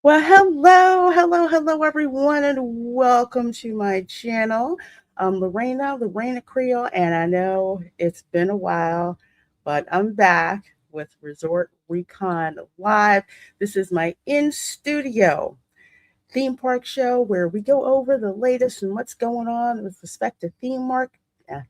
Well, hello, everyone, and welcome to my channel. I'm Reina Creole, and I know it's been a while, but I'm back with Resort Recon Live. This is my in studio theme park show where we go over the latest and what's going on with respect to theme park. All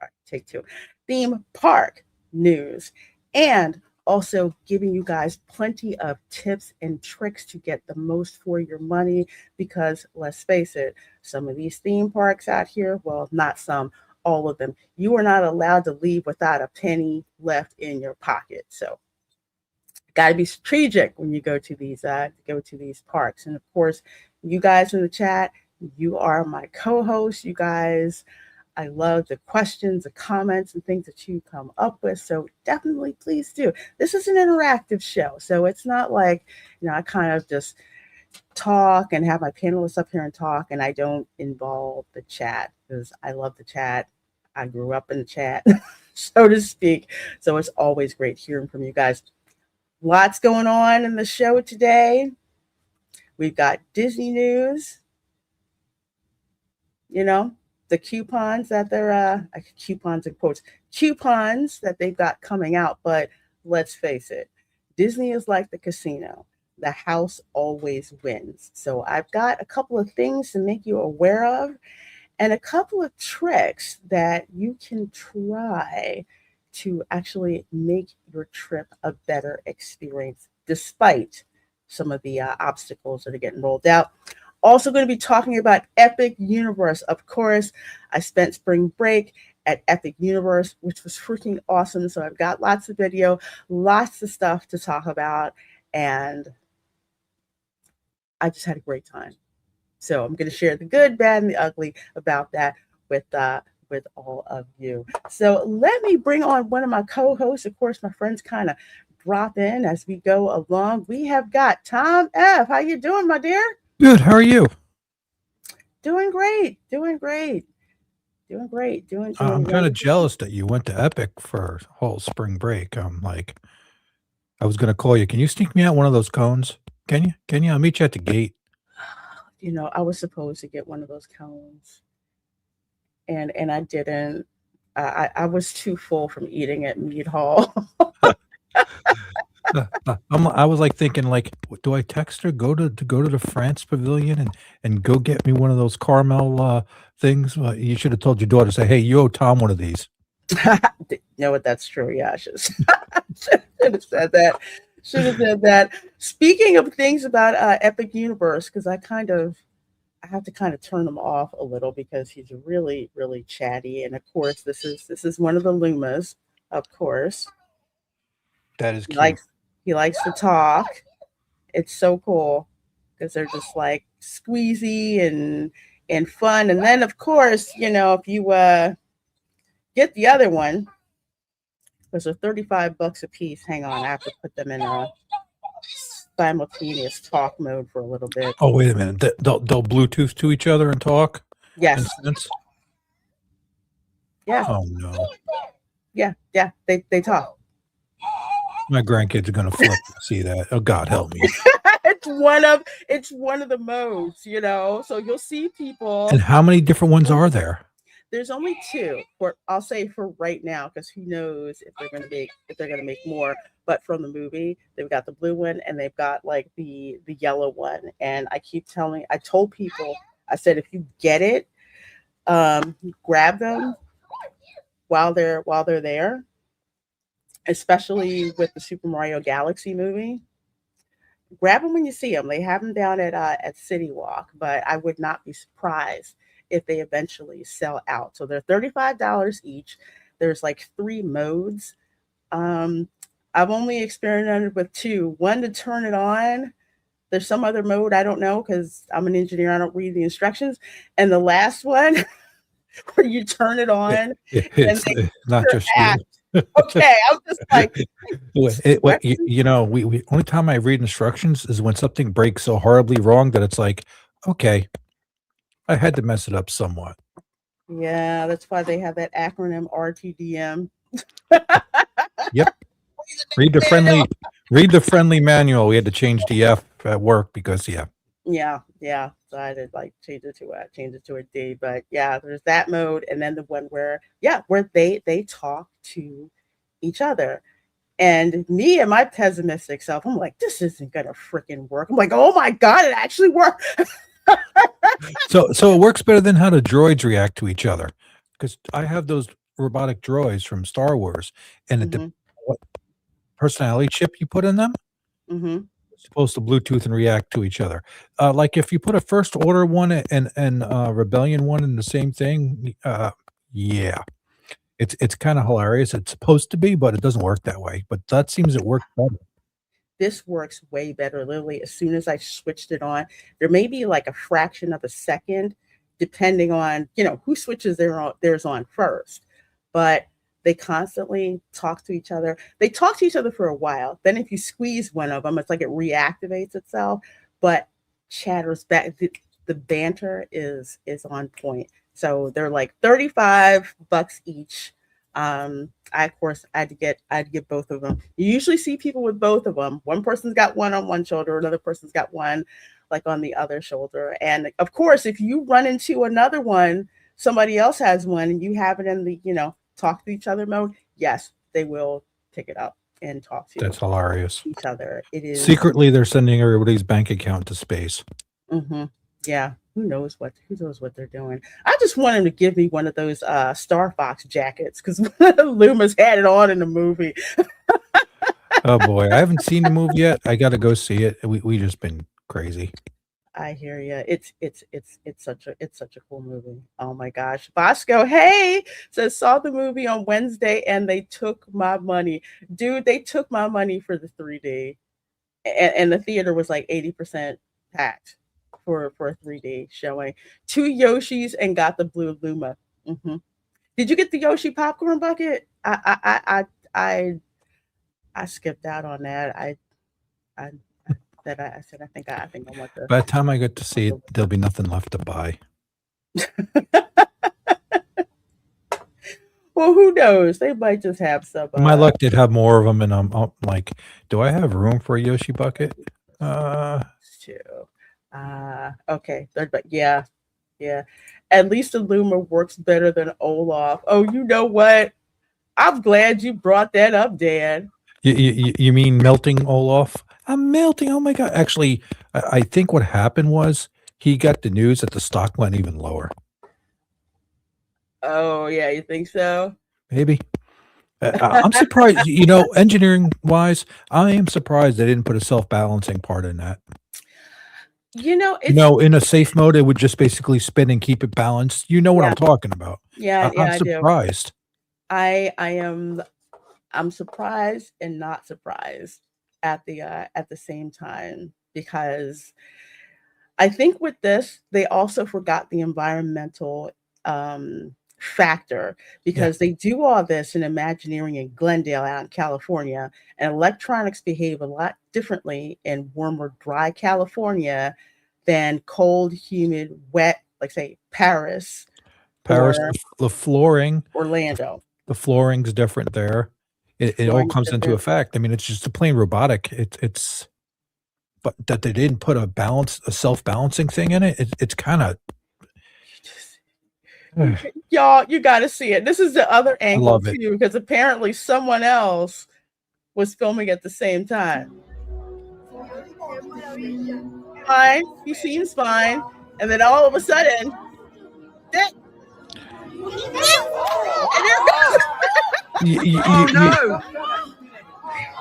right, take two. Theme park news. And also giving you guys plenty of tips and tricks to get the most for your money because let's face it, some of these theme parks out here, well, not some, all of them, you are not allowed to leave without a penny left in your pocket. So got to be strategic when you go to these parks. And of course, you guys in the chat, you are my co-hosts. You guys, I love the questions, the comments, and things that you come up with. So definitely, please do. This is an interactive show, so it's not like I kind of just talk and have my panelists up here and talk, and I don't involve the chat because I love the chat. I grew up in the chat, so to speak. So it's always great hearing from you guys. Lots going on in the show today. We've got Disney news. The coupons that they're coupons in quotes, coupons that they've got coming out. But let's face it, Disney is like the casino. The house always wins. So I've got a couple of things to make you aware of and a couple of tricks that you can try to actually make your trip a better experience despite some of the obstacles that are getting rolled out. Also going to be talking about Epic Universe. Of course, I spent spring break at Epic Universe, which was freaking awesome. So I've got lots of video, lots of stuff to talk about, and I just had a great time. So I'm going to share the good, bad, and the ugly about that with all of you. So let me bring on one of my co-hosts. Of course, my friends kind of drop in as we go along. We have got Tom F. How you doing, my dear? Good. How are you? Doing great. I'm kind of jealous that you went to Epic for whole spring break. I'm like, I was going to call you. Can you sneak me out one of those cones? Can you? I'll meet you at the gate. I was supposed to get one of those cones, and I didn't. I was too full from eating at Mead Hall. I was like thinking, like, do I text her go to the France Pavilion and go get me one of those caramel things? Well, you should have told your daughter, say, hey, you owe Tom one of these. You know what? That's true. Yeah, I should have said that. Speaking of things about Epic Universe, because I have to kind of turn him off a little because he's really, really chatty. And of course, this is one of the Lumas, of course. That is cute. He likes to talk. It's so cool because they're just like squeezy and fun. And then of course, if you get the other one, those are $35 a piece. Hang on, I have to put them in a simultaneous talk mode for a little bit. Oh, wait a minute. They'll Bluetooth to each other and talk? Yes. Yeah. Oh no. Yeah. They talk. My grandkids are gonna flip to see that. Oh God, help me! It's one of the modes, So you'll see people. And how many different ones are there? There's only two. I'll say for right now, because who knows if they're gonna make more. But from the movie, they've got the blue one and they've got like the yellow one. And I told people, I said, if you get it, grab them while they're there. Especially with the Super Mario Galaxy movie. Grab them when you see them. They have them down at City Walk, but I would not be surprised if they eventually sell out. So they're $35 each. There's like 3 modes. I've only experimented with 2. One to turn it on. There's some other mode I don't know because I'm an engineer. I don't read the instructions. And the last one where you turn it on. It's not just you. Okay, I'm just like, we only time I read instructions is when something breaks so horribly wrong that it's like, okay, I had to mess it up somewhat. Yeah, that's why they have that acronym RTDM. Yep. Read the friendly manual. We had to change the F at work because Yeah. So I did like change it to a D. But yeah, there's that mode, and then the one where where they talk to each other. And me and my pessimistic self, I'm like, this isn't gonna freaking work. I'm like, oh my god, it actually worked. so it works better than how the droids react to each other, because I have those robotic droids from Star Wars, and it Hmm. depends on what personality chip you put in them. Hmm. It's supposed to Bluetooth and react to each other. Like if you put a First Order one and Rebellion one in the same thing, yeah, it's kind of hilarious. It's supposed to be, but it doesn't work that way. But that seems it works better. This works way better. Literally, as soon as I switched it on, there may be like a fraction of a second, depending on who switches theirs on first. But they constantly talk to each other. They talk to each other for a while. Then, if you squeeze one of them, it's like it reactivates itself, but chatters back. The banter is on point. So they're like $35 each. I of course I had to get both of them. You usually see people with both of them. One person's got one on one shoulder, another person's got one like on the other shoulder. And of course, if you run into another one, somebody else has one, and you have it in the talk to each other mode. Yes, they will pick it up and talk to That's hilarious. each other. It is. Secretly, they're sending everybody's bank account to space. Mm-hmm. Yeah, who knows what they're doing. I just want him to give me one of those Star Fox jackets because Loomis had it on in the movie. Oh boy, I haven't seen the movie yet. I got to go see it. We just been crazy. I hear you. It's such a cool movie. Oh my gosh, Bosco, hey, says saw the movie on Wednesday and they took my money, dude. They took my money for the 3D, and the theater was like 80% packed for a 3D showing. Two Yoshis and got the blue Luma. Hmm. Did you get the Yoshi popcorn bucket? I skipped out on that. I I said I think I want the. By the time I get to see it, there'll be nothing left to buy. Well, who knows? They might just have some. My luck, they'd have more of them, and I'm like, do I have room for a Yoshi bucket? Too. Okay, but yeah. At least the Luma works better than Olaf. Oh, you know what? I'm glad you brought that up, Dan. You mean melting Olaf? I'm melting. Oh my god! Actually, I think what happened was he got the news that the stock went even lower. Oh yeah, you think so? Maybe. I'm surprised. Engineering wise, I am surprised they didn't put a self balancing part in that. It's In a safe mode, it would just basically spin and keep it balanced. You know what yeah, I'm talking about. I'm I do. surprised. I'm surprised and not surprised at the same time because I think with this they also forgot the environmental factor Yeah. because they do all this in Imagineering in Glendale out in California, and electronics behave a lot differently in warmer, dry California than cold, humid, wet, like say Paris Paris, or the flooring, Orlando. the flooring's different there. It all Flooring's comes into different. effect. I mean, it's just a plain robotic. But that they didn't put a self balancing thing in it. It's kind of. Y'all, you got to see it. This is the other I angle love it. too, because apparently someone else was filming at the same time. Fine, he seems fine, and then all of a sudden, that, and there goes.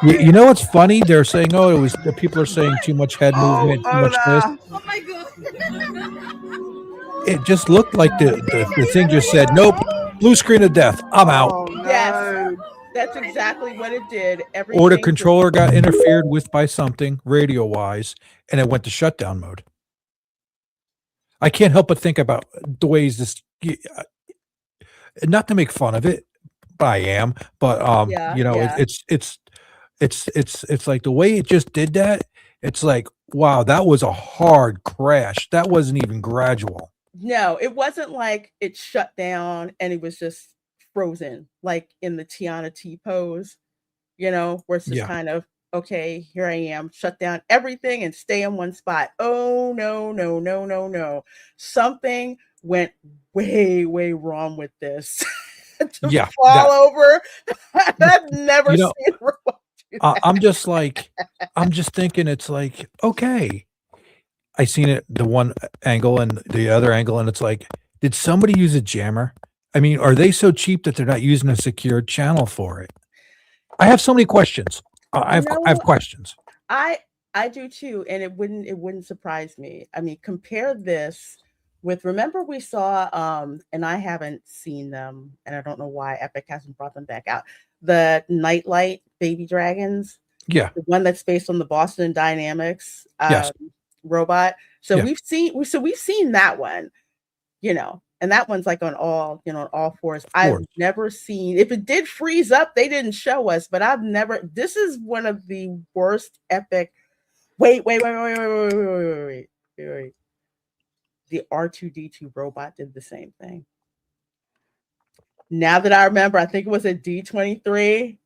You know what's funny? They're saying, "Oh, it was." The people are saying too much head movement, too much this. Oh my god! It just looked like the thing just said, "Nope, blue screen of death. I'm out." Oh, no. Yes, that's exactly what it did. Or the Everything just controller got interfered with by something radio wise, and it went to shutdown mode. I can't help but think about the ways this. Not to make fun of it, but I am. But yeah. it's like the way it just did that. It's like, wow, that was a hard crash. That wasn't even gradual. No, it wasn't like it shut down and it was just frozen, like in the Tiana T pose, where it's just Yeah. kind of okay, here I am, shut down everything and stay in one spot. Oh, no, no, no, no, no. Something went way, way wrong with this to Yeah, fall that over. I've never you know, seen a robot do that. I'm just like, I'm just thinking it's like, okay, I seen it the one angle and the other angle, and it's like, did somebody use a jammer? I mean, are they so cheap that they're not using a secure channel for it? I have so many questions. You I have know, questions. I I do too, and it wouldn't surprise me. I mean, compare this with, remember we saw and I haven't seen them and I don't know why Epic hasn't brought them back out. The Nightlight baby dragons, Yeah. the one that's based on the Boston Dynamics Yes. robot. So Yeah. we've seen that one, and that one's like on all, on all fours. Of I've course. never seen, if it did freeze up, they didn't show us, but this is one of the worst Epic. Wait. The R2D2 robot did the same thing. Now that I remember, I think it was a D23.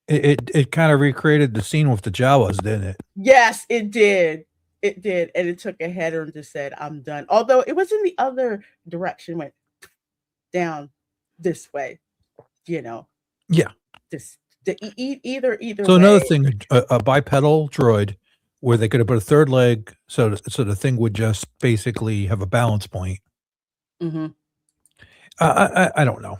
It kind of recreated the scene with the Jawas, didn't it? Yes, it did. It did. And it took a header and just said, I'm done. Although it was in the other direction, went down this way, you know, Yeah. this either So another way. thing, a bipedal droid where they could have put a third leg, so the thing would just basically have a balance point. Hmm. I don't know.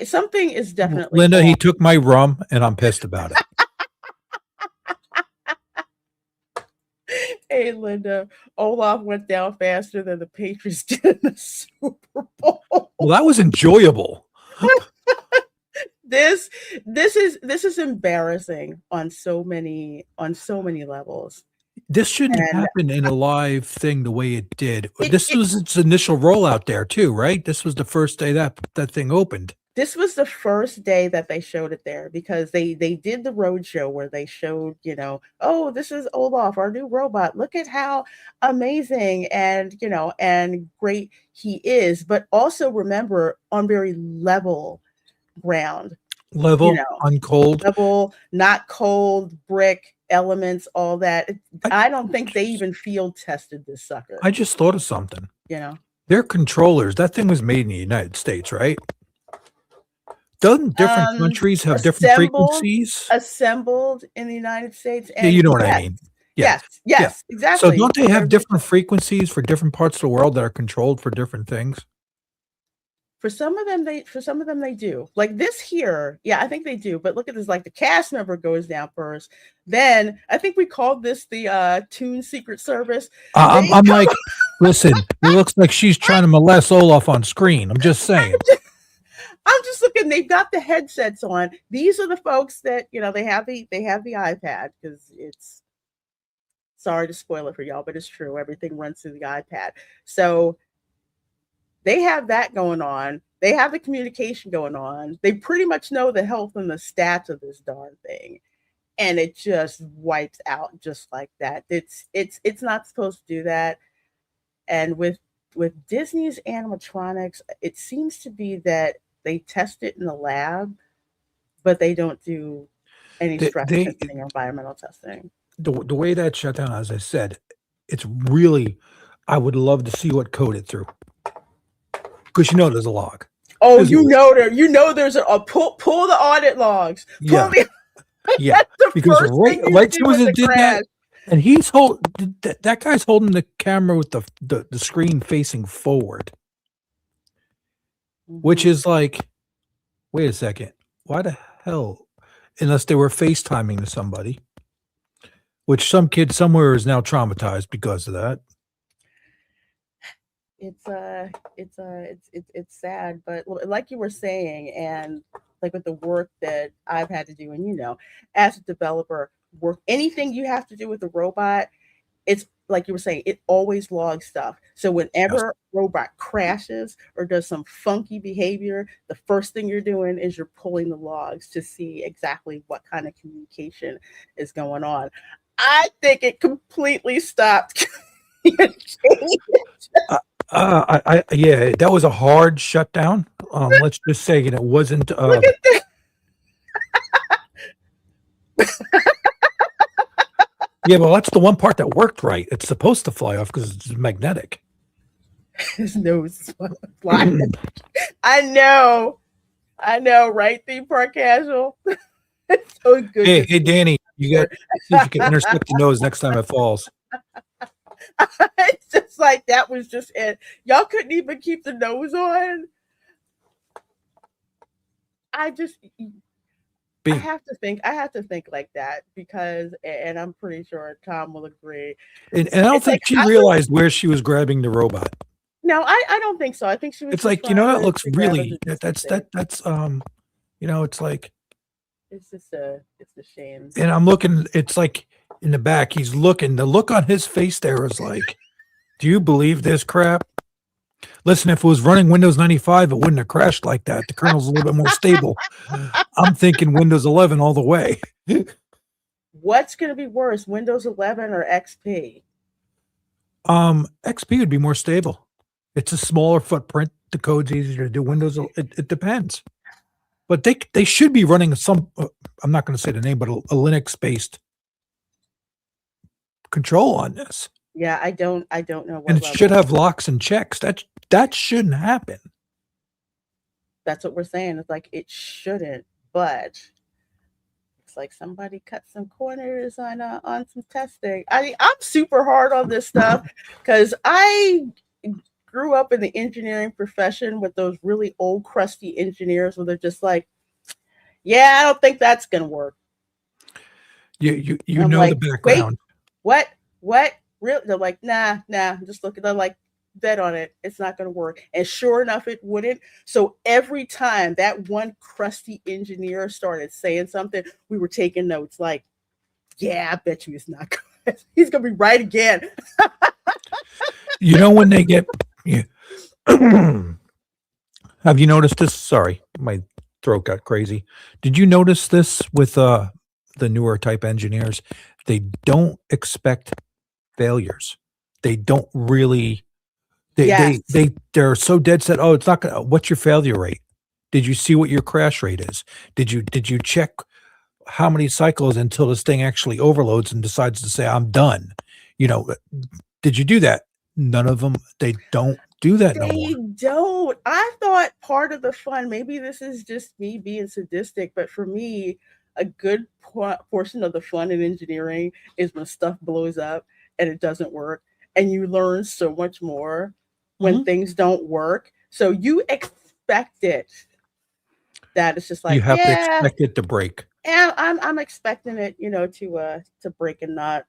Something is definitely Linda, off. he took my rum, and I'm pissed about it. Hey, Linda, Olaf went down faster than the Patriots did in the Super Bowl. Well, that was enjoyable. This is embarrassing on so many levels. This shouldn't And happen in a live thing the way it did. it, This it was its initial rollout there too, right? This was the first day that thing opened. this was the first day that they showed it there, because they did the road show where they showed, oh, this is Olaf, our new robot. Look at how amazing and great he is. But also remember, on very level ground, you Level, know, uncold. level, not cold, brick, elements, all that. I I don't think they even field tested this sucker, I just thought of something. you know. Their controllers, that thing was made in the United States, right? Doesn't different Um, countries have different assembled frequencies? assembled in the United States, Yeah, you and know what I yes, mean. Yeah. yes, Yeah. yes, So exactly. don't they have They're different frequencies for different parts of the world that are controlled for different things? For some of them they do. Like this here, yeah, I think they do. But look at this, like the cast member goes down first. Then I think we called this the Toon Secret Service. They I'm come. like, listen, it looks like she's trying to molest Olaf on screen. I'm just saying. I'm just looking. They've got the headsets on. These are the folks that they have the iPad, because it's, sorry to spoil it for y'all, but it's true. Everything runs through the iPad. So they have that going on. They have the communication going on. They pretty much know the health and the stats of this darn thing, and it just wipes out just like that. It's not supposed to do that. And with Disney's animatronics, it seems to be that they test it in the lab, but they don't do any stress They testing or environmental testing. the way that shut down, as I said, it's really, I would love to see what code it through, because there's a log. Oh, There's a log. there's a pull the audit logs. Yeah. Yeah, That's the because first thing you right do soon with as the it did crash. that, and that guy's holding the camera with the screen facing forward, which Mhm. is like, wait a second, why the hell? Unless they were FaceTiming to somebody, which some kid somewhere is now traumatized because of that. It's sad, but like you were saying, and like with the work that I've had to do, and as a developer, anything you have to do with the robot, it's like you were saying, it always logs stuff. So Yes. whenever a robot crashes or does some funky behavior, the first thing you're doing is you're pulling the logs to see exactly what kind of communication is going on. I think it completely stopped communicating. Yeah, that was a hard shutdown. Let's just say, it wasn't. Look at this. Yeah, well, that's the one part that worked right. It's supposed to fly off because it's magnetic. His nose is flying. I know, right? Theme park casual. It's so good Hey, to hey, see you Danny, you got here. see if you can intersect the nose next time it falls. It's just like that was just it. Y'all couldn't even keep the nose on. I just Be I have to think like that because and I'm pretty sure Tom will agree. and I don't It's like think she I was realized where she was grabbing the robot. no, I don't think so. I think she was It's just like, trying that looks to grab a really logistic thing. it's like, It's a shame. and I'm looking, it's like in the back, he's looking, the look on his face there is like, do you believe this crap? Listen, if it was running Windows 95, it wouldn't have crashed like that. The kernel's a little bit more stable. I'm thinking Windows 11 all the way. What's going to be worse, Windows 11 or XP? XP would be more stable. It's a smaller footprint. The code's easier to do. Windows, it depends. But they should be running some. I'm not going to say the name, but a Linux based control on this, Yeah, I don't know and what it should level. have locks and checks. That shouldn't happen. That's what we're saying. It's like it shouldn't, but it's like somebody cut some corners on some testing. I'm super hard on this stuff because I grew up in the engineering profession with those really old crusty engineers where they're just like, yeah, I don't think that's gonna work. You I'm know the like, wait, background. what? What? Real? They're like, nah. Just look at. They're like, bet on it. It's not going to work. And sure enough, it wouldn't. So every time that one crusty engineer started saying something, we were taking notes. Like, yeah, I bet you it's not good. He's going to be right again. You know when they get. Yeah. Have you noticed this? Sorry, my throat got crazy. Did you notice this with the newer type engineers? They don't expect failures. They don't really. Yes, They're so dead set. Oh, it's not gonna. What's your failure rate? Did you see what your crash rate is? Did you check how many cycles until this thing actually overloads and decides to say I'm done? You know, did you do that? None of them. They don't do that no more. they don't. I thought part of the fun, maybe this is just me being sadistic, but for me, a good portion of the fun in engineering is when stuff blows up and it doesn't work. And you learn so much more when Mhm. things don't work. So you expect it. That it's just You like, have to yeah, expect it to break. yeah, I'm expecting it, to break and not,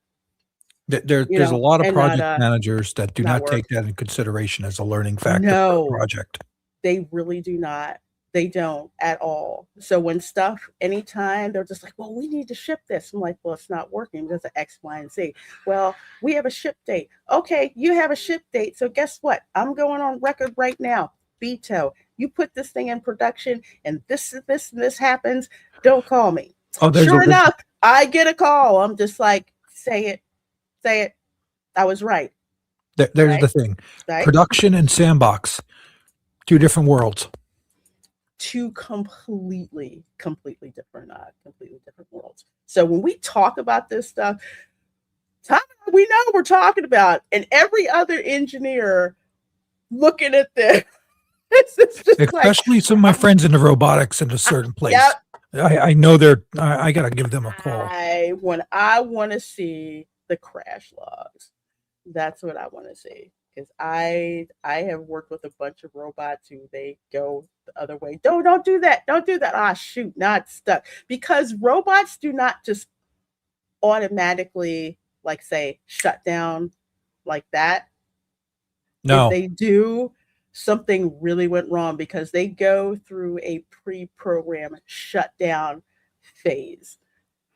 There's a lot of and not project managers that do not not work. take that in consideration as a learning factor for a No, project. they really do not. They don't at all. So when stuff, anytime they're just like, well, we need to ship this. I'm like, well, it's not working because of X, Y, and Z. Well, we have a ship date. Okay, you have a ship date. So guess what? I'm going on record right now. Veto. You put this thing in production and this happens. Don't call me. Oh, Sure enough, I get a call. I'm just like, say it. I was right. there's the Right. thing. Right. Production and sandbox, two different worlds. Two completely different worlds. So when we talk about this stuff, we know we're talking about, and every other engineer looking at this, it's just like, Especially some of my friends in the robotics in a certain yeah, place. I know I gotta give them a call. I want to see the crash logs. That's what I want to see because I have worked with a bunch of robots who they go the other way. Don't do that. Don't do that. Ah, shoot, not stuck because robots do not just automatically like say shut down like that. If No, they do, something really went wrong because they go through a pre-programmed shutdown phase.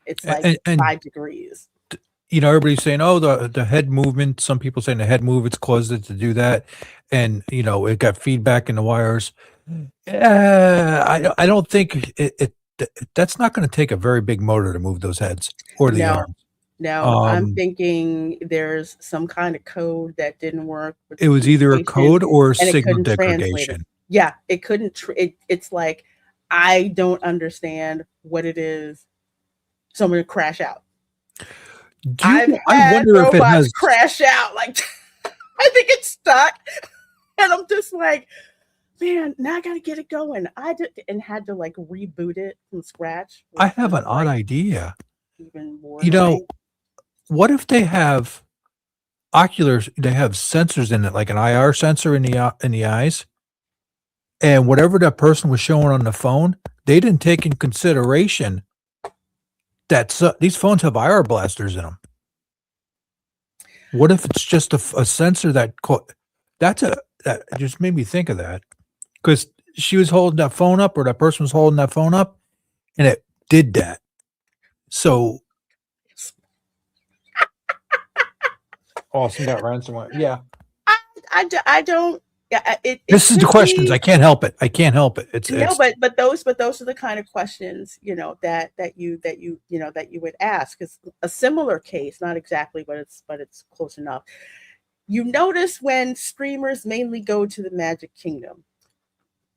It's like and 5 degrees. everybody's saying, oh, the head movement. Some people saying the head move, it's caused it to do that, and it got feedback in the wires. I don't think that's not going to take a very big motor to move those heads or the No, arms. no, I'm Um, thinking there's some kind of code that didn't work with the it was either a communication code or and it signal couldn't translate it. degradation. Yeah, it couldn't. It's like I don't understand what it is, so I'm gonna crash out. I've I had wonder if it robots has. crash out. Like, I think it's stuck. And I'm just like, man, now I got to get it going. I did and had to like reboot it from scratch, I which have was an odd like idea. even more You know, annoying. what if they have oculars? They have sensors in it, like an IR sensor in the eyes, and whatever that person was showing on the phone, they didn't take in consideration that these phones have IR blasters in them. What if it's just a sensor that that just made me think of that, because she was holding that phone up, or that person was holding that phone up, and it did that. So Austin got ransomware. Yeah. I don't. Yeah, it This is the could questions. be. I can't help it. I can't help it. No, It's but those are the kind of questions, that you would ask. Because a similar case, not exactly, but it's close enough. You notice when streamers mainly go to the Magic Kingdom,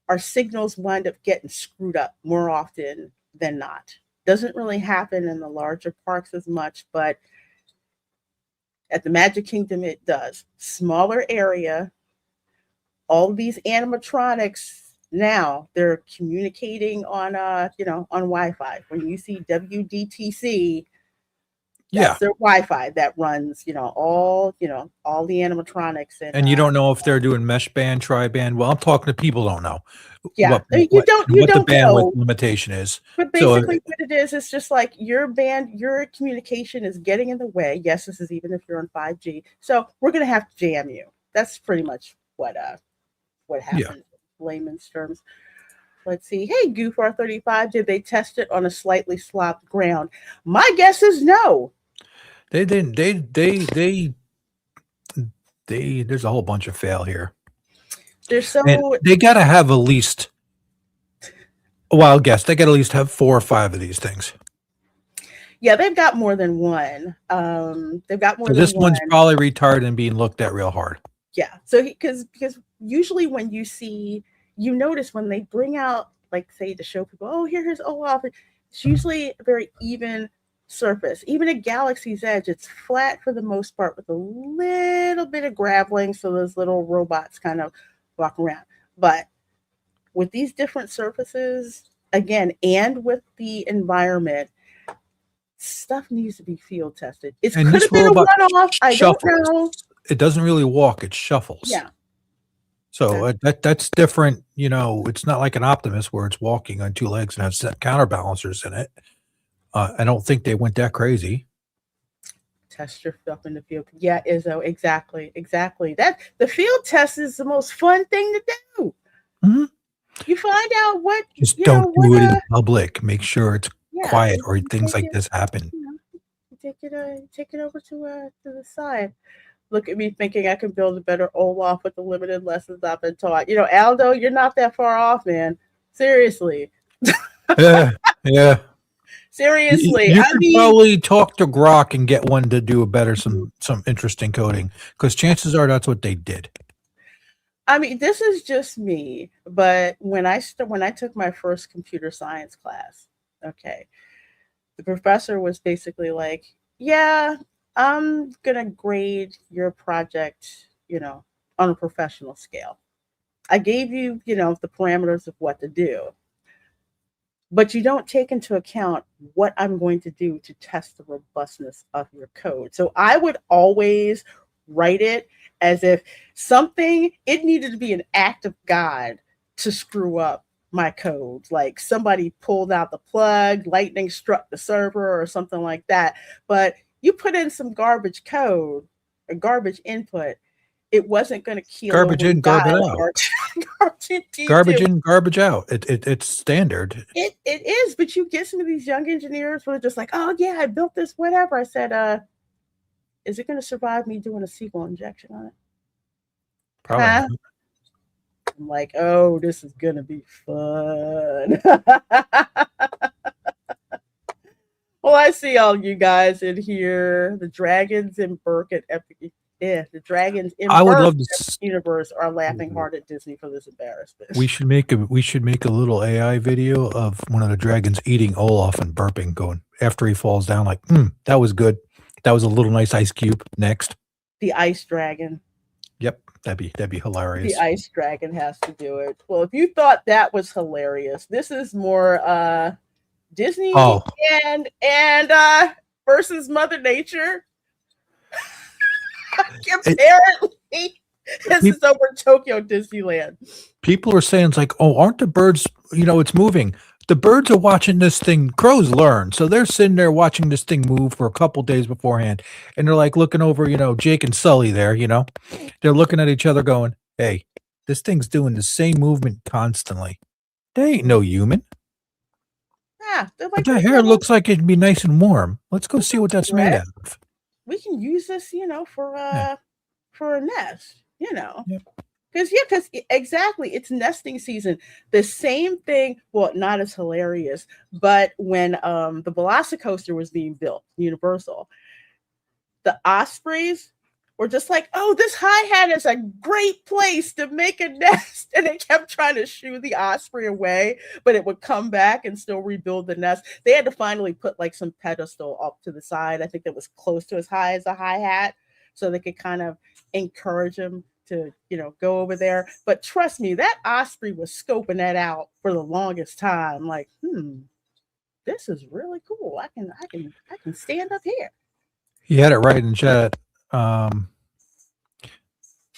our signals wind up getting screwed up more often than not. Doesn't really happen in the larger parks as much, but at the Magic Kingdom it does. Smaller area, all these animatronics now they're communicating on Wi-Fi. When you see WDTC, yeah. that's their Wi-Fi that runs all the animatronics And you don't know if they're doing mesh band, tri-band. Well, I'm talking to people who don't know yeah, you what don't and you what the don't bandwidth know. limitation is. But So basically, what it is, it's just like your communication is getting in the way. Yes, this is even if you're on 5G. So we're gonna have to jam you. That's pretty much what yeah, happens in layman's terms. Let's see. Hey, Goofar35, did they test it on a slightly slopped ground? My guess is no. they didn't. There's a whole bunch of fail here, They're and so they got to have at least a wild guess. They got to at least have 4 or 5 of these things. yeah, they've got more than one. They've got more So than this one's one. probably retarded and being looked at real hard. Yeah. So because usually when you notice when they bring out, like, say, to show people, oh, here's Olaf, it's usually a very even surface. Even at Galaxy's Edge, it's flat for the most part with a little bit of graveling, so those little robots kind of walk around. But with these different surfaces, again, and with the environment, stuff needs to be field tested. It And could this have been a robot one-off. I don't shuffles. know. It doesn't really walk. It shuffles. Yeah. So that's different. It's not like an Optimus where it's walking on 2 legs and has counterbalancers in it. I don't think they went that crazy. Test your stuff in the field. Yeah, Izzo, exactly. That the field test is the most fun thing to do. Mhm. You find out what Just you don't know do what it in public. Make sure it's yeah, quiet, you or you things take like it, this happen. you take it over to the side. Look at me thinking I can build a better Olaf with the limited lessons I've been taught. Aldo, you're not that far off, man. Seriously. Yeah, yeah. Seriously. You I could mean, probably talk to Grok and get one to do a better some interesting coding, because chances are that's what they did. this is just me, but when I took my first computer science class, okay, the professor was basically like, "Yeah, I'm gonna grade your project, on a professional scale. I gave you, the parameters of what to do, but you don't take into account what I'm going to do to test the robustness of your code." So I would always write it as if it needed to be an act of God to screw up my code. Like somebody pulled out the plug, lightning struck the server, or something like that. But you put in some garbage code or garbage input, it wasn't going to keel Garbage over in, and die garbage like out. garbage in Garbage T2. in, garbage out. It's standard. It is, but you get some of these young engineers who are just like, oh yeah, I built this, whatever. I said, is it going to survive me doing a SQL injection on it? Probably Huh? not. I'm like, oh, this is gonna be fun. Well, I see all you guys in here. The dragons in Burke at Epic. Yeah, the dragons in I would Burke love to. Epic Universe are laughing hard at Disney for this embarrassment. We should make a little AI video of one of the dragons eating Olaf and burping, going after he falls down, like, that was good. That was a little nice ice cube. Next. The ice dragon. Yep, that'd be The hilarious. ice dragon has to do it. Well, if you thought that was hilarious, this is more Disney Oh, and versus Mother Nature. it, Apparently, this peop- is over Tokyo Disneyland. people are saying it's like, oh, aren't the birds? It's moving. The birds are watching this thing. Crows learn, so they're sitting there watching this thing move for a couple days beforehand, and they're like looking over, Jake and Sully there. They're looking at each other, going, "Hey, this thing's doing the same movement constantly. They ain't no human, Yeah, they're but like, that we hair looks like it'd be nice and warm. Let's go see what that's made red. out of." We can use this, Yeah. for a nest, Yep. because exactly, it's nesting season. The same thing, well, not as hilarious, but when the Velocicoaster was being built, Universal, the ospreys were just like, oh, this hi hat is a great place to make a nest. And they kept trying to shoo the osprey away, but it would come back and still rebuild the nest. They had to finally put like some pedestal up to the side. I think that was close to as high as a hi hat. So they could kind of encourage him to, go over there. But trust me, that osprey was scoping that out for the longest time. Like, this is really cool. I can stand up here. He had it right in chat.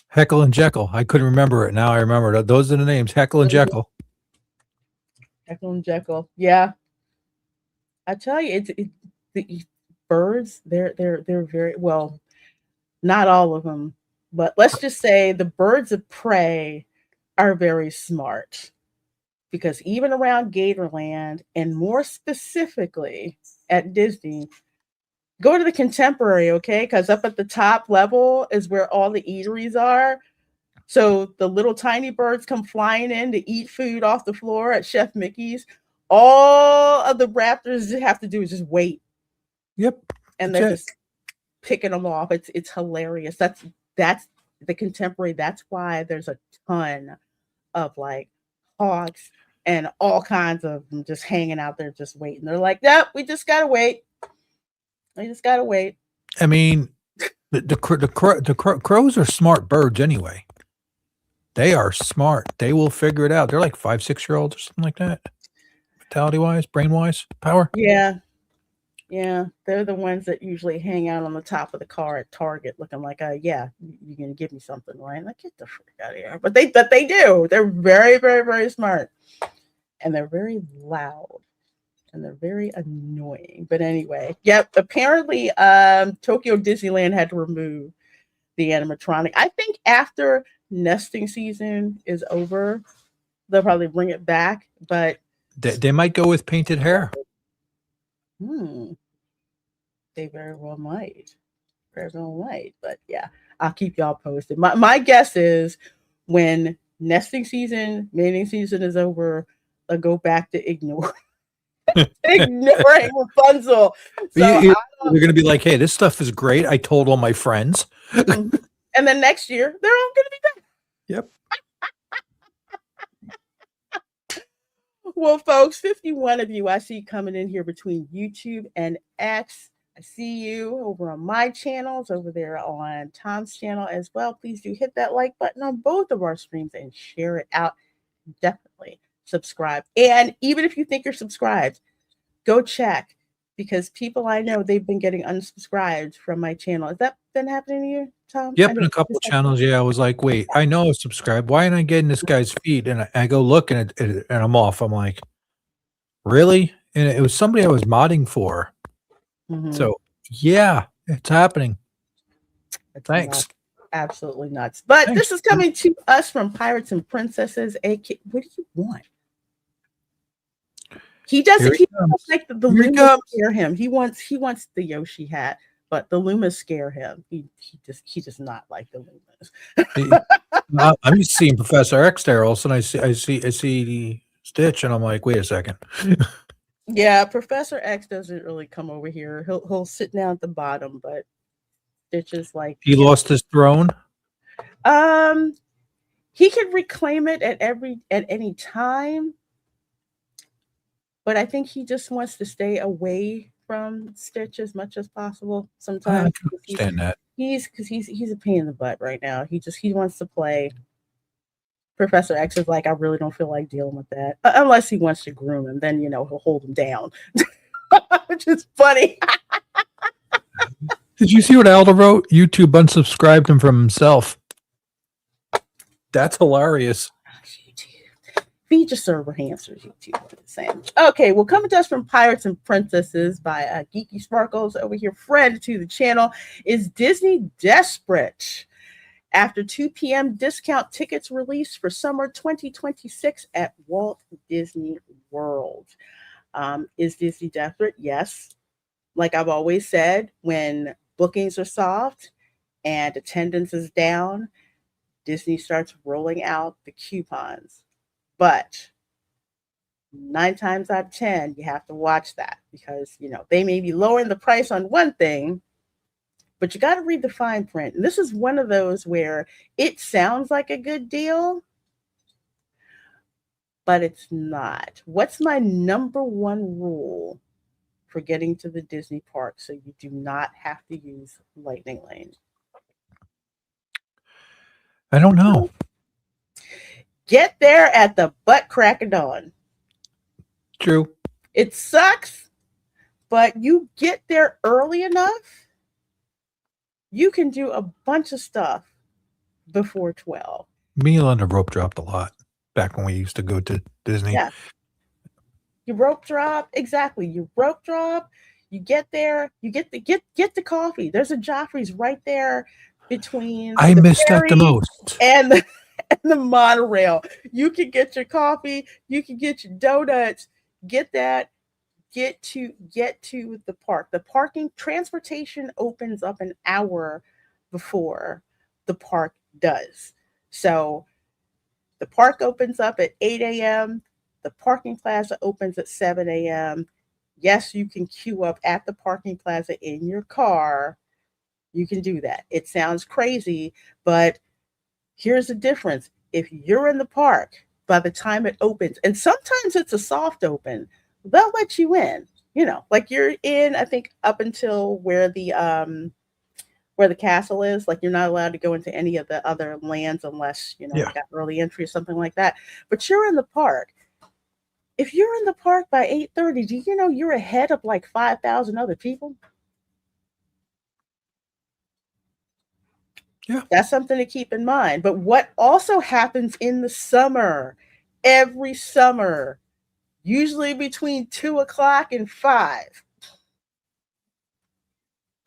Heckle and Jekyll. I couldn't remember it. Now I remember it. Those are the names. Heckle and Jekyll. Jekyll and Jekyll. Yeah. I tell you, the birds, they're very well, not all of them, but let's just say the birds of prey are very smart, because even around Gatorland, and more specifically at Disney, go to the Contemporary, okay? Because up at the top level is where all the eateries are. So the little tiny birds come flying in to eat food off the floor at Chef Mickey's. All of the raptors have to do is just wait, Yep. and That's they're it. just picking them off. It's hilarious. That's the Contemporary. That's why there's a ton of like hogs and all kinds of them just hanging out there, just waiting. They're like, "Yep, we just gotta wait. We just gotta wait." I mean, the crows are smart birds anyway. They are smart. They will figure it out. They're like 5, 6-year-olds or something like that. Mentality wise, brain wise, power. Yeah, yeah, they're the ones that usually hang out on the top of the car at Target, looking like, yeah, you're gonna give me something, right? Like, get the frick out of here. But they do. They're very, very, very smart, and they're very loud, and they're very annoying. But anyway, yep. Apparently, Tokyo Disneyland had to remove the animatronic. I think after nesting season is over, they'll probably bring it back. But They might go with painted hair. They very well might. Very well might. But yeah, I'll keep y'all posted. My guess is when nesting season, mating season is over, they'll go back to ignoring Rapunzel. So You're going to be like, hey, this stuff is great. I told all my friends. and then next year, they're all going to be back. Yep. Well, folks, 51 of you I see coming in here between YouTube and X. I see you over on my channels, over there on Tom's channel as well. Please do hit that like button on both of our streams and share it out. Definitely subscribe. And even if you think you're subscribed, go check, because people I know, they've been getting unsubscribed from my channel. Has that been happening to you, Tom? Yep, in a couple of channels. Yeah, I was like, wait, I know I was subscribed. Why am I getting this guy's feed? And I go look and I'm off. I'm like, really? And it was somebody I was modding for. So yeah, it's happening. Thanks. Nuts. Absolutely nuts. But this is coming to us from Pirates and Princesses. What do you want? He doesn't. He doesn't like the Lumas scare him. He wants the Yoshi hat, but the Lumas scare him. He does not like the Lumas. I'm used to seeing Professor X there. All of a sudden, I see the Stitch, and I'm like, wait a second. Yeah, Professor X doesn't really come over here. He'll sit down at the bottom, but Stitch is like, he lost his throne. He could reclaim it at any time. But I think he just wants to stay away from Stitch as much as possible I sometimes. can understand that. He's a pain in the butt right now. He wants to play. Professor X is like, I really don't feel like dealing with that. Unless he wants to groom him, then he'll hold him down. Which is funny. Did you see what Aldo wrote? YouTube unsubscribed him from himself. That's hilarious. Feed your server hamsters, YouTube. Same. Okay, well, coming to us from Pirates and Princesses by Geeky Sparkles over here, friend to the channel, is Disney desperate after 2 p.m. discount tickets released for summer 2026 at Walt Disney World. Is Disney desperate? Yes. Like I've always said, when bookings are soft and attendance is down, Disney starts rolling out the coupons. But 9 times out of 10, you have to watch that because, they may be lowering the price on one thing, but you got to read the fine print. And this is one of those where it sounds like a good deal, but it's not. What's my number one rule for getting to the Disney park so you do not have to use Lightning Lane? I don't know. Get there at the butt crack of dawn. True. It sucks, but you get there early enough, you can do a bunch of stuff before 12. Me and Linda rope dropped a lot back when we used to go to Disney. Yeah. You rope drop, exactly. You rope drop, you get there, you get the coffee. There's a Joffrey's right there between I missed that the most. And the monorail. You can get your coffee, you can get your donuts, get that, get to the park. The parking transportation opens up an hour before the park does. So the park opens up at 8 a.m. The parking plaza opens at 7 a.m. Yes, you can queue up at the parking plaza in your car. You can do that. It sounds crazy, but here's the difference. If you're in the park by the time it opens, and sometimes it's a soft open, they'll let you in. Like you're in, I think, up until where the castle is. Like you're not allowed to go into any of the other lands unless you got early entry or something like that. But you're in the park. If you're in the park by 8:30, do you know you're ahead of like 5,000 other people? Yeah. That's something to keep in mind. But what also happens in the summer, every summer, usually between 2 o'clock and 5,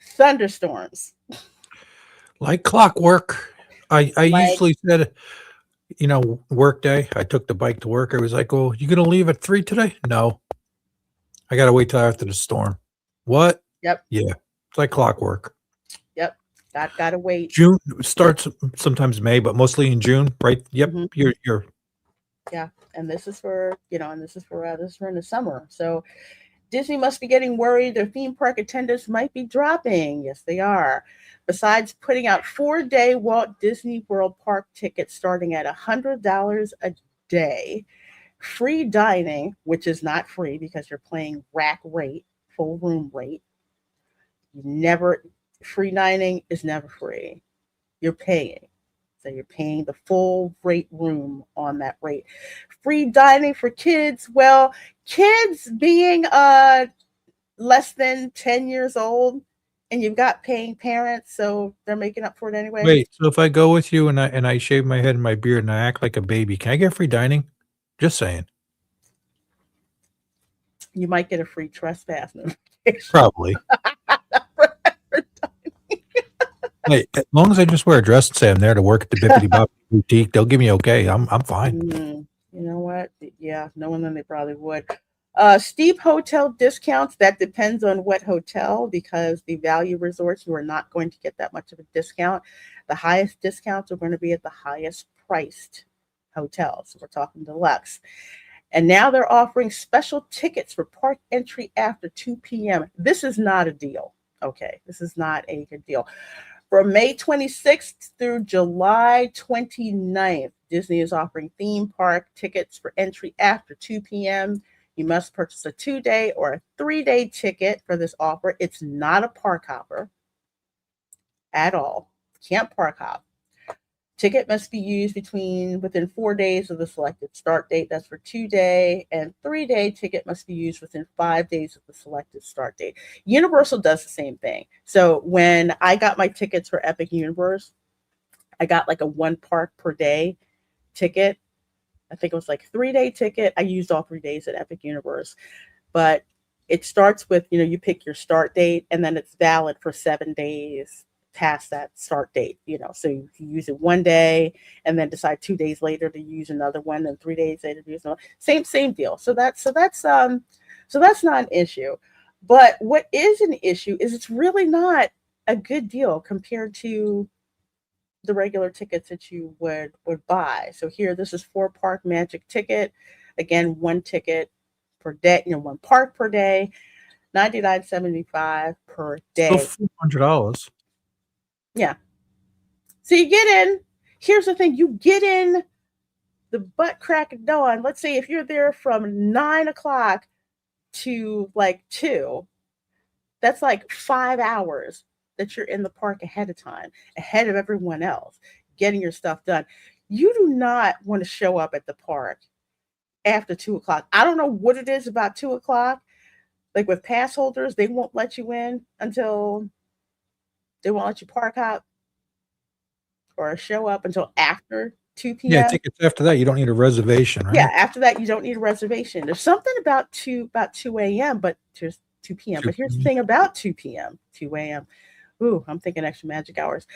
thunderstorms. Like clockwork. I Like, usually said, work day. I took the bike to work. I was like, "Oh, you gonna leave at 3 today?" No. I gotta wait till after the storm. What? Yep. Yeah. It's like clockwork. Yep. Gotta wait. June starts sometimes May, but mostly in June, right? Yep. Mm-hmm. You're Yeah. And this is for, this is for in the summer. So Disney must be getting worried their theme park attendance might be dropping. Yes, they are. Besides putting out 4-day Walt Disney World Park tickets starting at $100 a day, free dining, which is not free because you're paying rack rate, full room rate. Free dining is never free. You're paying. So you're paying the full rate room on that rate. Free dining for kids. Well, kids being less than 10 years old, and you've got paying parents, so they're making up for it anyway. Wait, so if I go with you and I shave my head and my beard and I act like a baby, can I get free dining? Just saying. You might get a free trespass notification. Probably. Hey, as long as I just wear a dress and say I'm there to work at the Bippity Bop Boutique, they'll give me okay. I'm fine. You know what? Yeah, knowing them, they probably would. Steep hotel discounts. That depends on what hotel, because the value resorts, you are not going to get that much of a discount. The highest discounts are going to be at the highest priced hotels. We're talking deluxe. And now they're offering special tickets for park entry after 2 p.m. This is not a deal. Okay, this is not a good deal. From May 26th through July 29th, Disney is offering theme park tickets for entry after 2 p.m. You must purchase a 2-day or a 3-day ticket for this offer. It's not a park hopper at all. Can't park hop. Ticket must be used within 4 days of the selected start date. That's for 2-day, and 3-day ticket must be used within 5 days of the selected start date. Universal does the same thing. So when I got my tickets for Epic Universe, I got like a 1 park per day ticket. I think it was like 3-day ticket. I used all 3 days at Epic Universe, but it starts with, you pick your start date, and then it's valid for 7 days past that start date, so you use it one day and then decide 2 days later to use another one, and 3 days later to use another. Same deal. So that's not an issue. But what is an issue is it's really not a good deal compared to the regular tickets that you would buy. So here, this is 4 park magic ticket. Again, 1 ticket per day, 1 park per day, $99.75 per Still day. $400. Yeah. So you get in. Here's the thing: you get in the butt crack of dawn. Let's say if you're there from 9 o'clock to like 2, that's like 5 hours that you're in the park ahead of time, ahead of everyone else, getting your stuff done. You do not want to show up at the park after 2 o'clock. I don't know what it is about 2 o'clock. Like with pass holders, they won't let you in until they won't let you park hop or show up until after 2 Yeah, p.m. tickets after that, you don't need a reservation, Yeah, right? after that you don't need a reservation. There's something about 2 a.m., but there's 2 p.m. But here's the thing about 2 p.m., 2 a.m. Ooh, I'm thinking extra magic hours.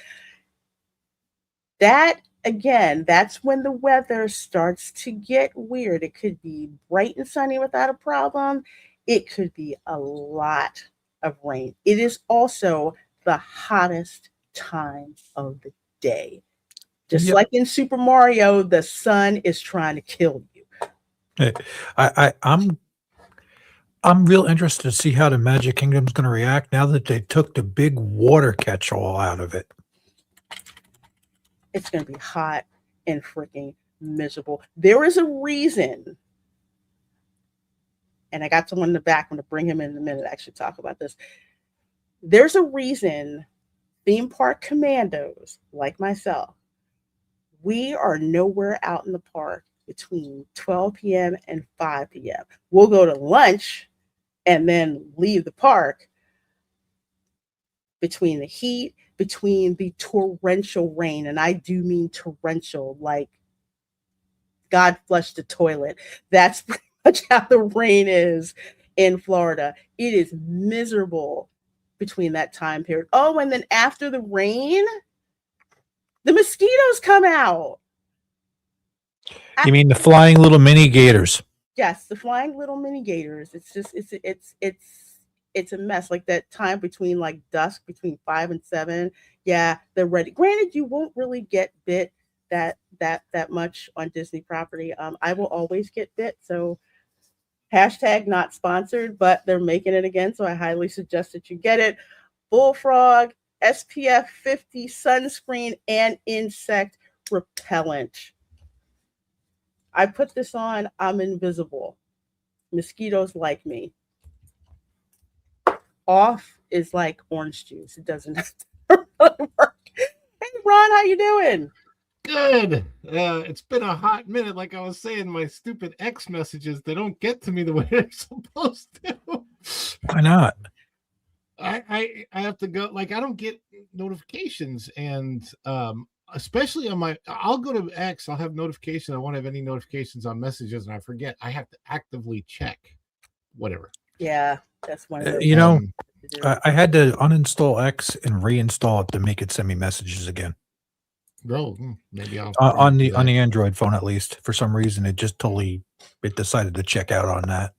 That again, that's when the weather starts to get weird. It could be bright and sunny without a problem. It could be a lot of rain. It is also the hottest time of the day. Just Yep. like in Super Mario, the sun is trying to kill you. I'm real interested to see how the Magic Kingdom's going to react now that they took the big water catch-all out of it. It's going to be hot and freaking miserable. There is a reason, and I got someone in the back. I'm going to bring him in a minute to actually talk about this. There's a reason theme park commandos like myself, we are nowhere out in the park between 12 p.m. and 5 p.m. We'll go to lunch and then leave the park between the heat, between the torrential rain. And I do mean torrential, like God flushed the toilet. That's pretty much how the rain is in Florida. It is miserable between that time period. Oh, and then after the rain, the mosquitoes come out. You mean the flying little mini gators? Yes, the flying little mini gators. It's just it's a mess. Like that time between like dusk, between 5 and 7. Yeah, they're ready. Granted, you won't really get bit that much on Disney property. I will always get bit. So hashtag not sponsored, but they're making it again. So I highly suggest that you get it. Bullfrog, SPF 50 sunscreen, and insect repellent. I put this on, I'm invisible. Mosquitoes like me. Off is like orange juice. It doesn't really work. Hey Ron, how you doing? Good. It's been a hot minute. Like I was saying, my stupid X messages, they don't get to me the way they're supposed to. Why not? I have to go. Like I don't get notifications, and especially on my. I'll go to X. I'll have notifications. I won't have any notifications on messages, and I forget. I have to actively check. Whatever. Yeah, that's one of those. I had to uninstall X and reinstall it to make it send me messages again. Go. Maybe I'll on the Android phone at least. For some reason, it just it decided to check out on that.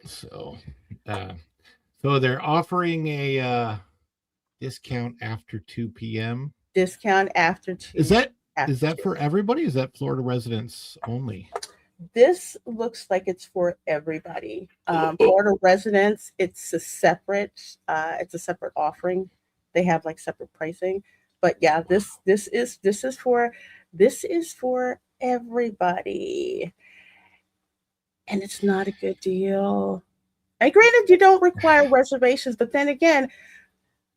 So they're offering a discount after 2 p.m. Discount after 2. Is that for everybody? Is that Florida residents only? This looks like it's for everybody. Florida residents, it's a separate offering. They have like separate pricing. But yeah, this is for everybody. and it's not a good deal. And granted, you don't require reservations, but then again,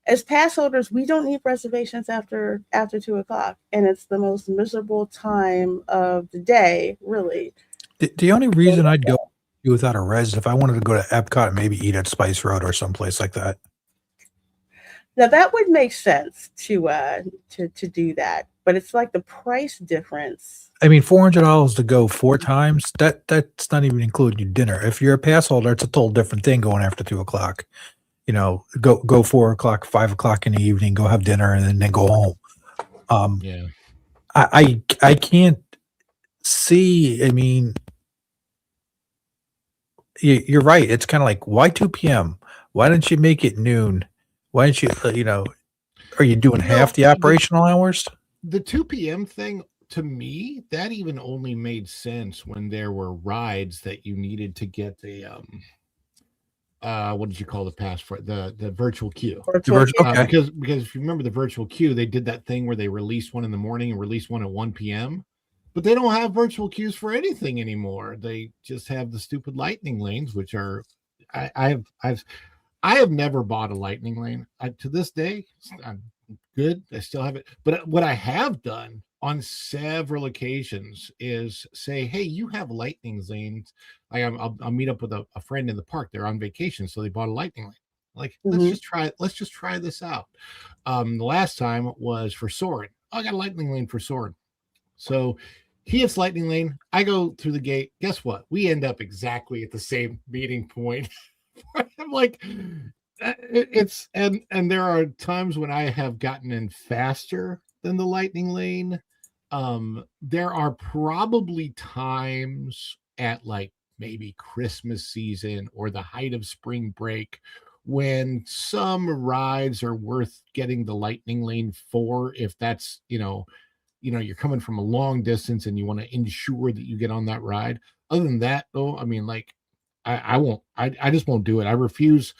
as pass holders, we don't need reservations after 2 o'clock, and it's the most miserable time of the day, really. The only reason I'd go without a res is if I wanted to go to Epcot and maybe eat at Spice Road or someplace like that. Now that would make sense to do that, but it's like the price difference. I mean, $400 to go 4 times. That's not even including your dinner. If you're a pass holder, it's a total different thing going after 2 o'clock. You know, go 4 o'clock, 5 o'clock in the evening, go have dinner, and then go home. Yeah, I can't see. I mean, you're right. It's kind of like, why 2 p.m.? Why didn't you make it noon? Why didn't you, are you doing half the operational hours? The 2 p.m. thing, to me, that even only made sense when there were rides that you needed to get the what did you call the pass for the virtual queue? Okay. Because if you remember the virtual queue, they did that thing where they released one in the morning and released one at 1 p.m. But they don't have virtual queues for anything anymore. They just have the stupid lightning lanes, which are I have never bought a lightning lane. To this day, I'm good. I still have it. But what I have done on several occasions is say, hey, you have lightning lanes. I'll meet up with a friend in the park. They're on vacation, so they bought a lightning lane. Like, let's just try this out. The last time was for Soren. Oh, I got a lightning lane for Soren. So he hits lightning lane. I go through the gate. Guess what? We end up exactly at the same meeting point. I'm like, it's and there are times when I have gotten in faster than the lightning lane. There are probably times at like maybe Christmas season or the height of spring break when some rides are worth getting the lightning lane for, if that's you're coming from a long distance and you want to ensure that you get on that ride. Other than that, though, I mean, like, I won't. I just won't do it. I refuse,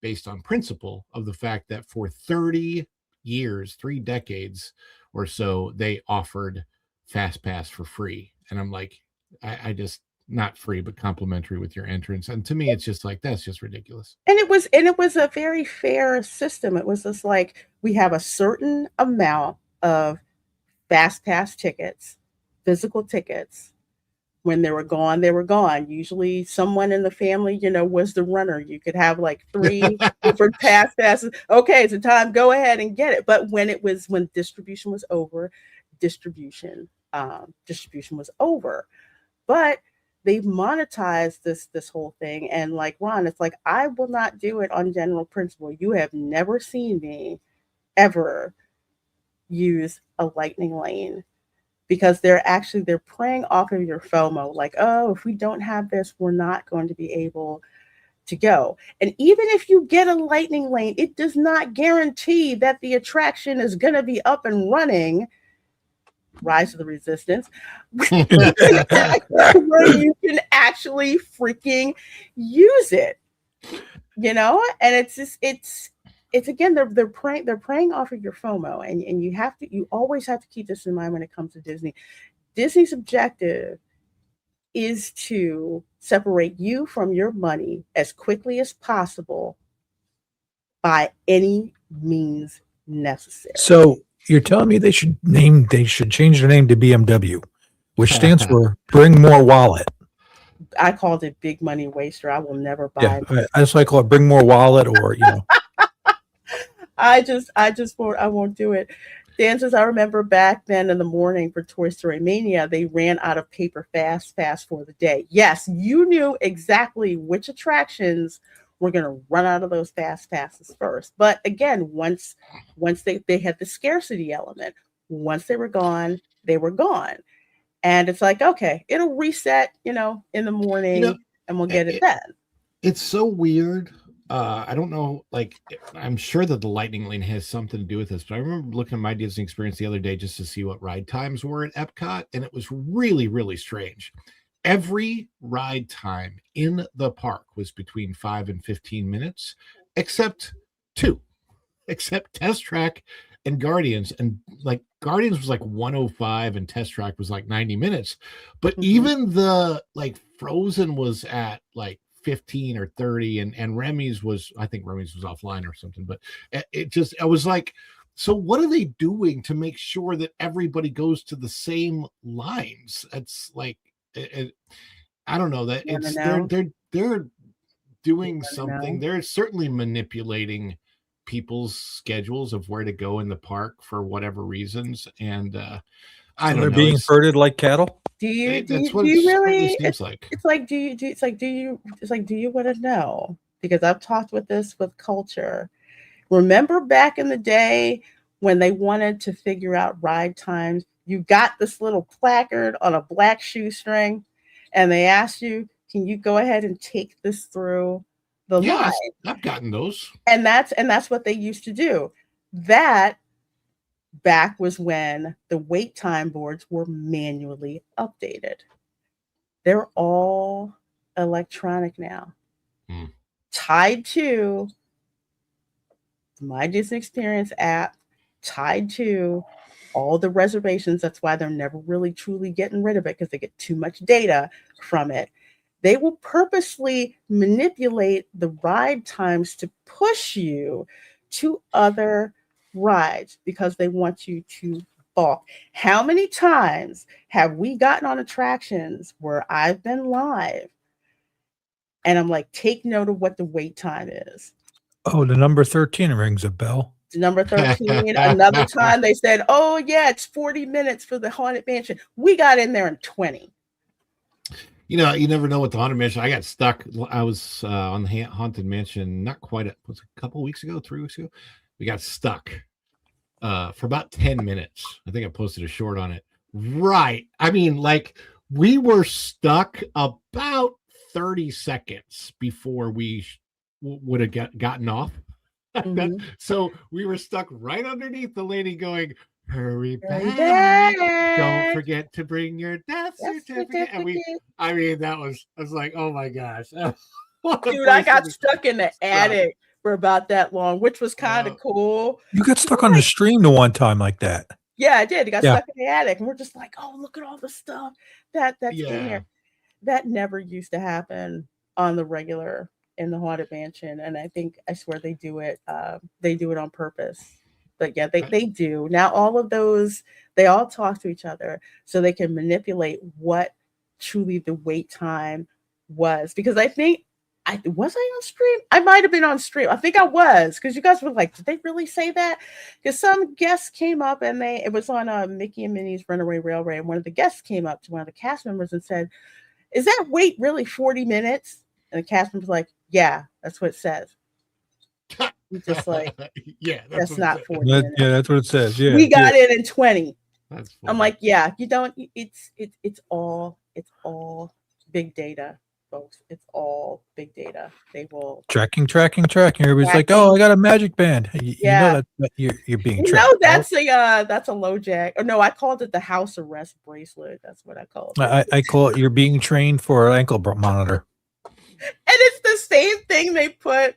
based on principle of the fact that for 30 years, 3 decades or so, they offered Fast Pass for free, and I'm like, I just, not free but complimentary with your entrance. And to me, it's just like, that's just ridiculous. And it was a very fair system. It was just like, we have a certain amount of Fast Pass tickets, physical tickets. When they were gone, they were gone. Usually someone in the family, was the runner. You could have like 3 different passes. Okay, it's a time, go ahead and get it. But when distribution was over, distribution was over. But they've monetized this whole thing. And like Ron, it's like, I will not do it on general principle. You have never seen me ever use a lightning lane, because they're preying off of your FOMO. Like, oh, if we don't have this, we're not going to be able to go. And even if you get a lightning lane, it does not guarantee that the attraction is going to be up and running. Rise of the Resistance, where you can actually freaking use it, and it's just, it's again, they're preying off of your FOMO, and you always have to keep this in mind when it comes to Disney. Disney's objective is to separate you from your money as quickly as possible by any means necessary. So you're telling me they should change their name to BMW, which stands for Bring More Wallet. I called it Big Money Waster. I will never buy it. That's why I call it Bring More Wallet, or I won't do it. Dan says, I remember back then in the morning for Toy Story Mania, they ran out of paper Fast Pass for the day. Yes, you knew exactly which attractions were going to run out of those Fast Passes first. But again, once they had the scarcity element, once they were gone, they were gone. And it's like, okay, it'll reset, in the morning, and we'll get it then. It's so weird. I don't know, like, I'm sure that the lightning lane has something to do with this, but I remember looking at my Disney experience the other day just to see what ride times were at Epcot, and it was really, really strange. Every ride time in the park was between 5 and 15 minutes, except 2, except Test Track and Guardians, and like Guardians was like 105 and Test Track was like 90 minutes. But even the like Frozen was at like 15 or 30, and Remy's was, I think Remy's was offline or something, but I was like, so what are they doing to make sure that everybody goes to the same lines? It's like, I don't know, that it's they're doing something. They're certainly manipulating people's schedules of where to go in the park for whatever reasons, and I don't know. They're being herded like cattle. Do you really seems like? It's like do you want to know? Because I've talked with this with culture. Remember back in the day when they wanted to figure out ride times, you got this little placard on a black shoestring, and they asked you, "Can you go ahead and take this through the line?" I've gotten those, and that's what they used to do. That back was when the wait time boards were manually updated. They're all electronic now, tied to My Disney Experience app, tied to all the reservations. That's why they're never really truly getting rid of it, because they get too much data from it. They will purposely manipulate the ride times to push you to other rides because they want you to balk. How many times have we gotten on attractions where I've been live and I'm like, take note of what the wait time is? Oh, the number 13 rings a bell. Number 13. Another time they said, oh yeah, it's 40 minutes for the Haunted Mansion. We got in there in 20. You know, you never know what the Haunted Mansion. I got stuck. I was on the Haunted Mansion not quite was a couple weeks ago, 3 weeks ago. We got stuck for about 10 minutes. I think I posted a short on it. Right. I mean, like, we were stuck about 30 seconds before we would have gotten off. So we were stuck right underneath the lady going, hurry back. Don't forget to bring your death certificate. And I was like, oh my gosh. Dude, I got stuck in the attic for about that long, which was kind of cool. You got stuck on the stream the one time like that. Yeah, I did. I got stuck in the attic, and we're just like, oh, look at all the stuff that's in here. That never used to happen on the regular in the Haunted Mansion, and I swear they do it. They do it on purpose. But yeah, they do. Now all of those, they all talk to each other so they can manipulate what truly the wait time was. Because I think was I on stream? I might have been on stream. I think I was, because you guys were like, did they really say that? Because some guests came up and it was on Mickey and Minnie's Runaway Railway, and one of the guests came up to one of the cast members and said, is that wait really 40 minutes? And the cast member was like, yeah, that's what it says. Just like, yeah, that's not 40 minutes. Yeah, that's what it says. Yeah, we got it in 20. That's funny. I'm like, yeah, you don't. It's all big data, folks. It's all big data. They will tracking. Everybody's like, oh, I got a magic band. You know that you're being tracked. No, that's a low jack. Or no, I called it the house arrest bracelet. That's what I called it. I call it you're being trained for an ankle monitor. And it's the same thing they put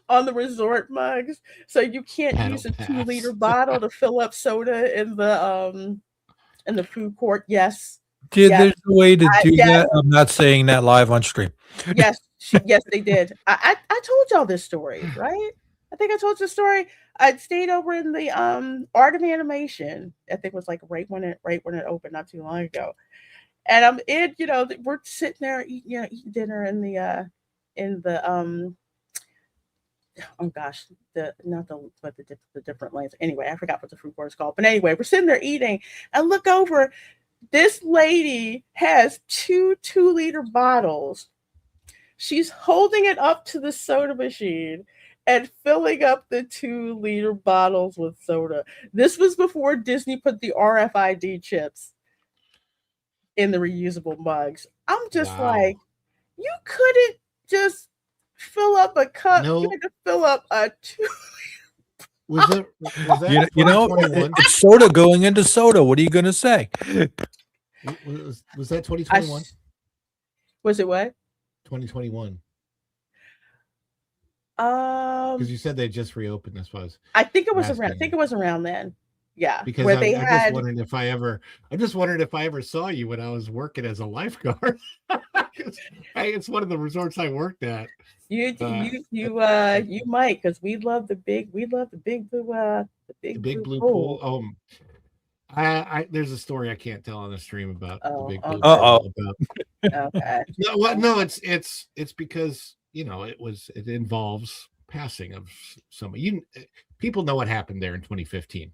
on the resort mugs. So you can't use a 2-liter bottle to fill up soda in the food court. Yes. There's a way to do that. I'm not saying that live on stream. Yes, they did. I told y'all this story, right? I think I told you the story. I stayed over in the Art of Animation. I think it was like right when it opened not too long ago. And I'm in, we're sitting there eating dinner in the oh gosh, the different lanes. Anyway, I forgot what the food court is called. But anyway, we're sitting there eating and look over. This lady has 2 2-liter bottles. She's holding it up to the soda machine and filling up the 2-liter bottles with soda. This was before Disney put the RFID chips in the reusable mugs. I'm just like, you couldn't just fill up a cup. You had to fill up a 2. Was that it's soda going into soda. What are you going to say? Was that 2021? Was it what? 2021. Because you said they just reopened. This was. I think it was around. I think it was around then. Yeah, Because where they I'm just had. wondering if I ever. I'm just wondering if I ever saw you when I was working as a lifeguard. It's one of the resorts I worked at. You might, because we love the big blue the The big big blue blue pool. pool. I there's a story I can't tell on the stream about the Oh, big blue okay. pool. About Okay. no, it's because it involves passing of some people know what happened there in 2015.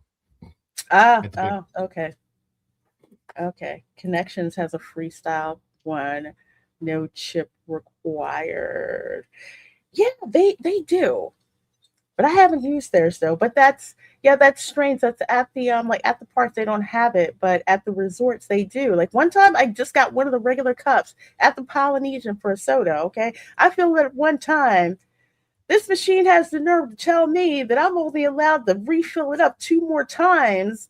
Okay. Okay. Connections has a freestyle one, no chip required. Yeah, they do. But I haven't used theirs though. But that's strange. That's at the like at the parks they don't have it, but at the resorts they do. Like one time I just got one of the regular cups at the Polynesian for a soda. Okay, I feel that one time this machine has the nerve to tell me that I'm only allowed to refill it up 2 more times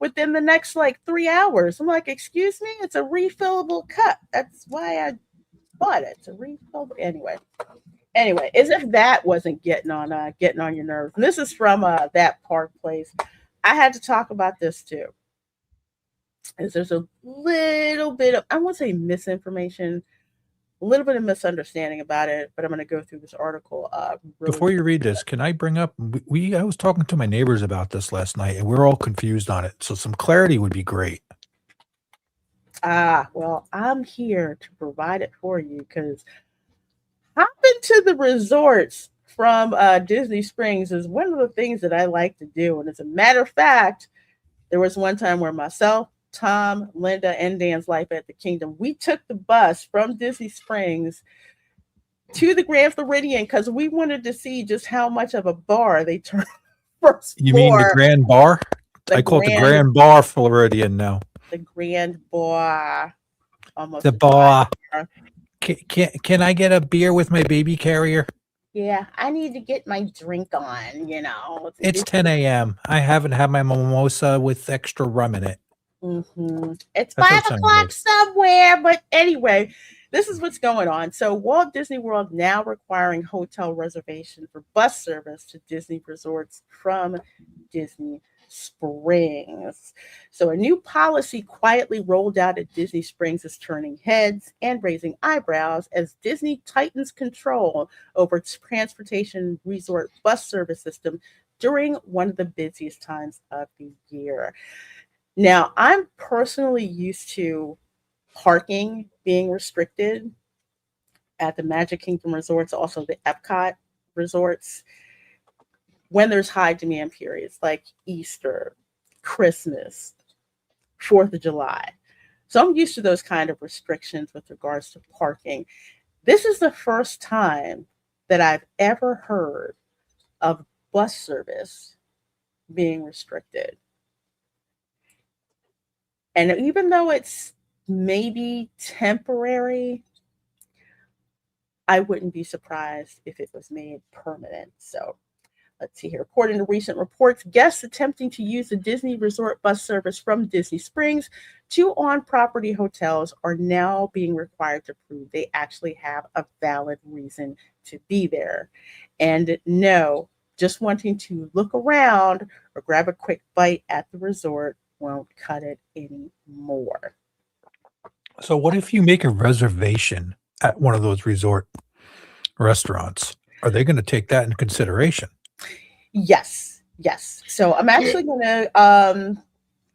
within the next like 3 hours. I'm like, excuse me, it's a refillable cup. That's why I bought it. It's a refillable anyway, as if that wasn't getting on your nerves. And this is from that park place. I had to talk about this too. Is there's a little bit of, I won't say misinformation, a little bit of misunderstanding about it, but I'm going to go through this article. Before you read this, can I bring up? I was talking to my neighbors about this last night, and we're all confused on it. So some clarity would be great. Well, I'm here to provide it for you because hopping to the resorts from Disney Springs is one of the things that I like to do. And as a matter of fact, there was one time where myself, Tom, Linda, and Dan's Life at the Kingdom, we took the bus from Disney Springs to the Grand Floridian because we wanted to see just how much of a bar they turned first floor. You mean the Grand Bar? I call it the Grand Bar Floridian now. The Grand Bar. Almost the bar. Can I get a beer with my baby carrier? Yeah, I need to get my drink on, It's 10 a.m. I haven't had my mimosa with extra rum in it. Mm-hmm. It's 5 o'clock somewhere, but anyway, this is what's going on. So Walt Disney World now requiring hotel reservation for bus service to Disney resorts from Disney Springs. So a new policy quietly rolled out at Disney Springs is turning heads and raising eyebrows as Disney tightens control over its transportation resort bus service system during one of the busiest times of the year. Now, I'm personally used to parking being restricted at the Magic Kingdom resorts, also the Epcot resorts, when there's high demand periods like Easter, Christmas, 4th of July. So I'm used to those kind of restrictions with regards to parking. This is the first time that I've ever heard of bus service being restricted. And even though it's maybe temporary, I wouldn't be surprised if it was made permanent. So let's see here. According to recent reports, guests attempting to use the Disney Resort bus service from Disney Springs to on-property hotels are now being required to prove they actually have a valid reason to be there. And no, just wanting to look around or grab a quick bite at the resort won't cut it anymore. So what if you make a reservation at one of those resort restaurants? Are they going to take that in consideration? Yes. So I'm actually going to,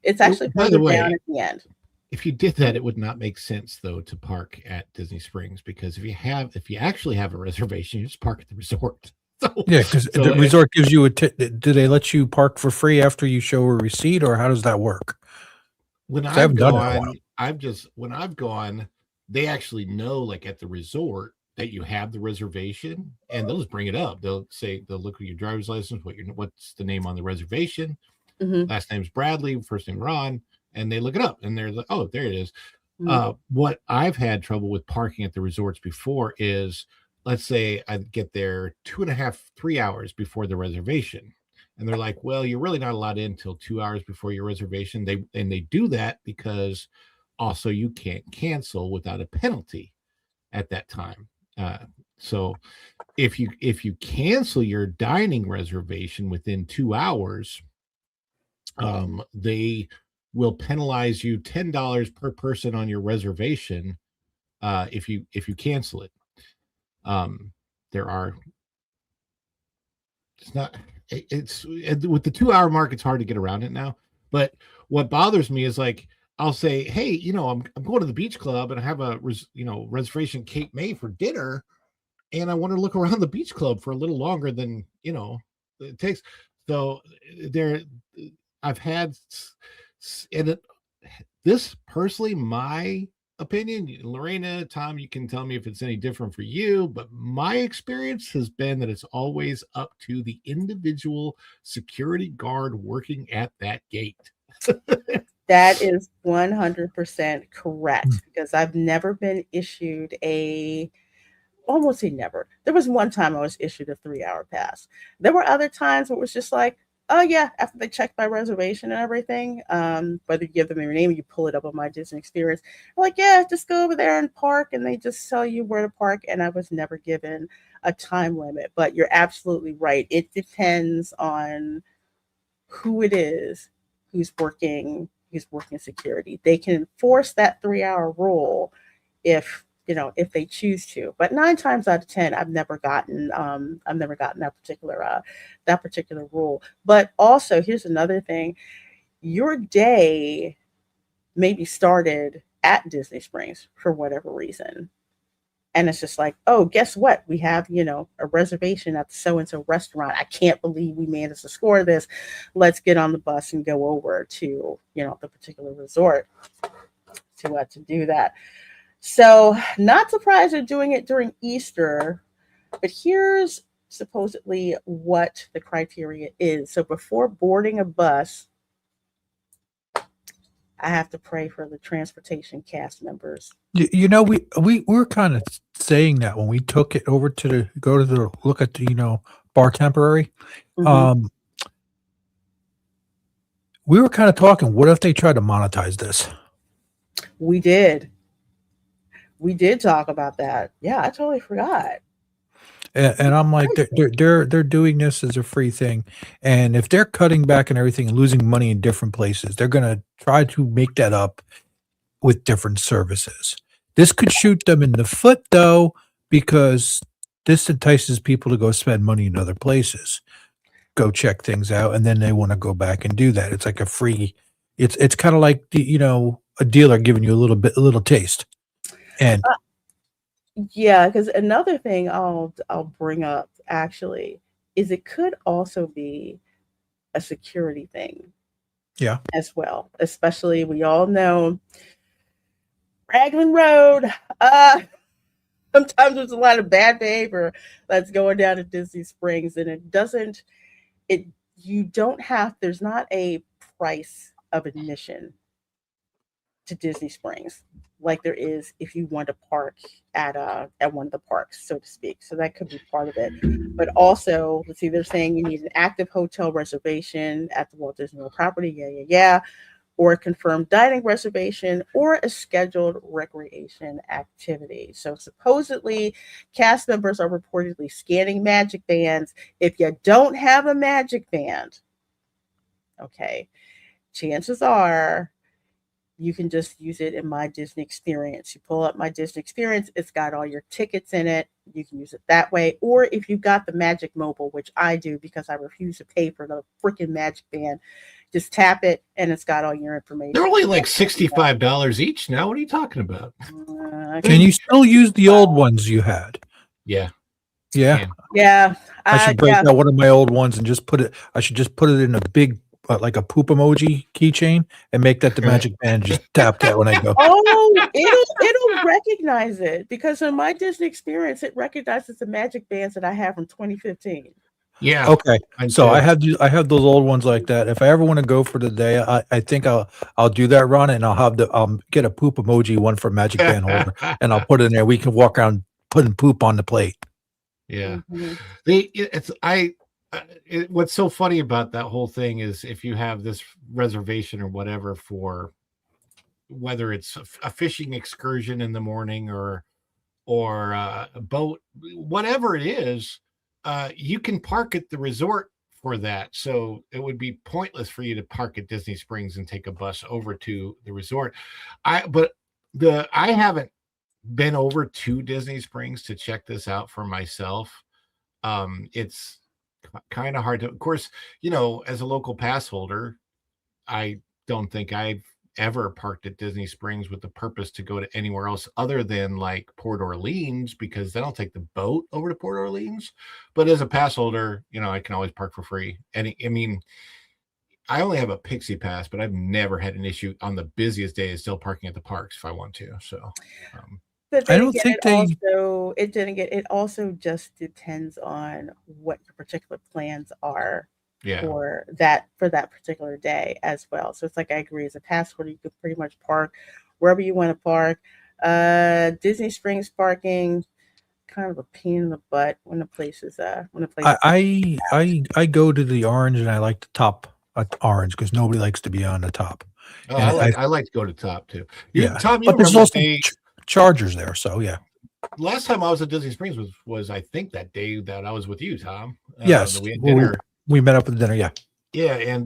it's actually by the way, down at the end. If you did that, it would not make sense though to park at Disney Springs, because if you actually have a reservation, you just park at the resort. So, yeah, because the resort gives you do they let you park for free after you show a receipt, or how does that work? When I've gone, they actually know, like at the resort, that you have the reservation, and they'll just bring it up. They'll look at your driver's license, what's the name on the reservation. Mm-hmm. Last name's Bradley, first name Ron, and they look it up, and they're like, oh, there it is. Mm-hmm. What I've had trouble with parking at the resorts before is, let's say I get there 2.5, 3 hours before the reservation. And they're like, well, you're really not allowed in until 2 hours before your reservation. They do that because also you can't cancel without a penalty at that time. So if you cancel your dining reservation within 2 hours, they will penalize you $10 per person on your reservation if you cancel it. There are it's with the 2 hour mark, it's hard to get around it now. But what bothers me is like I'll say, hey, I'm going to the beach club and I have a reservation Cape May for dinner, and I want to look around the beach club for a little longer than it takes. So there, I've had, and this personally, my opinion, Lorena, Tom, you can tell me if it's any different for you, but my experience has been that it's always up to the individual security guard working at that gate. That is 100% correct, because I've never been issued almost never. There was one time I was issued a 3-hour pass. There were other times where it was just like, oh yeah, after they check my reservation and everything, whether you give them your name, you pull it up on my Disney Experience, like, yeah, just go over there and park, and they just tell you where to park. And I was never given a time limit. But you're absolutely right. It depends on who it is who's working security. They can enforce that 3-hour rule if they choose to. But 9 times out of 10, I've never gotten that particular rule. But also, here's another thing: your day maybe started at Disney Springs for whatever reason, and it's just like, oh, guess what? We have a reservation at the so and so restaurant. I can't believe we managed to score this. Let's get on the bus and go over to the particular resort to do that. So, not surprised they're doing it during Easter, but here's supposedly what the criteria is. So, before boarding a bus, I have to pray for the transportation cast members. We were kind of saying that when we took it over to look at the bar temporary. Mm-hmm. We were kind of talking, what if they try to monetize this? We did talk about that. Yeah, I totally forgot. And I'm like, they're doing this as a free thing, and if they're cutting back and everything and losing money in different places, they're gonna try to make that up with different services. This could shoot them in the foot, though, because this entices people to go spend money in other places, go check things out, and then they want to go back and do that. It's like a free. It's kind of like a dealer giving you a little taste, and Yeah, because another thing I'll bring up actually is it could also be a security thing yeah. as well. Especially, we all know Raglan Road. Sometimes there's a lot of bad behavior that's going down at Disney Springs, and there's not a price of admission to Disney Springs like there is if you want to park at one of the parks, so to speak. So that could be part of it. But also, let's see, they're saying you need an active hotel reservation at the Walt Disney World property, yeah, or a confirmed dining reservation, or a scheduled recreation activity. So supposedly, cast members are reportedly scanning magic bands. If you don't have a magic band, okay, chances are you can just use it in My Disney Experience. You pull up My Disney Experience, it's got all your tickets in it. You can use it that way. Or if you've got the Magic Mobile, which I do because I refuse to pay for the freaking Magic Band, just tap it and it's got all your information. They're only like $65 each now. What are you talking about? Can you still use the old ones you had? Yeah. Yeah. Yeah. I should break out one of my old ones and just put it in a big like a poop emoji keychain and make that the magic band. Just tap that when I go. Oh, it'll recognize it, because in My Disney Experience, it recognizes the magic bands that I have from 2015. Yeah. Okay. So I have those old ones like that. If I ever want to go for the day, I think I'll do that run, and I'll get a poop emoji one for Magic Band holder, and I'll put it in there. We can walk around putting poop on the plate. Yeah. Mm-hmm. What's so funny about that whole thing is if you have this reservation or whatever for whether it's a fishing excursion in the morning or or a boat, whatever it is, you can park at the resort for that. So it would be pointless for you to park at Disney Springs and take a bus over to the resort. I haven't been over to Disney Springs to check this out for myself. It's kind of hard to, of course, as a local pass holder, I don't think I've ever parked at Disney Springs with the purpose to go to anywhere else other than like Port Orleans, because then I'll take the boat over to Port Orleans. But as a pass holder, I can always park for free. And I mean, I only have a Pixie Pass, but I've never had an issue on the busiest days still parking at the parks if I want to. So, But I then don't again, think they. it also just depends on what your particular plans are yeah. for that particular day as well. So it's like I agree, as a pass holder, you could pretty much park wherever you want to park. Disney Springs parking, kind of a pain in the butt when the place is I go to the orange, and I like the top orange because nobody likes to be on the top. Oh, And I like to go to top too. Yeah, Tom, you but there's remember also the day, chargers there, so yeah. last time I was at Disney Springs was I think that day that I was with you, Tom. Yes, that we had well, dinner. we met up at the dinner. Yeah, Yeah, and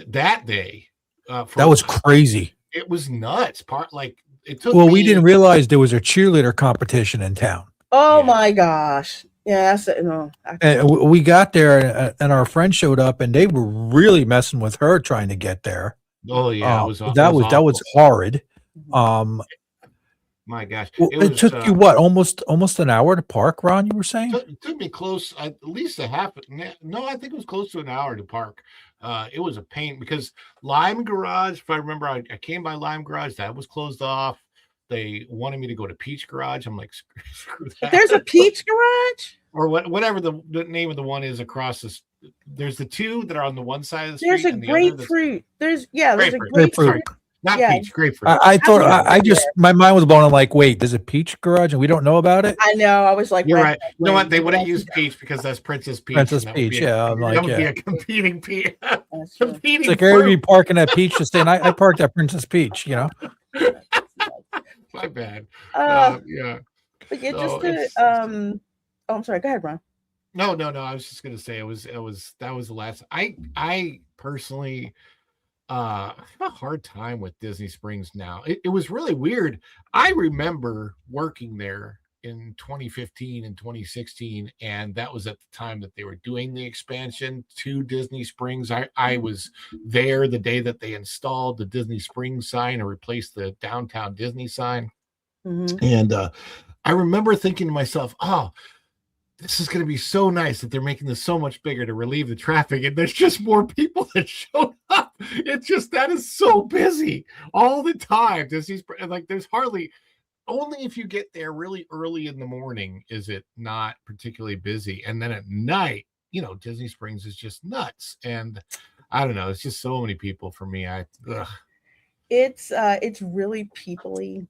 that day, that was crazy. It was nuts. It took. Well, we didn't realize there was a cheerleader competition in town. Oh Yeah. my gosh! Yeah, no. And we got there, and our friend showed up, and they were really messing with her trying to get there. Oh yeah, that was horrid. My gosh, it took you what, almost an hour to park, Ron? You were saying it took me close, at least a half. No, I think it was close to an hour to park. It was a pain because Lime Garage, if I remember, I came by Lime Garage, that was closed off. They wanted me to go to Peach Garage. I'm like, screw that. There's a Peach Garage, or whatever the name of the one is across this. There's the two that are on the one side of the street. There's a grapefruit. There's a grapefruit. Sorry. Not peach, grapefruit. I thought my mind was blown. I'm like, wait, there's a Peach Garage and we don't know about it? I know. I was like, you're right. You know what? They wouldn't use Peach because that's Princess Peach. Princess Peach, yeah. I'm like, that would be a competing Peach. It's like everybody parking at Peach and saying, I parked at Princess Peach, My bad. Yeah. But yeah, I'm sorry. Go ahead, Ron. No. I was just gonna say that was the last. I personally I have a hard time with Disney Springs now. It was really weird. I remember working there in 2015 and 2016, and that was at the time that they were doing the expansion to Disney Springs. I was there the day that they installed the Disney Springs sign and replaced the downtown Disney sign. Mm-hmm. And I remember thinking to myself, oh, this is going to be so nice that they're making this so much bigger to relieve the traffic. And there's just more people that showed up. It's just, that is so busy all the time. There's hardly, only if you get there really early in the morning is it not particularly busy. And then at night, Disney Springs is just nuts. And I don't know, it's just so many people for me. It's really peoply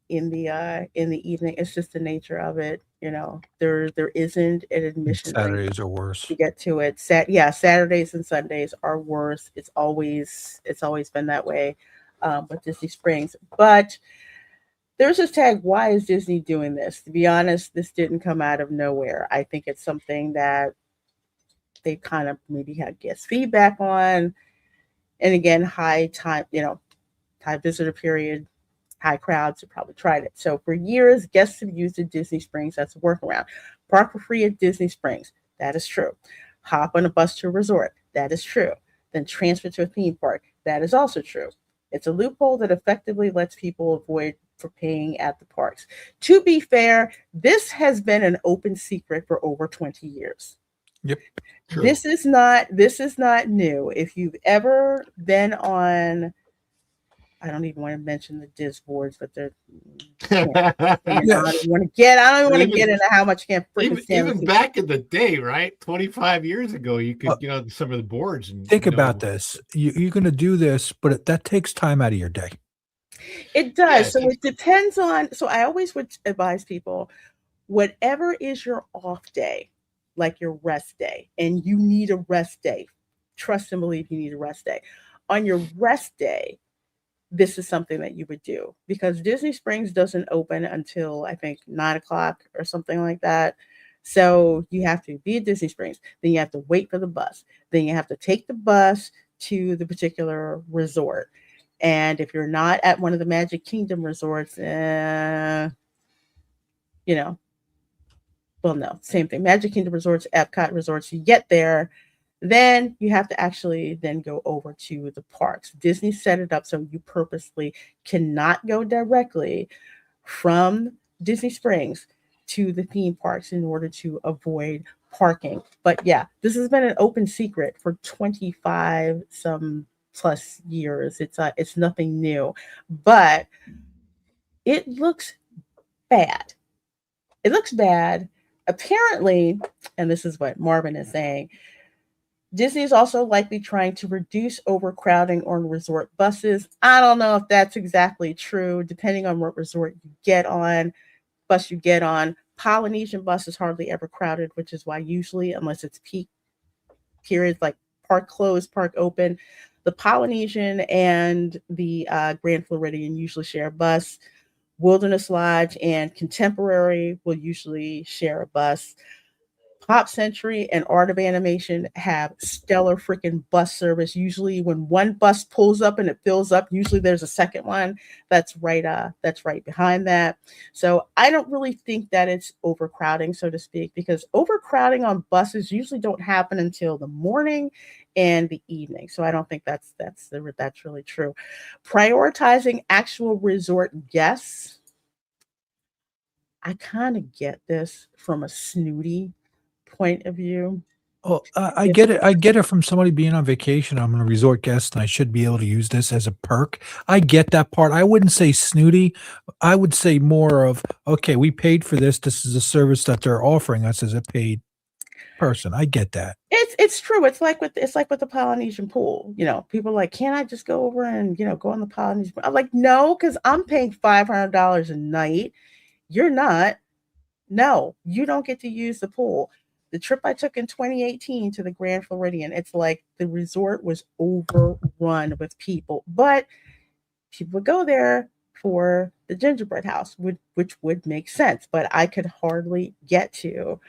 in the evening. It's just the nature of it. There isn't an admission Saturdays are worse to get to it. Saturdays and Sundays are worse. It's always been that way with Disney Springs. But there's this tag, why is Disney doing this? To be honest, this didn't come out of nowhere. I think it's something that they kind of maybe had guest feedback on. And again, high visitor period, high crowds have probably tried it. So for years, guests have used the Disney Springs as a workaround. Park for free at Disney Springs. That is true. Hop on a bus to a resort. That is true. Then transfer to a theme park. That is also true. It's a loophole that effectively lets people avoid for paying at the parks. To be fair, this has been an open secret for over 20 years. Yep. True. This is not new. If you've ever been on, I don't even want to mention the Diz boards, but they're. I don't even want to get into how much you can't even back in the day, right? 25 years ago, you could get on some of the boards and think about this. You're going to do this, but that takes time out of your day. It does. So it depends on. So I always would advise people, whatever is your off day, like your rest day, and you need a rest day. Trust and believe you need a rest day. On your rest day, this is something that you would do, because Disney Springs doesn't open until I think 9 o'clock or something like that. So you have to be at Disney Springs, then you have to wait for the bus, then you have to take the bus to the particular resort. And if you're not at one of the Magic Kingdom resorts, you know, well, no, same thing. Magic Kingdom resorts, Epcot resorts, you get there, then you have to actually then go over to the parks. Disney set it up so you purposely cannot go directly from Disney Springs to the theme parks in order to avoid parking. But yeah, this has been an open secret for 25 some plus years. It's nothing new, but it looks bad. It looks bad. Apparently, and this is what Marvin is saying, Disney is also likely trying to reduce overcrowding on resort buses. I don't know if that's exactly true, depending on what resort you get on, bus you get on. Polynesian bus is hardly ever crowded, which is why usually, unless it's peak periods like park closed, park open, the Polynesian and the Grand Floridian usually share a bus. Wilderness Lodge and Contemporary will usually share a bus. Pop Century and Art of Animation have stellar freaking bus service. Usually, when one bus pulls up and it fills up, usually there's a second one that's right behind that. So I don't really think that it's overcrowding, so to speak, because overcrowding on buses usually don't happen until the morning and the evening. So I don't think that's really true. Prioritizing actual resort guests. I kind of get this from a snooty point of view. Oh, I get it. I get it from somebody being on vacation. I'm a resort guest and I should be able to use this as a perk. I get that part. I wouldn't say snooty. I would say more of, okay, we paid for this. This is a service that they're offering us as a paid person. I get that. It's true. It's like with the Polynesian pool. People are like, can't I just go over and go on the Polynesian pool? I'm like, no, because I'm paying $500 a night. You're not. No, you don't get to use the pool. The trip I took in 2018 to the Grand Floridian, it's like the resort was overrun with people, but people would go there for the gingerbread house, which would make sense, but I could hardly get to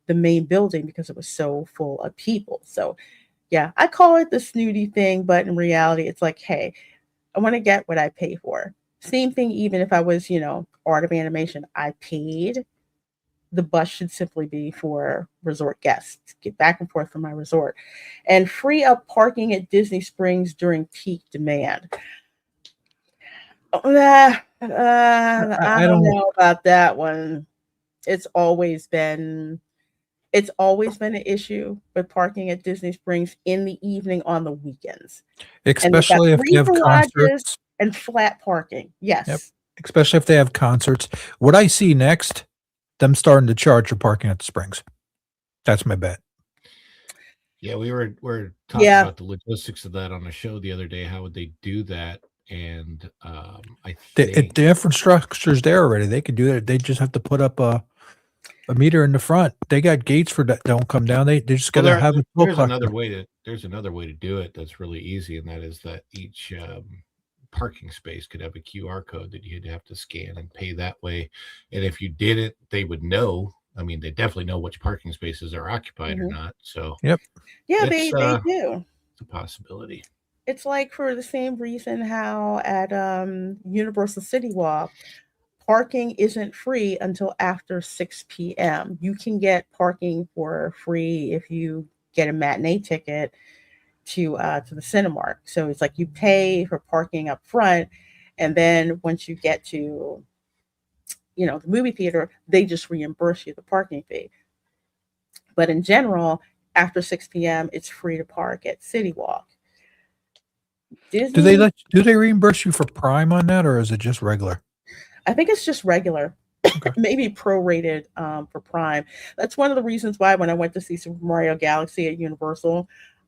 the main building because it was so full of people. So yeah, I call it the snooty thing, but in reality, it's like, hey, I want to get what I pay for. Same thing, even if I was, Art of Animation, I paid. The bus should simply be for resort guests to get back and forth from my resort, and free up parking at Disney Springs during peak demand. I I don't don't. know about that one. It's always been an issue with parking at Disney Springs in the evening on the weekends, and they've got Especially if they free have garages concerts. and flat parking. Yep. Yes. Especially if they have concerts. What I see next, them starting to charge for parking at the Springs. That's my bet. Yeah, we're talking about the logistics of that on the show the other day. How would they do that? And I think the infrastructure's there already. They could do it. They just have to put up a meter in the front. They got gates for that. Don't come down. They just got to have a toll there's collector. another way to do it that's really easy, and that is that each parking space could have a QR code that you'd have to scan and pay that way. And if you didn't, they would know. I mean, they definitely know which parking spaces are occupied or not. So yep. Yeah, they do. It's a possibility. It's like for the same reason how at Universal City Walk, parking isn't free until after 6 p.m. You can get parking for free if you get a matinee ticket to the Cinemark. So it's like you pay for parking up front, and then once you get to the movie theater, they just reimburse you the parking fee. But in general, after 6 p.m., it's free to park at City Walk. Disney, Do they reimburse you for Prime on that, or is it just regular? I think it's just regular. Okay. Maybe prorated for Prime. That's one of the reasons why when I went to see Super Mario Galaxy at Universal,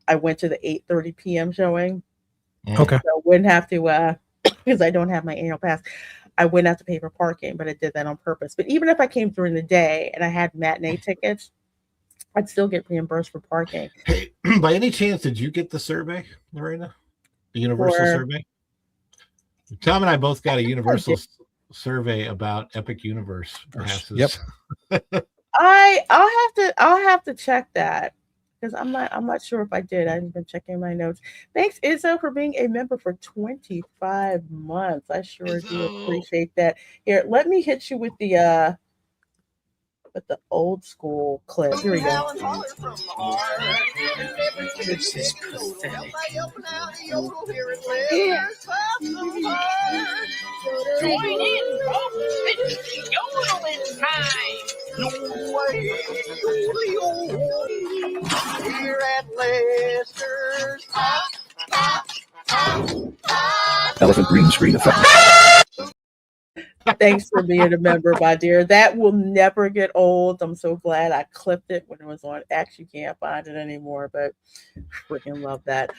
I went to the 8:30 p.m. showing. Okay. So I wouldn't have to, because I don't have my annual pass, I wouldn't have to pay for parking, but I did that on purpose. But even if I came during the day and I had matinee tickets, I'd still get reimbursed for parking. Hey, by any chance, did you get the survey, Lorena? The Universal survey? Tom and I both got a Universal survey about Epic Universe passes. Yep. I'll have to check that because I'm not sure if I did. I haven't been checking my notes. Thanks, Izzo, for being a member for 25 months. I sure do appreciate that. Here, let me hit you with the old school clip. Here we go. This is pathetic. Yeah. Join in, folks. It's yodeling time. Here at Lester's. Elephant green screen effect. Thanks for being a member, my dear. That will never get old. I'm so glad I clipped it when it was on X. You can't find it anymore, but freaking love that.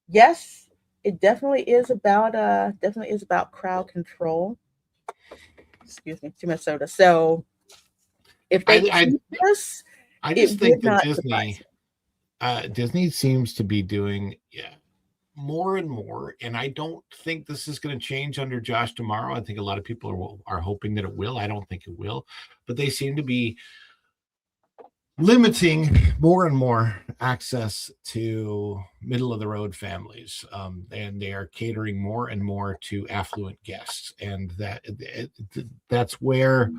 Yes, it definitely is about crowd control. Excuse me, too much soda. So if they keep this, I just think that Disney Disney seems to be doing more and more, and I don't think this is going to change under Josh tomorrow. I think a lot of people are hoping that it will. I don't think it will, but they seem to be limiting more and more access to middle of the road families, and they are catering more and more to affluent guests, and that's where,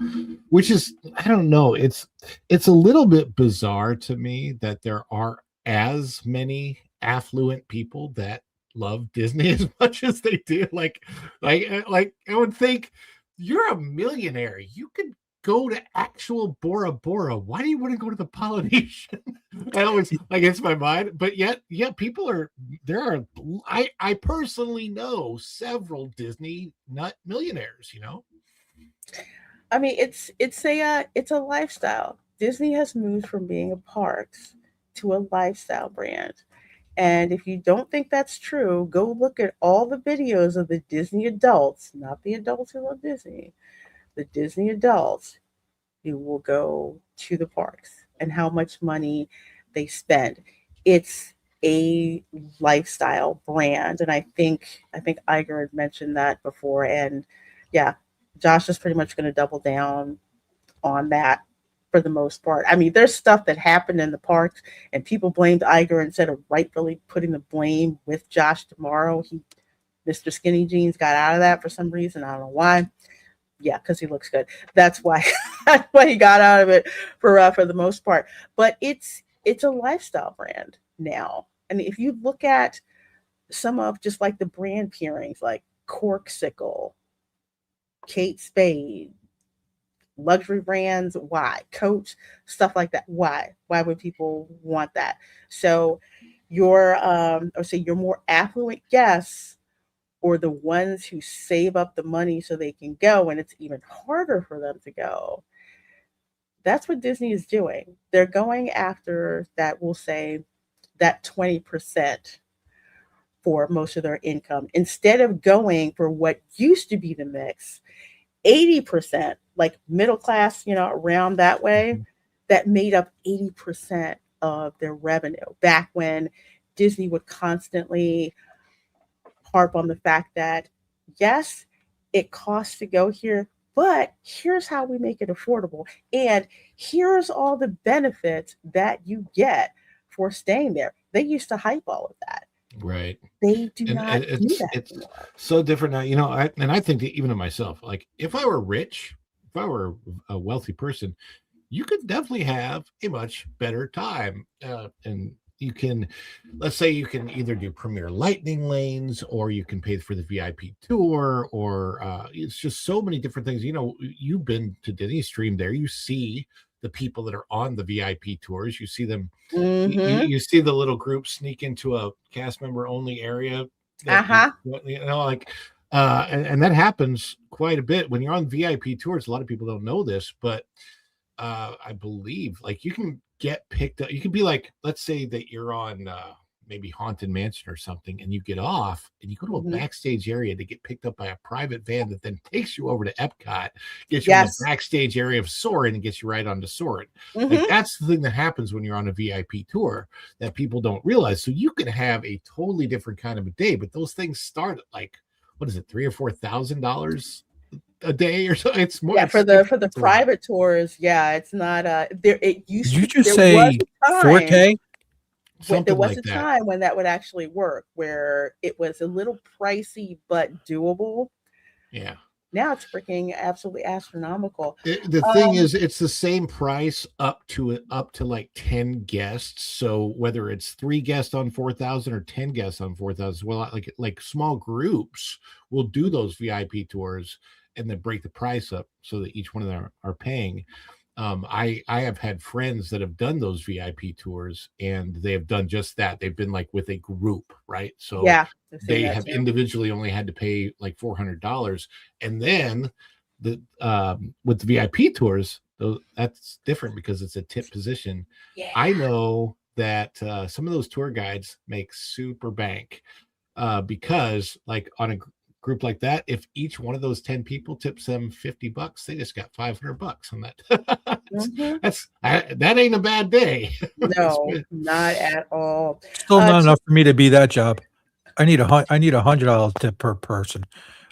which is, I don't know, it's a little bit bizarre to me that there are as many affluent people that love Disney as much as they do. Like I would think, you're a millionaire, you could go to actual Bora Bora. Why do you want to go to the Polynesian? I always gets my mind, but yet people are there. I personally know several Disney nut millionaires. I mean, it's a lifestyle. Disney has moved from being a parks to a lifestyle brand. And if you don't think that's true, go look at all the videos of the Disney adults, not the adults who love Disney, the Disney adults who will go to the parks and how much money they spend. It's a lifestyle brand. And I think Iger had mentioned that before. And yeah, Josh is pretty much going to double down on that for the most part. I mean, there's stuff that happened in the parks and people blamed Iger instead of rightfully putting the blame with Josh tomorrow. Mr. Skinny Jeans got out of that for some reason. I don't know why. Yeah, because he looks good. That's why he got out of it for the most part. But it's a lifestyle brand now. And if you look at some of just like the brand pairings, like Corksicle, Kate Spade, luxury brands, why? Coach, stuff like that. Why would people want that? So your more affluent guests, or the ones who save up the money so they can go, and it's even harder for them to go. That's what Disney is doing. They're going after that, we'll say, that 20% for most of their income, instead of going for what used to be the mix, 80%, like middle class, around that way, that made up 80% of their revenue. Back when Disney would constantly harp on the fact that, yes, it costs to go here, but here's how we make it affordable. And here's all the benefits that you get for staying there. They used to hype all of that. Right. They do not do that it's anymore. So different now. I think that even of myself, like if I were rich, if I were a wealthy person, you could definitely have a much better time. And you can, let's say you can either do Premier Lightning lanes, or you can pay for the VIP tour, or it's just so many different things. You've been to Disney Stream there. You see the people that are on the VIP tours. You see them. Mm-hmm. You see the little group sneak into a cast member only area. And that happens quite a bit when you're on VIP tours. A lot of people don't know this, but I believe like you can get picked up. You can be like, let's say that you're on maybe Haunted Mansion or something, and you get off and you go to a backstage area to get picked up by a private van that then takes you over to Epcot, gets you in the backstage area of Soarin' and gets you right onto Soarin'. Like that's the thing that happens when you're on a VIP tour that people don't realize. So you can have a totally different kind of a day, but those things start at like, what is it, $3,000 or $4,000 a day or so? It's more for the private tours. Yeah, it's not there. It used Did you to just say 4K? There was a time when that would actually work, where it was a little pricey but doable. Yeah. Now it's freaking absolutely astronomical. The thing is, it's the same price up to like 10 guests. So whether it's 3 guests on 4,000 or 10 guests on 4,000, well, like small groups will do those VIP tours and then break the price up so that each one of them are paying. I have had friends that have done those VIP tours, and they have done just that. They've been like with a group, right? So they have individually only had to pay like $400, and then with the VIP tours, that's different because it's a tip position. Yeah. I know that some of those tour guides make super bank because, like, on a group like that, if each one of those 10 people tips them $50, they just got $500 on that. That ain't a bad day. No, not at all. Still not enough for me to be that job. I need $100 tip per person.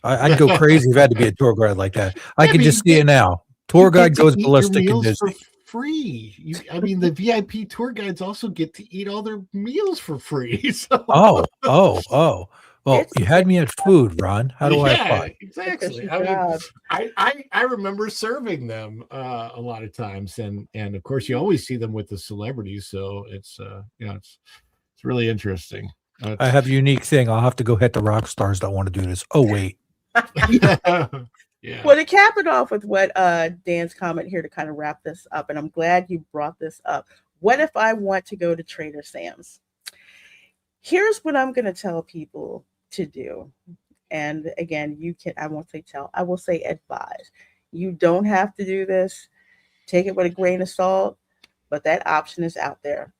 I'd go crazy if I had to be a tour guide like that. I can just see it now. Tour guide goes ballistic in Disney. Free. I mean, the VIP tour guides also get to eat all their meals for free. So. Well, you had me at food, Ron. How do I apply? Exactly. I remember serving them a lot of times, and of course you always see them with the celebrities. So it's it's really interesting. I have a unique thing. I'll have to go hit the rock stars that want to do this. Oh wait. Yeah. Well, to cap it off with what Dan's comment here to kind of wrap this up, and I'm glad you brought this up. What if I want to go to Trader Sam's? Here's what I'm going to tell people to do. And again, I won't say tell, I will say advise. You don't have to do this. Take it with a grain of salt, but that option is out there.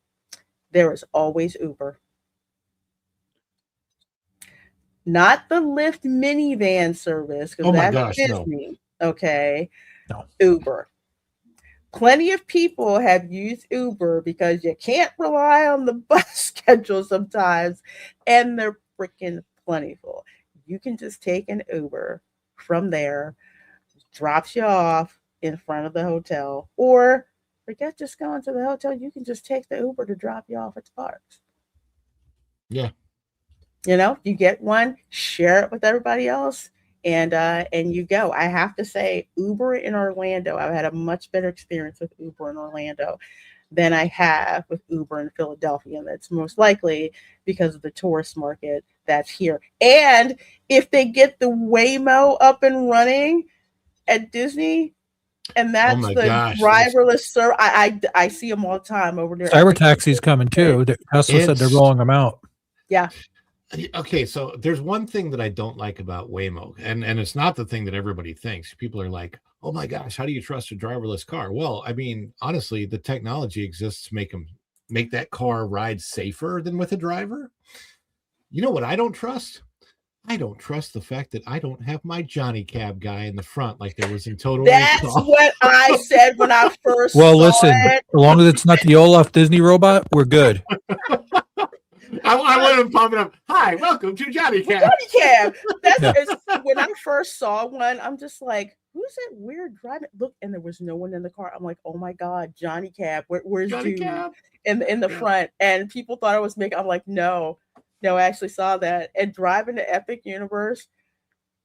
There is always Uber. Not the Lyft minivan service, because that's Disney. No. Okay. No. Uber. Plenty of people have used Uber because you can't rely on the bus schedule sometimes, and they're freaking plentiful. You can just take an Uber from there, drops you off in front of the hotel, or forget just going to the hotel. You can just take the Uber to drop you off at the parks. Yeah. You get one, share it with everybody else, and you go. I have to say, Uber in Orlando, I've had a much better experience with Uber in Orlando than I have with Uber in Philadelphia. And that's most likely because of the tourist market that's here. And if they get the Waymo up and running at Disney, and that's driverless service, I see them all the time over there. Cyber taxi's coming too. Tesla said they're rolling them out. Yeah. Okay, so there's one thing that I don't like about Waymo, and it's not the thing that everybody thinks. People are like, oh my gosh, how do you trust a driverless car? Well, I mean, honestly, the technology exists to make that car ride safer than with a driver. You know what I don't trust? I don't trust the fact that I don't have my Johnny Cab guy in the front like there was in Total Recall. That's what I said when I first saw listen, it. As long as it's not the Olaf Disney robot, we're good. I want to pump it up. Hi, welcome to Johnny Cab. Johnny Cab. When I first saw one, I'm just like, who's that weird driving? Look, and there was no one in the car. I'm like, oh my God, Johnny Cab. Where's Johnny dude Cab? in the front? And people thought I was making. I'm like, no, I actually saw that. And driving the Epic Universe,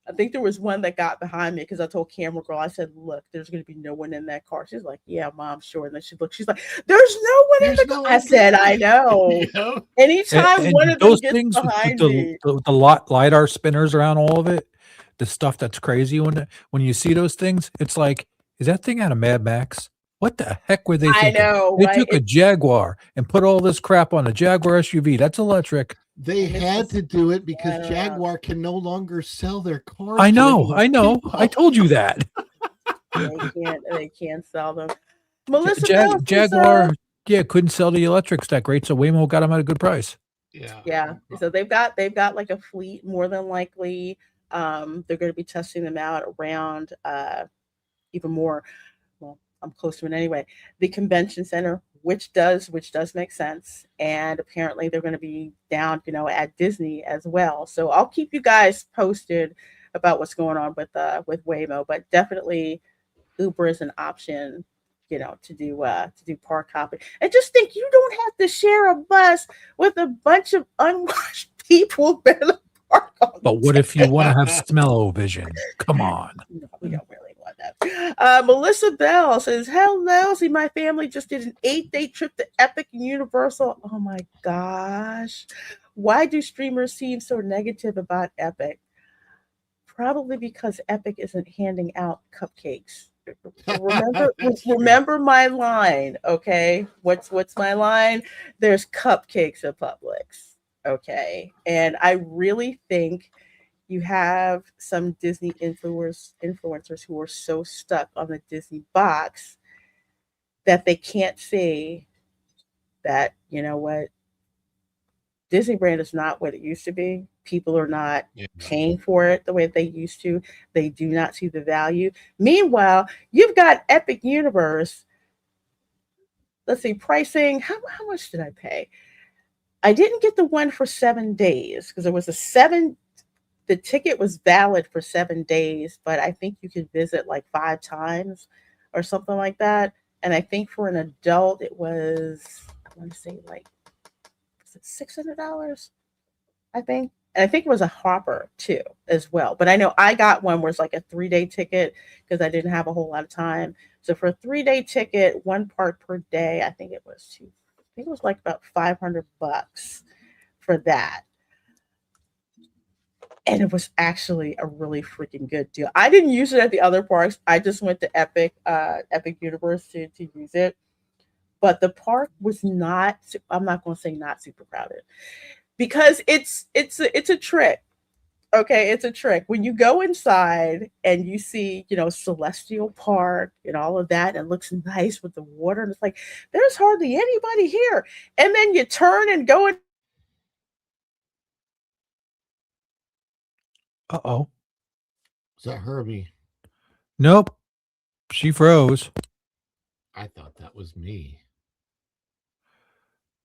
I think there was one that got behind me because I told Camera Girl, I said, look, there's going to be no one in that car. She's like, yeah, Mom, sure. And then she looked, she's like, there's no one in the car. I said, I know. Yeah. Anytime and one of them those gets things behind with me. the LiDAR spinners around all of it, the stuff that's crazy when you see those things, it's like, is that thing out of Mad Max? What the heck were they thinking? I know, they took a Jaguar and put all this crap on a Jaguar SUV. That's electric. They had to do it because Jaguar can no longer sell their cars. I know. I told you that. They can't sell them. Melissa Jaguar, couldn't sell the electrics that great, so Waymo got them at a good price. Yeah. Yeah. So they've got like a fleet more than likely. They're going to be testing them out around even more. Well, I'm close to it anyway. The convention center, which does make sense, and apparently they're going to be down, at Disney as well. So I'll keep you guys posted about what's going on with Waymo, but definitely Uber is an option, to do park hopping. And just think, you don't have to share a bus with a bunch of unwashed people in a park all But what if you want to have smell-o-vision? Come on. no, we don't really want that. Melissa Bell says, "Hello, see, my family just did an 8-day trip to Epic and Universal. Oh my gosh, why do streamers seem so negative about Epic? Probably because Epic isn't handing out cupcakes. Remember, That's true. remember my line, okay? What's my line? There's cupcakes at Publix, okay? And I really think you have some Disney influencers who are so stuck on the Disney box that they can't see that, what, Disney brand is not what it used to be. People are not Yeah. paying for it the way they used to. They do not see the value. Meanwhile, you've got Epic Universe. Let's see, pricing. How much did I pay? I didn't get the one for 7 days because it was the ticket was valid for 7 days, but I think you could visit like 5 times or something like that. And I think for an adult, it was, I want to say, like, was it $600? I think. And I think it was a Hopper too, as well. But I know I got one where it's like a 3-day ticket because I didn't have a whole lot of time. So for a 3-day ticket, one park per day, I think it was I think it was like about $500 for that. And it was actually a really freaking good deal. I didn't use it at the other parks. I just went to Epic Universe to use it. But the park was not, I'm not going to say not super crowded, because it's a trick. Okay, it's a trick. When you go inside and you see, Celestial Park and all of that, and it looks nice with the water, and it's like there's hardly anybody here. And then you turn and go in. Uh-oh. Is that Herbie? Nope. She froze. I thought that was me.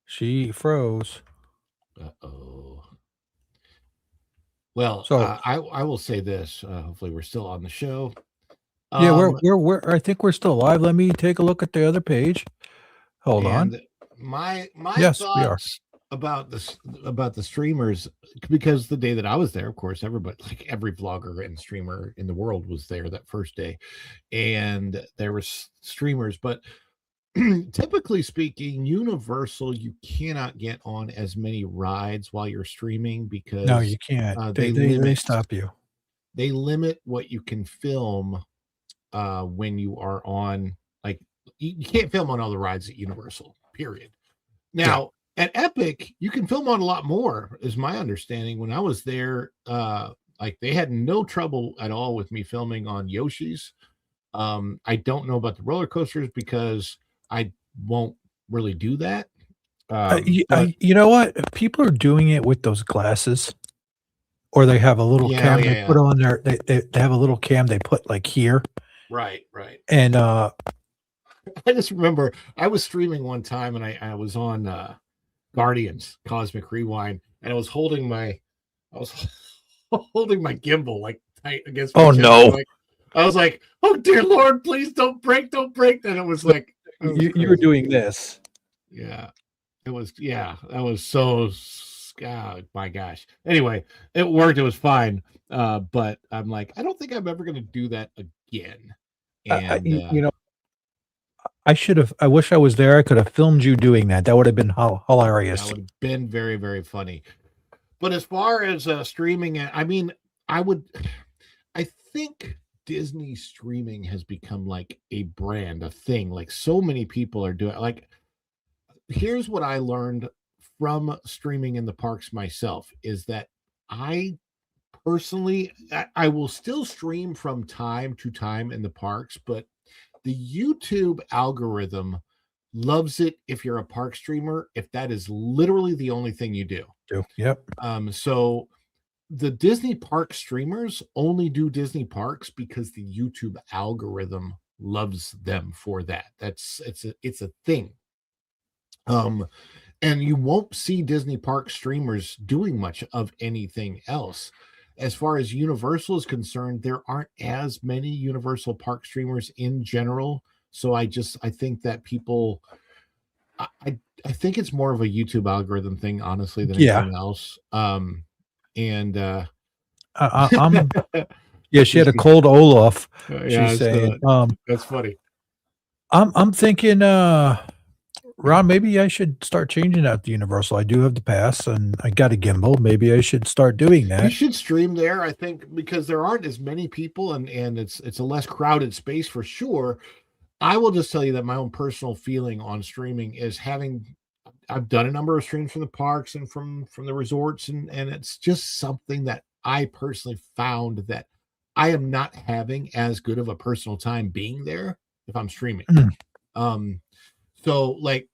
She froze. Uh-oh. Well, So I will say this. Hopefully, we're still on the show. yeah, we're I think we're still live. Let me take a look at the other page. Hold on. And my Yes, we are. thoughts about the streamers, because the day that I was there, of course, everybody, like every vlogger and streamer in the world, was there that first day, and there was streamers, but typically speaking, Universal, you cannot get on as many rides while you're streaming because No, you can't. They stop you. they limit what you can film when you are on, like, you can't film on all the rides at Universal, period. Now at Epic, you can film on a lot more, is my understanding. When I was there, like, they had no trouble at all with me filming on Yoshi's. I don't know about the roller coasters because I won't really do that. But You know what? People are doing it with those glasses, or they have a little cam they put on there. They have a little cam they put like here. right. And I just remember I was streaming one time and I was on Guardians Cosmic Rewind, and I was holding my gimbal like tight against my oh chest. no, I was like, oh dear Lord, please don't break. And it was like, you were doing this. Yeah, it was. Yeah, that was so. My gosh. Anyway, it worked. It was fine. But I'm like, I don't think I'm ever going to do that again. And You know, I wish I was there. I could have filmed you doing that. That would have been hilarious. that would have been very, very funny. But as far as streaming, I mean, I think Disney streaming has become like a brand, a thing. Like, so many people are doing. Like, here's what I learned from streaming in the parks myself, is that I personally, I will still stream from time to time in the parks, but the YouTube algorithm loves it if you're a park streamer, if that is literally the only thing you do. Yep. So the Disney park streamers only do Disney parks because the YouTube algorithm loves them for that. It's a thing. And you won't see Disney park streamers doing much of anything else. As far as Universal is concerned, there aren't as many Universal park streamers in general. So I think that people, I think it's more of a YouTube algorithm thing, honestly, than anything else. I'm Yeah, yeah, she had a cold Olaf. She's so saying, that's funny. I'm thinking, Ron, maybe I should start changing that to Universal. I do have the pass and I got a gimbal. Maybe I should start doing You that. should stream there, I think, because there aren't as many people and it's a less crowded space for sure. I will just tell you that my own personal feeling on streaming is I've done a number of streams from the parks and from the resorts, and it's just something that I personally found that I am not having as good of a personal time being there if I'm streaming. So like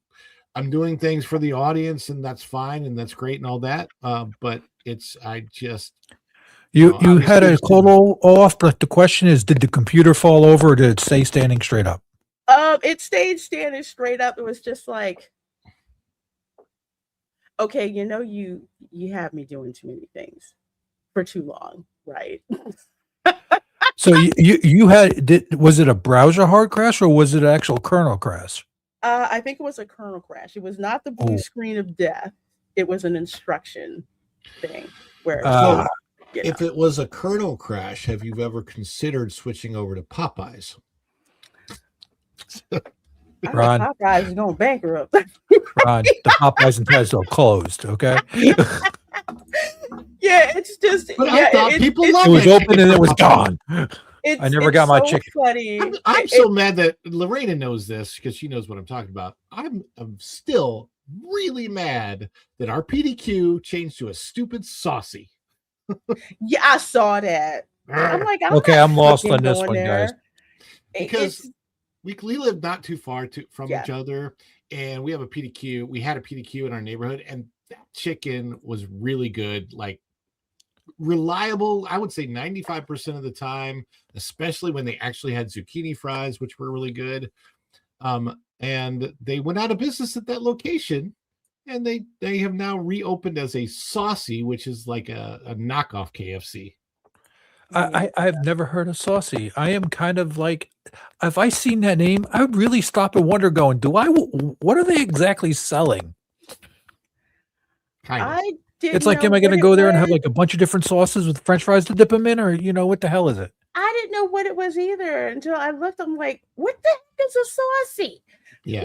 I'm doing things for the audience, and that's fine and that's great and all that. But You had a cold off, but the question is, did the computer fall over or did it stay standing straight up? It stayed standing straight up. It was just like, okay, you have me doing too many things for too long, right? So you was it a browser hard crash or was it an actual kernel crash? I think it was a kernel crash. It was not the blue screen of death. It was an instruction thing where if it was a kernel crash, have you ever considered switching over to Popeyes? Ron, Popeyes is going bankrupt. Ron, the Popeyes in Tesla closed. Okay. Yeah, it's just. But I thought people loved it. It was open and it was gone. I never got my chicken. Funny. I'm so mad that Lorena knows this because she knows what I'm talking about. I'm still really mad that our PDQ changed to a stupid saucy. Yeah, I saw that. I'm like, I'm lost on this one, guys. Because we live not too far from each other, and we have a PDQ. We had a PDQ in our neighborhood, and that chicken was really good, like reliable. I would say 95% of the time, especially when they actually had zucchini fries, which were really good. And they went out of business at that location, and they have now reopened as a saucy, which is like a knockoff KFC. I've never heard of saucy. I am kind of like, if I seen that name, I would really stop and wonder, going, what are they exactly selling? It's like, am I going to go there and have like a bunch of different sauces with French fries to dip them in, or what the hell is it? I didn't know what it was either until I looked. I'm like, what the heck is a saucy? Yeah,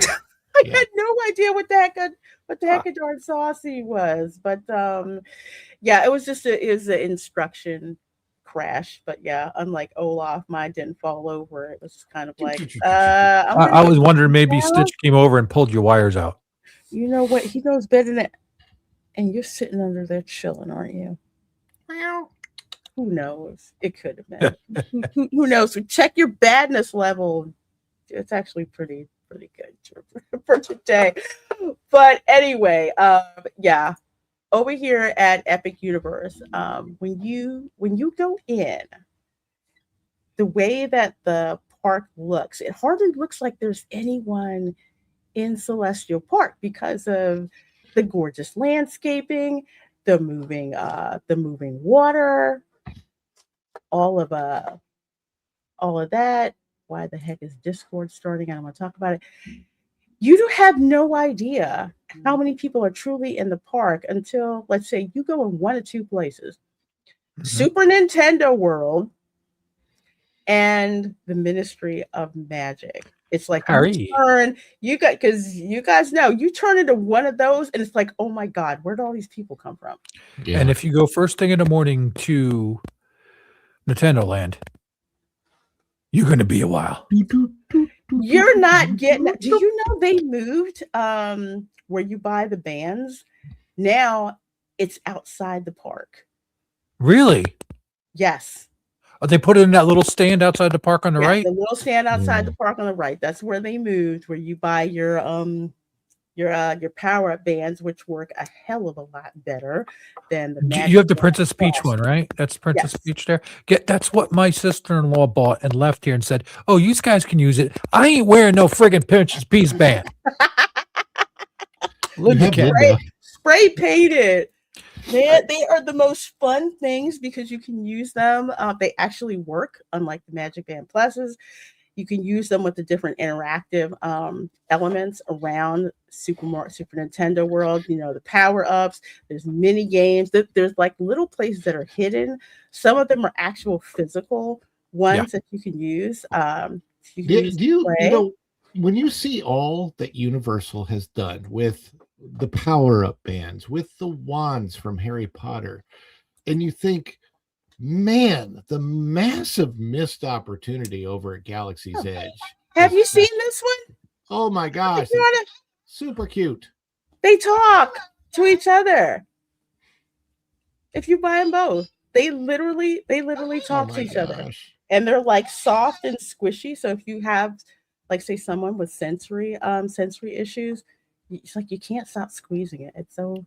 I had no idea what the heck a darn saucy was. But it was just an instruction crash. But yeah, unlike Olaf, mine didn't fall over. It was just kind of like I was wondering, maybe Stitch came over and pulled your wires out. You know what? He knows better than. And you're sitting under there chilling, aren't you? Well, who knows? It could have been. who knows? So check your badness level. It's actually pretty good for today. But anyway, over here at Epic Universe, when you go in, the way that the park looks, it hardly looks like there's anyone in Celestial Park because of the gorgeous landscaping, the moving water, all of that. Why the heck is Discord starting? I don't want to talk about it. You do have no idea how many people are truly in the park until, let's say, you go in one or two places. Mm-hmm. Super Nintendo World and the Ministry of Magic. It's like because you guys know, you turn into one of those and it's like, oh my God, where'd all these people come from? Yeah. And if you go first thing in the morning to Nintendo Land, you're going to be a while. You're not getting. Do you know they moved where you buy the bands? Now it's outside the park. Really? Yes. They put it in that little stand outside the park on the Yeah, right. the little stand outside Yeah. the park on the right. That's where they moved, where you buy your power up bands, which work a hell of a lot better than the magic. You have the band Princess Peach cost. one, right? That's Princess Yes. Peach there. That's what my sister-in-law bought and left here and said, "Oh, you guys can use it. I ain't wearing no friggin' Princess Peach band." You Linda have can. Linda. Spray painted. They are the most fun things because you can use them. They actually work, unlike the Magic Band Pluses. You can use them with the different interactive elements around Super Nintendo World. You know, the power ups. There's mini games. There's like little places that are hidden. Some of them are actual physical ones that you can use. You can use Do you play. know when you see all that Universal has done with the power-up bands, with the wands from Harry Potter, and you think, man, the massive missed opportunity over at Galaxy's Edge. Have is you seen just- this one? Oh my gosh, You wanna- super cute. They talk to each other. If you buy them both, they literally talk to each other, and they're like soft and squishy. So if you have, like, say, someone with sensory issues, it's like you can't stop squeezing it. It's so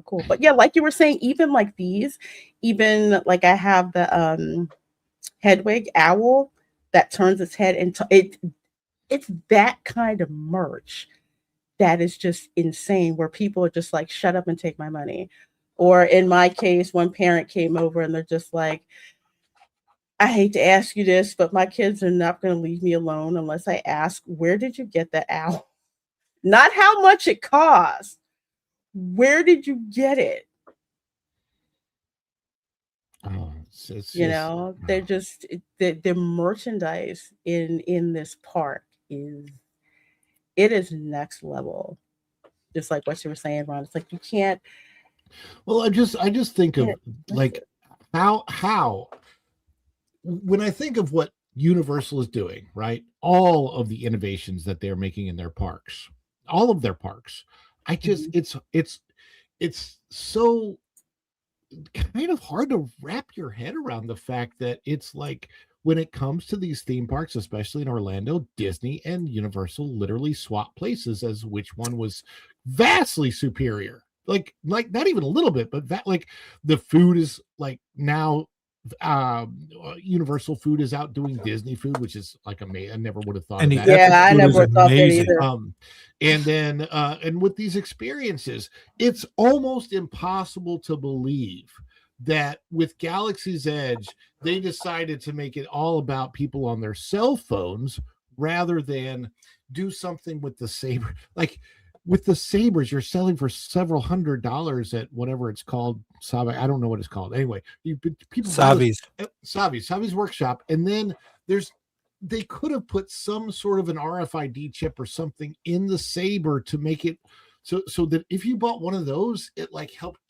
cool. But yeah, like you were saying, even like these, even like I have the Hedwig owl that turns its head into it. It's that kind of merch that is just insane, where people are just like, shut up and take my money. Or in my case, one parent came over and they're just like, I hate to ask you this, but my kids are not going to leave me alone unless I ask, where did you get that owl? Not how much it costs. Where did you get it? Oh, it's You just- know, they're just the merchandise in this park is next level. Just like what you were saying, Ron. It's like you can't. Well, I just think of Yeah, like how when I think of what Universal is doing, right? All of the innovations that they're making in their parks, all of their parks. I just it's so kind of hard to wrap your head around the fact that it's like when it comes to these theme parks, especially in Orlando, Disney and Universal literally swap places as which one was vastly superior. Like not even a little bit, but that like the food is like now Universal food is outdoing Disney food, which is like amazing. I never would have thought And of the that. Yeah, I food is never thought that amazing. either. And then and with these experiences, it's almost impossible to believe that with Galaxy's Edge, they decided to make it all about people on their cell phones rather than do something with the saber. Like with the sabers, you're selling for several $100s at whatever it's called. I don't know what it's called. Anyway, people Savi's workshop, and then they could have put some sort of an RFID chip or something in the saber to make it so that if you bought one of those, it like helped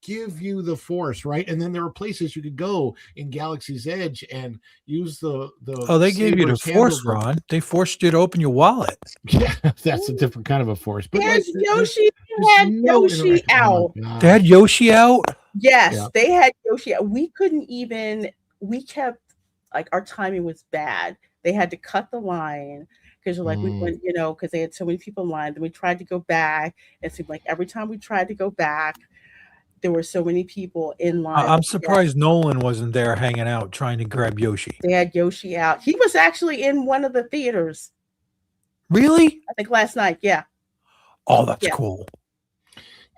give you the force, right? And then there were places you could go in Galaxy's Edge and use the They gave you the saber's force, handle. Ron. They forced you to open your wallet. Yeah, that's a different kind of a force. But There's like, Yoshi. there's Had no Yoshi interaction. Oh out. my gosh. They had Yoshi out. Yes, Yeah. they had Yoshi. We couldn't even. We kept like our timing was bad. They had to cut the line because like we went, because they had so many people in line. Then we tried to go back. It seemed like every time we tried to go back, there were so many people in line. I'm surprised Nolan wasn't there hanging out trying to grab Yoshi. They had Yoshi out. He was actually in one of the theaters. Really? I think last night. Yeah. Oh, that's Yeah. cool.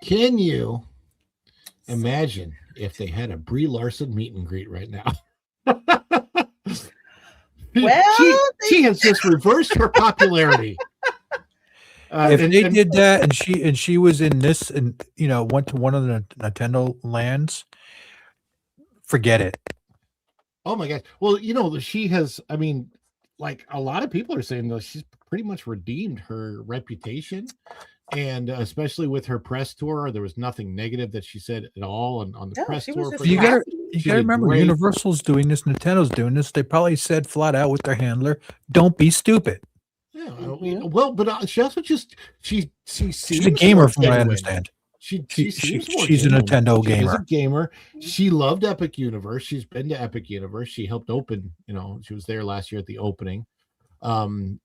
Can you imagine if they had a Brie Larson meet and greet right now? Well, she has just reversed her popularity. If they did that and she was in this and went to one of the Nintendo lands, forget it. Oh my gosh. Well, she has, I mean, like a lot of people are saying though, she's pretty much redeemed her reputation. And especially with her press tour, there was nothing negative that she said at all on the No, press she tour. was for just You that. gotta She you gotta did remember great. Universal's doing this, Nintendo's doing this. They probably said flat out with their handler, "Don't be stupid." Yeah, Mhm. well, but she also just she seems She's a gamer, more from what I genuine. understand. She seems more she's a genuine. Nintendo She is gamer. a gamer. She loved Epic Universe. She's been to Epic Universe. She helped open, she was there last year at the opening. And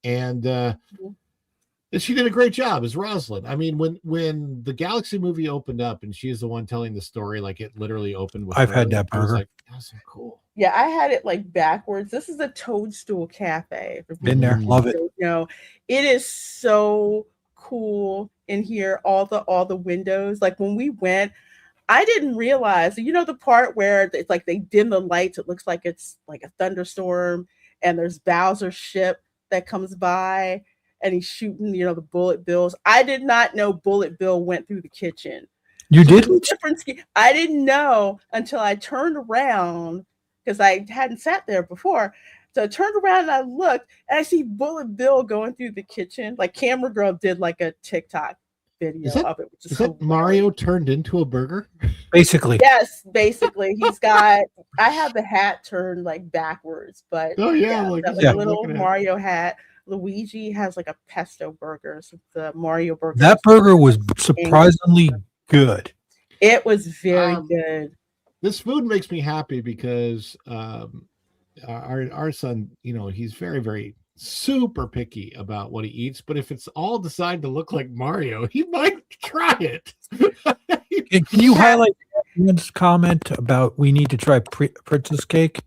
she did a great job as Rosalind. I mean, when the Galaxy movie opened up and she is the one telling the story, like it literally opened with I've her, had that I was burger. like, that's so cool. Yeah, I had it like backwards. This is a Toadstool Cafe. For Been there, people love who it. don't know, it is so cool in here. All the windows. Like when we went, I didn't realize. The part where it's like they dim the lights. It looks like it's like a thunderstorm, and there's Bowser's ship that comes by, and he's shooting. The bullet bills. I did not know Bullet Bill went through the kitchen. You So did? I didn't know until I turned around because I hadn't sat there before. So I turned around and I looked and I see Bullet Bill going through the kitchen. Like Camera Girl did like a TikTok video of it. Which is that Mario turned into a burger? Basically. Yes, basically. I have the hat turned like backwards, but a little Mario hat. Luigi has like a pesto burger. So the Mario burger. That burger was surprisingly good. It was very good. This food makes me happy because our son, he's very, very super picky about what he eats. But if it's all designed to look like Mario, he might try it. Can you highlight everyone's comment about we need to try Princess Cake,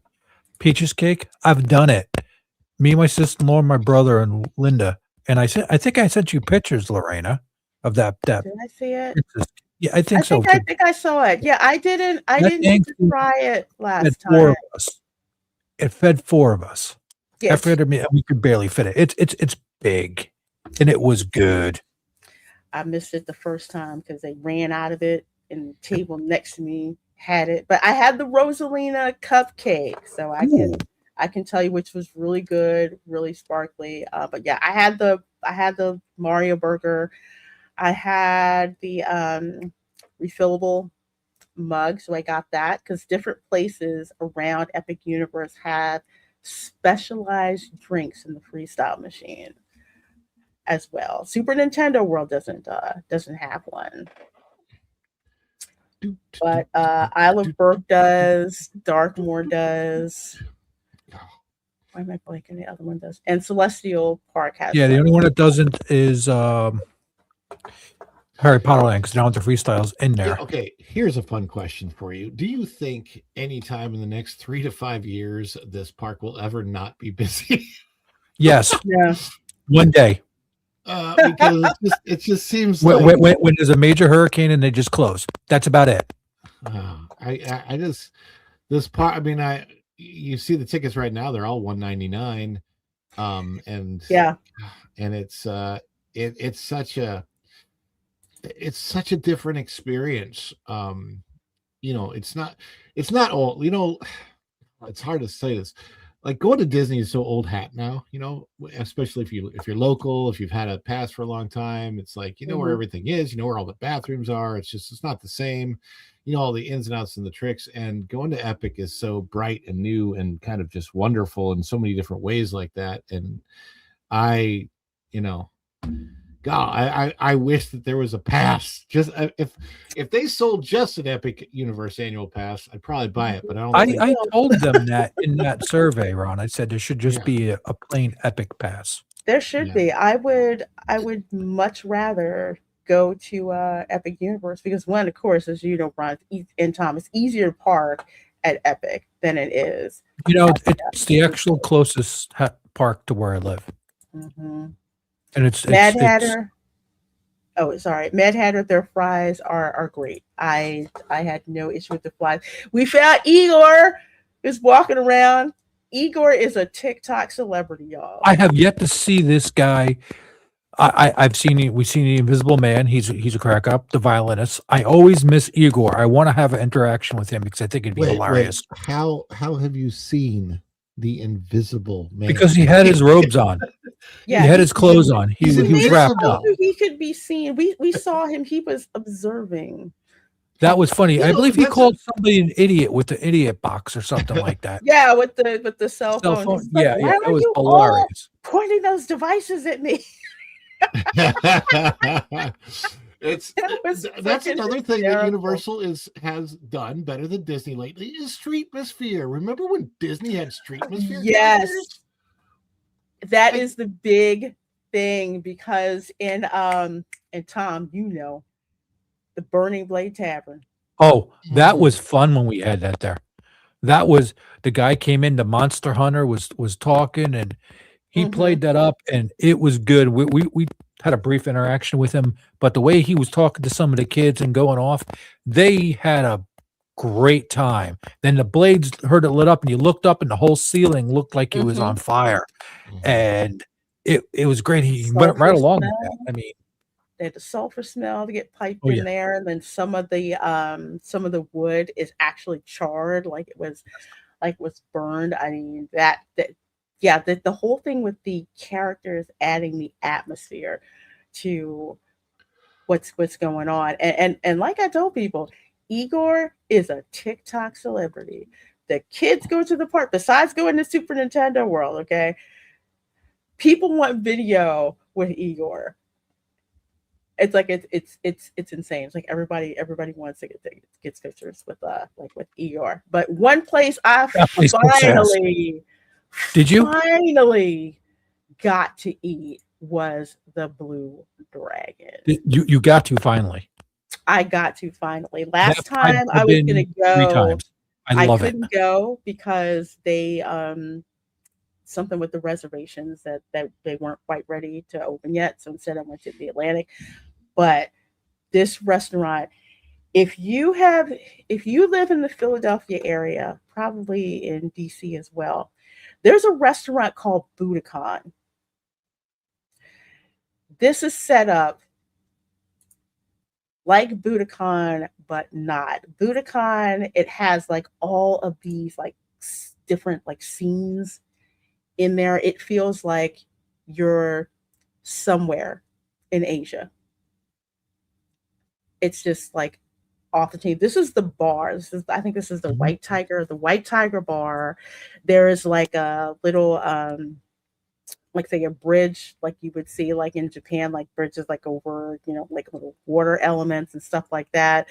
Peaches Cake? I've done it. Me, my sister-in-law, my brother, and Linda. And I think I sent you pictures, Lorena, of that. Did I see it? Princess. Yeah, I think so. I think I saw it. Yeah, I didn't get to try it last time. 4 of us. It fed 4 of us. Yes. We could barely fit it. It's big, and it was good. I missed it the first time because they ran out of it, and the table next to me had it. But I had the Rosalina cupcake, so I can tell you which was really good, really sparkly. But yeah, I had the Mario burger. I had the refillable mug, so I got that because different places around Epic Universe have specialized drinks in the freestyle machine as well. Super Nintendo World doesn't have one, but Isle of Berk does, Darkmoor does. Why am I blanking? The other one does, and Celestial Park has. Yeah, the only one that doesn't is Harry Potter Land because they don't have the freestyles in there. Yeah, okay, here's a fun question for you. Do you think anytime in the next 3 to 5 years this park will ever not be busy? Yes. Yeah. One day. Because it just seems when like there's a major hurricane and they just close. That's about it. I just this part. I mean, you see the tickets right now; they're all $199. And it's such a different experience. It's not all, it's hard to say this. Like going to Disney is so old hat now, especially if you're local, if you've had a pass for a long time, it's like, where everything is, where all the bathrooms are. It's not the same, all the ins and outs and the tricks. And going to Epic is so bright and new and kind of just wonderful in so many different ways like that. And God, I wish that there was a pass. Just if they sold just an Epic Universe annual pass, I'd probably buy it. But I told them that in that survey, Ron. I said there should just be a plain Epic pass. There should be. I would much rather go to Epic Universe because one, of course, as you know, Ron and Tom, it's easier to park at Epic than it is. It's the actual closest park to where I live. Mm-hmm. And it's Mad Hatter. Mad Hatter. Their fries are great. I had no issue with the fries. We found Igor is walking around. Igor is a TikTok celebrity, y'all. I have yet to see this guy. I've seen it. We've seen the Invisible Man. He's a crack up, the violinist. I always miss Igor. I want to have an interaction with him because I think it'd be hilarious. How have you seen the Invisible Man? Because he had his robes on. Yeah, he had his clothes on. He was wrapped up. He could be seen. We saw him. He was observing. That was funny. I believe he called somebody an idiot with the idiot box or something like that. Yeah, with the cell phone. Yeah, it was hilarious. Pointing those devices at me. It's It was that's freaking another thing that hysterical. Universal has done better than Disney lately is Streetmosphere. Remember when Disney had Streetmosphere Yes, characters? that Like, is the big thing because and Tom, you know, the Burning Blade Tavern. Oh, that was fun when we had that there. That was the guy came in, the Monster Hunter was talking, and he Mhm. played that up, and it was good. We had a brief interaction with him, but the way he was talking to some of the kids and going off, they had a great time. Then the blades heard it lit up, and you looked up, and the whole ceiling looked like it was Mhm. on fire, Mhm. and it was great. He went Sulfur right along with that. smell. I mean, They had the sulfur smell to get piped oh in yeah, there, and then some of the wood is actually charred, like it was burned. I mean that yeah, the whole thing with the characters adding the atmosphere to what's going on. And like I told people, Igor is a TikTok celebrity. The kids go to the park, besides going to Super Nintendo World, okay? People want video with Igor. It's like it's insane. It's like everybody wants to get pictures with like with Igor. But one place I that place kicks ass. Did you? finally got to eat was the Blue Dragon. You got to finally. I got to finally. That Last time I I've was been gonna 3 go, times. I I love it. couldn't go because they something with the reservations that they weren't quite ready to open yet. So instead I went to the Atlantic. But this restaurant, if you live in the Philadelphia area, probably in DC as well, there's a restaurant called Budokan. This is set up like Budokan, but not. Budokan, it has like all of these like different like scenes in there. It feels like you're somewhere in Asia. It's just like off the chain. This is the bar. I think this is the Mhm. The White Tiger bar. There is like a little like say a bridge like you would see like in Japan, like bridges like over, you know, like little water elements and stuff like that.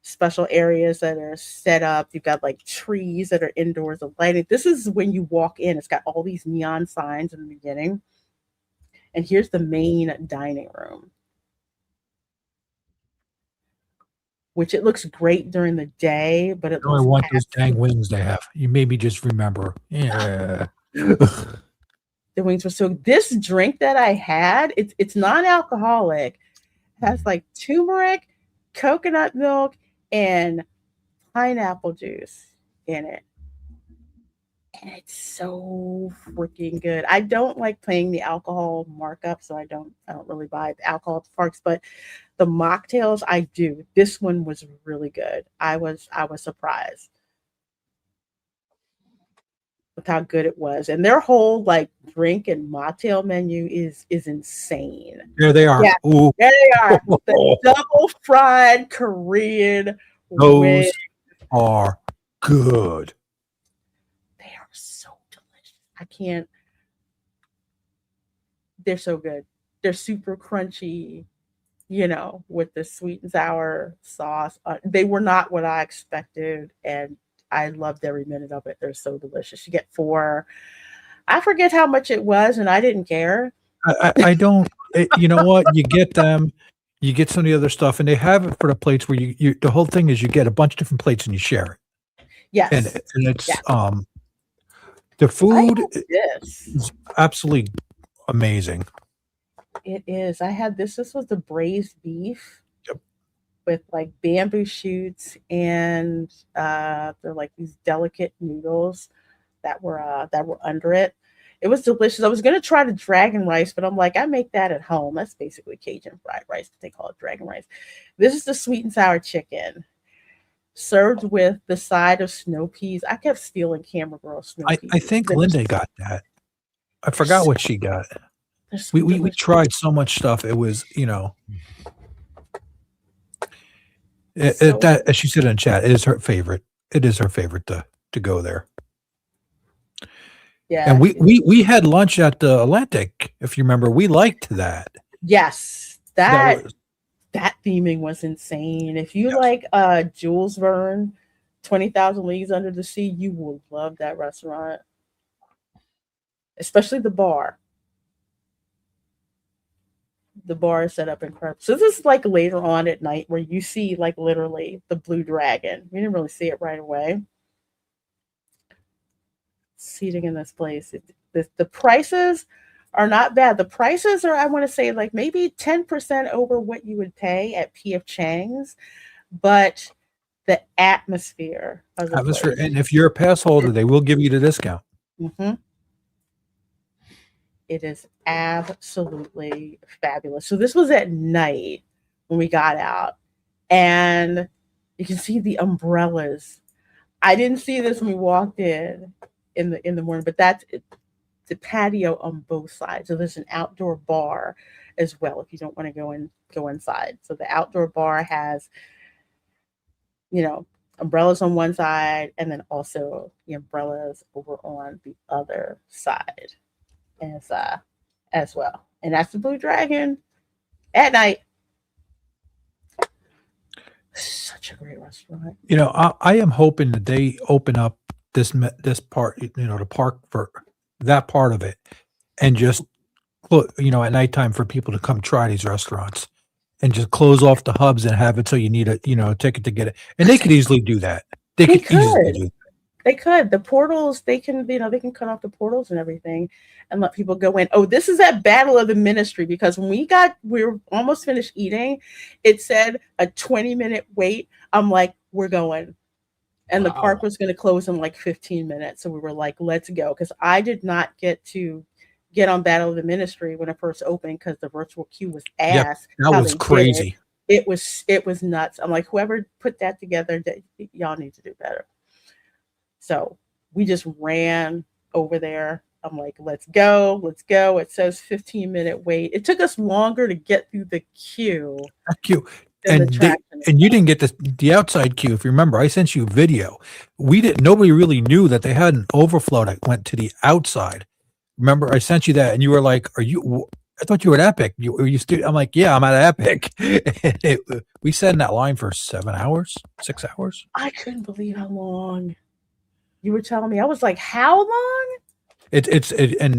Special areas that are set up. You've got like trees that are indoors of lighting. This is when you walk in. It's got all these neon signs in the beginning. And here's the main dining room, which it looks great during the day, but it I looks want those dang wings they have. You made me just remember. Yeah. the wings were so. This drink that I had, it's non-alcoholic. It has like turmeric, coconut milk, and pineapple juice in it. And it's so freaking good. I don't like paying the alcohol markup, so I don't really buy the alcohol at the parks, but the mocktails I do. This one was really good. I was surprised with how good it was. And their whole like drink and mocktail menu is insane. There they are. Yeah, Ooh, there they are. The double fried Korean wings. those are good. They are so delicious. I can't. They're so good. They're super crunchy, you know, with the sweet and sour sauce. They were not what I expected, and I loved every minute of it. They're so delicious. You get 4. I forget how much it was, and I didn't care. I don't. You know what? You get them. You get some of the other stuff, and they have it for the plates where you. The whole thing is you get a bunch of different plates and you share it, Yes, and it's yes. the I food had this. is absolutely amazing. It is. I had this. This was the braised beef. Yep. With like bamboo shoots and they're like these delicate noodles that were under it. It was delicious. I was gonna try the dragon rice, but I'm like, I make that at home. That's basically Cajun fried rice, but they call it dragon rice. This is the sweet and sour chicken served with the side of snow peas. I kept stealing Camera Girl snow peas. I think Linda got that. I forgot what she got. They're so We delicious. tried so much stuff. It was, you know, So that as she said in chat, it is her favorite. It is her favorite to go there. yeah. And we had lunch at the Atlantic, if you remember. We liked that. Yes. That was that theming was insane. If you Yes. like Jules Verne, 20,000 Leagues Under the Sea, you will love that restaurant, especially the bar. The bar is set up incredible. So this is like later on at night where you see like literally the blue dragon. We didn't really see it right away. Seating in this place, the prices are not bad. The prices are, I want to say, like maybe 10% over what you would pay at P.F. Chang's, but the atmosphere of the place. And if you're a pass holder, they will give you the discount. Mm-hmm. It is absolutely fabulous. So this was at night when we got out, and you can see the umbrellas. I didn't see this when we walked in the morning, but that's the patio on both sides. So there's an outdoor bar as well if you don't want to go inside. So the outdoor bar has, umbrellas on one side, and then also the umbrellas over on the other side as well. And that's the Blue Dragon at night. Such a great restaurant. I am hoping that they open up this part, the park for that part of it, and just at nighttime for people to come try these restaurants, and just close off the hubs and have it so you need a ticket to get it. And they could easily do that. They could easily do that. They could. The portals, they can cut off the portals and everything and let people go in. Oh, this is that Battle of the Ministry, because when we were almost finished eating, it said a 20-minute wait. I'm like, we're going. And the park was going to close in like 15 minutes. So we were like, let's go. Because I did not get on Battle of the Ministry when it first opened because the virtual queue was ass. Yep, that was crazy. It was nuts. I'm like, whoever put that together, y'all need to do better. So we just ran over there. I'm like, let's go. It says 15-minute wait. It took us longer to get through the queue. And you didn't get the outside queue. If you remember, I sent you a video. Nobody really knew that they had an overflow that went to the outside. Remember, I sent you that, and you were like, I thought you were at Epic. I'm like, yeah, I'm at Epic. We sat in that line for 7 hours, 6 hours. I couldn't believe how long. You were telling me. I was like, how long? And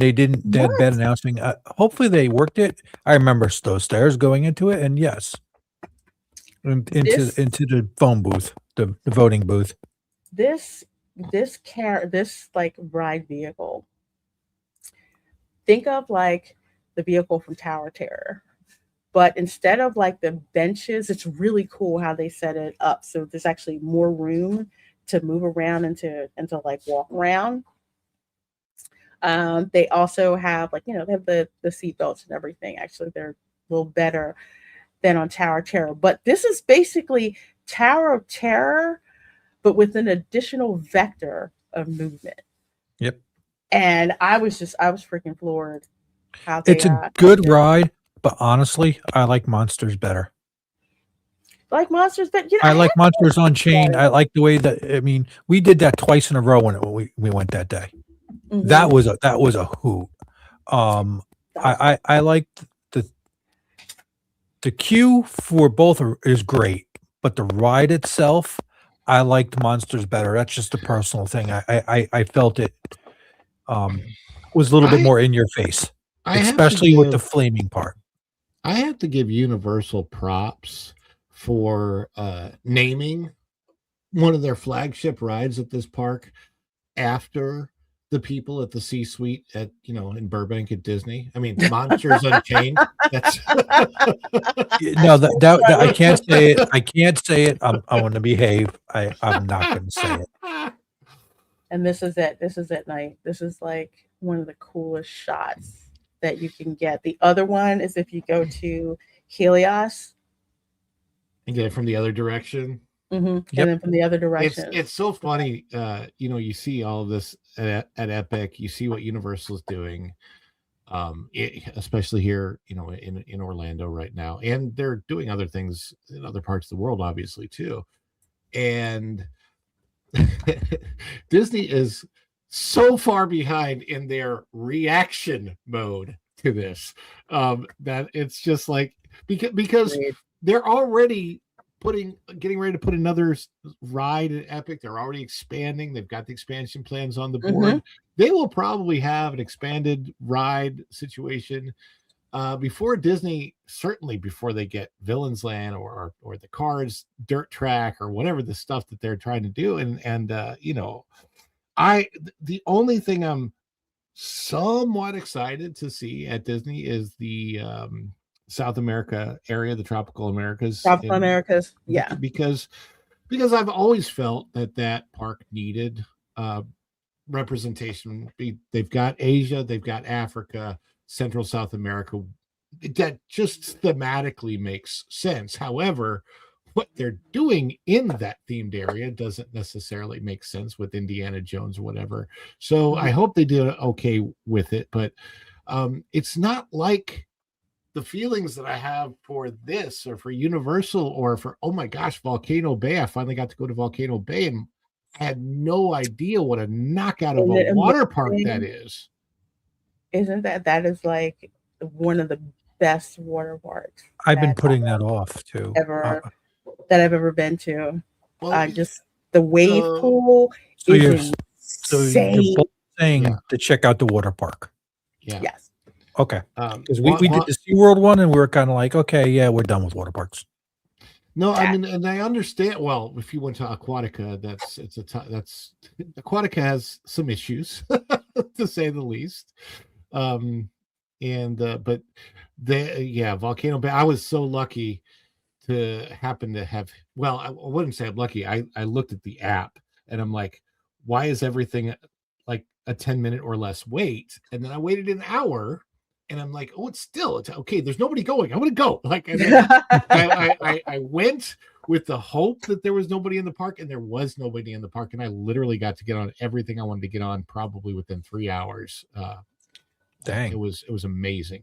they had bad announcing. Hopefully they worked it. I remember those stairs going into it, and yes, into the phone booth, the voting booth. This like ride vehicle. Think of like the vehicle from Tower Terror, but instead of like the benches, it's really cool how they set it up. So there's actually more room to move around and to like walk around. They also have they have the seat belts and everything. Actually, they're a little better than on Tower of Terror. But this is basically Tower of Terror, but with an additional vector of movement. Yep. And I was freaking floored. It's a good ride, but honestly, I like Monsters better. Like Monsters, but I like Monsters on Chain. I like the way that we did that twice in a row when we went that day. Mm-hmm. That was a hoot. I liked the queue for both is great, but the ride itself, I liked Monsters better. That's just a personal thing. I felt it was a little bit more in your face, especially with the flaming part. I have to give Universal props for naming one of their flagship rides at this park after the people at the C-suite at in Burbank at Disney. I mean, Monsters Unchained. That's no, that I can't say it. I can't say it. I want to behave. I'm not going to say it. And this is it. This is at night. This is like one of the coolest shots that you can get. The other one is if you go to Helios and get it from the other direction. Mm-hmm. Yep. And then from the other direction. It's so funny. You see all of this at Epic. You see what Universal's doing, especially here, in Orlando right now. And they're doing other things in other parts of the world, obviously, too. And Disney is so far behind in their reaction mode to this that it's just like because they're already getting ready to put another ride at Epic. They're already expanding. They've got the expansion plans on the board. They will probably have an expanded ride situation before Disney, certainly before they get Villains Land or the Cars Dirt Track or whatever the stuff that they're trying to do. And you know, the only thing I'm somewhat excited to see at Disney is the South America area, the tropical Americas. Tropical Americas, yeah. Because I've always felt that park needed representation. They've got Asia, they've got Africa, Central South America. That just thematically makes sense. However, what they're doing in that themed area doesn't necessarily make sense with Indiana Jones or whatever. So I hope they did okay with it, but it's not like the feelings that I have for this or for Universal or for, oh my gosh, Volcano Bay. I finally got to go to Volcano Bay and I had no idea what a knockout of a water park that is. Isn't that is like one of the best water parks I've been putting that off too. That I've ever been to. Well, Just the wave pool is insane. You're both saying to check out the water park. Yeah. Yes. Okay. Because we did the SeaWorld one and we were kind of like, okay, yeah, we're done with water parks. No, I mean, and I understand. Well, if you went to Aquatica, Aquatica has some issues, to say the least. But Volcano Bay. I was so lucky to happen to have. Well, I wouldn't say I'm lucky. I looked at the app and I'm like, why is everything like a 10-minute or less wait? And then I waited an hour. And I'm like, oh, it's okay. There's nobody going. I'm going to go. Like, and then I went with the hope that there was nobody in the park, and there was nobody in the park. And I literally got to get on everything I wanted to get on, probably within 3 hours. Dang, it was amazing.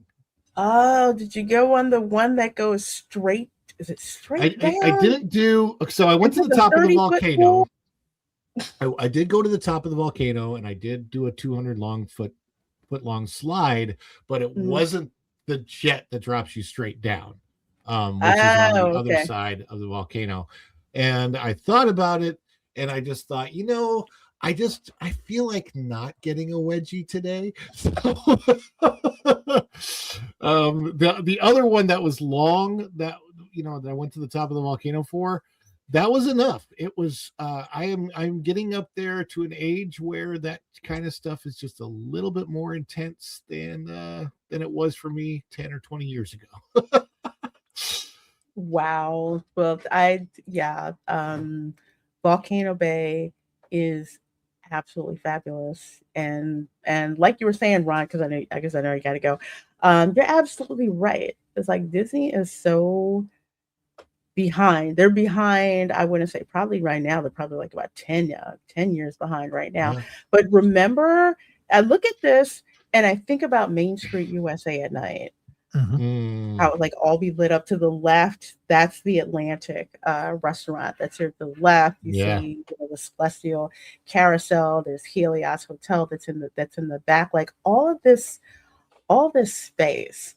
Oh, did you go on the one that goes straight? Is it straight down? I didn't do. So I went to the top of the volcano. I did go to the top of the volcano, and I did do a 200 foot long slide, but it wasn't the jet that drops you straight down, which is on the other side of the volcano. And I thought about it, and I just thought, I feel like not getting a wedgie today. So, the other one that was long that I went to the top of the volcano for, that was enough. It was I'm getting up there to an age where that kind of stuff is just a little bit more intense than it was for me 10 or 20 years ago. Wow. Well, Volcano Bay is absolutely fabulous. And like you were saying, Ron, because I guess I know you gotta go. You're absolutely right. It's like Disney is so behind. They're behind. I wouldn't say probably right now. They're probably like about 10 years behind right now. Yeah. But remember, I look at this and I think about Main Street USA at night. Mm-hmm. How it like all be lit up to the left. That's the Atlantic restaurant. That's here to the left. You see the Celestial Carousel. There's Helios Hotel that's in the back. Like all this space.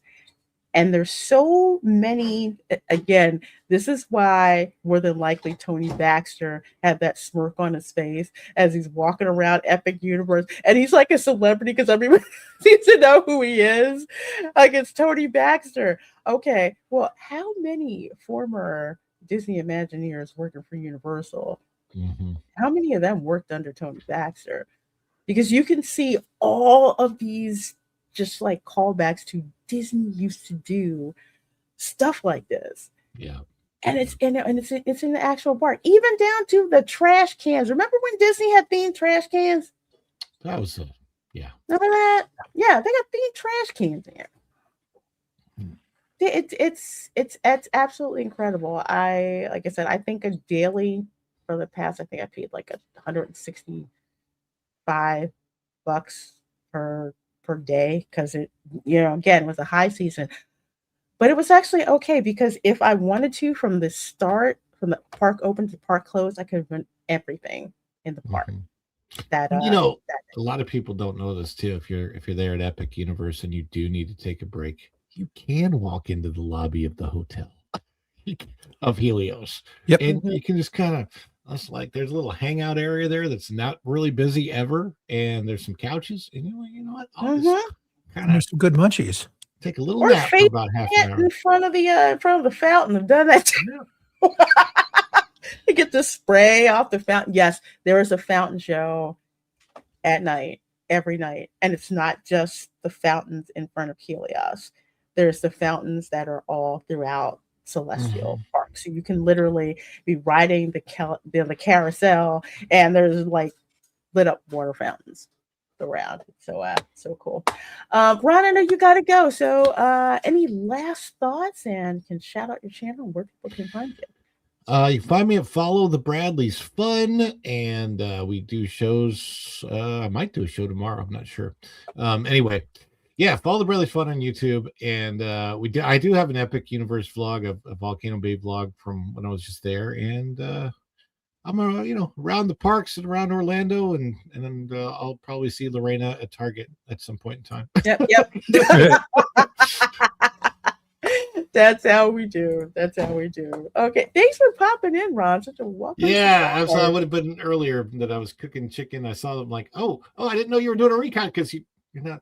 And there's so many, again, this is why more than likely Tony Baxter had that smirk on his face as he's walking around Epic Universe. And he's like a celebrity because everyone seems to know who he is. Like it's Tony Baxter. Okay, well, how many former Disney Imagineers working for Universal, how many of them worked under Tony Baxter? Because you can see all of these just like callbacks to Disney used to do stuff like this. Yeah. And it's in the actual park, even down to the trash cans. Remember when Disney had themed trash cans? That was yeah. Remember that? Yeah, they got themed trash cans there. It's absolutely incredible. Like I said, I think a daily for the past, I think I paid like $165 per day because it, again, was a high season. But it was actually okay because if I wanted to, from the start, from the park open to park closed, I could have run everything in the park. That a lot of people don't know this too. If you're there at Epic Universe and you do need to take a break, you can walk into the lobby of the hotel. peak of Helios. Yep. And you can just kind of, it's like there's a little hangout area there that's not really busy ever, and there's some couches, and you're like, you know what? I'll just kind And of there's some good munchies. take a little Or nap for face about half an hour. in front of the fountain. I've done that too. You get the spray off the fountain. Yes, there is a fountain show at night, every night. And it's not just the fountains in front of Helios. There's the fountains that are all throughout Celestial Park. So you can literally be riding the carousel, and there's like lit up water fountains around. So cool. Ron, I know you gotta go. So any last thoughts, and can shout out your channel where people can find you? You can find me at Follow the Bradleys Fun, and we do shows. I might do a show tomorrow. I'm not sure. Anyway, yeah, Follow the Bradleys Fun on YouTube, and I do have an Epic Universe vlog, a Volcano Bay vlog from when I was just there, and I'm around the parks and around Orlando, and then I'll probably see Lorena at Target at some point in time. Yep. That's how we do. Okay, thanks for popping in, Ron. Such a welcome. Yeah, I would have been earlier that I was cooking chicken. I saw them like, oh, I didn't know you were doing a recon, because you're not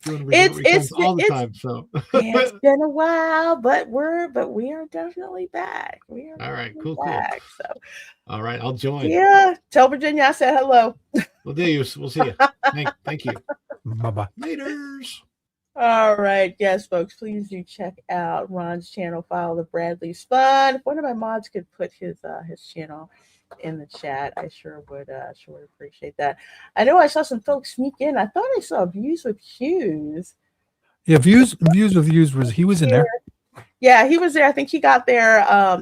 doing recons all the time. So it's been a while, but we are definitely back. All right, cool. So, all right, I'll join. Yeah, tell Virginia I said hello. We'll see you. Thank you. Bye-bye. Laters. All right, yes, folks, please do check out Ron's channel. Follow the Bradley's Fun. If one of my mods could put his channel in the chat, I sure would appreciate that. I know I saw some folks sneak in. I thought I saw Views with Hughes. Yeah, Views with Hughes was in there. Yeah, he was there. I think he got there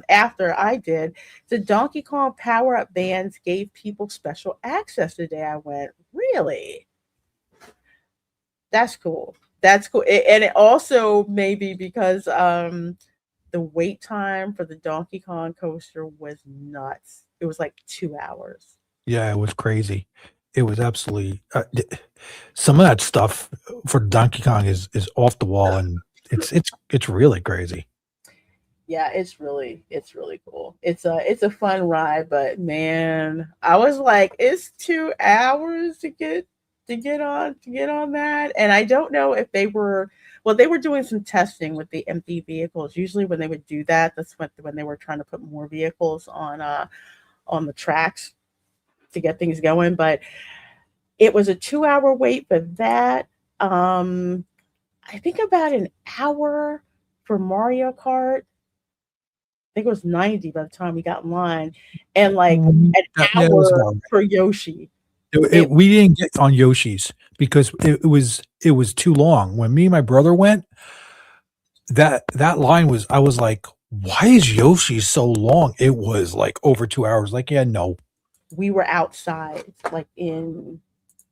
after I did. The Donkey Kong power-up bands gave people special access today. I went, really? That's cool. And it also may be because the wait time for the Donkey Kong coaster was nuts. It was like 2 hours. Yeah, it was crazy. It was absolutely some of that stuff for Donkey Kong is off the wall, and it's really crazy. Yeah, it's really cool. It's a fun ride, but man, I was like, it's 2 hours to get on that. And I don't know if they were doing some testing with the empty vehicles. Usually when they would do that, that's when they were trying to put more vehicles on the tracks to get things going. But it was a 2 hour wait for that. I think about an hour for Mario Kart. I think it was 90 by the time we got in line, and like an hour for Yoshi. We didn't get on Yoshi's because it was too long. When me and my brother went, that line was, I was like, why is Yoshi so long? It was like over 2 hours. Like, yeah, no. We were outside, like in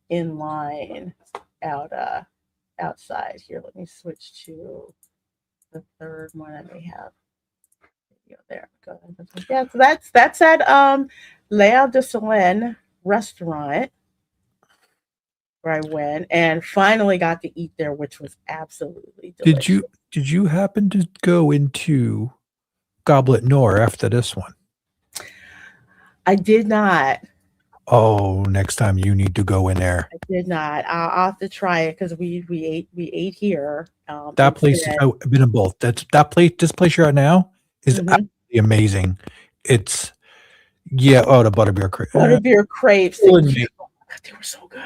line outside. Here, let me switch to the third one I may have. There, go ahead. Yeah, so that's at Léa de Solène restaurant where I went and finally got to eat there, which was absolutely delicious. Did you happen to go into Goblet Noir after this one? I did not. Oh, next time you need to go in there. I did not. I'll have to try it because we ate here. That place, I've been in both. This place you're at now is absolutely amazing. It's the butterbeer crepes. Butterbeer crepes. They were so good.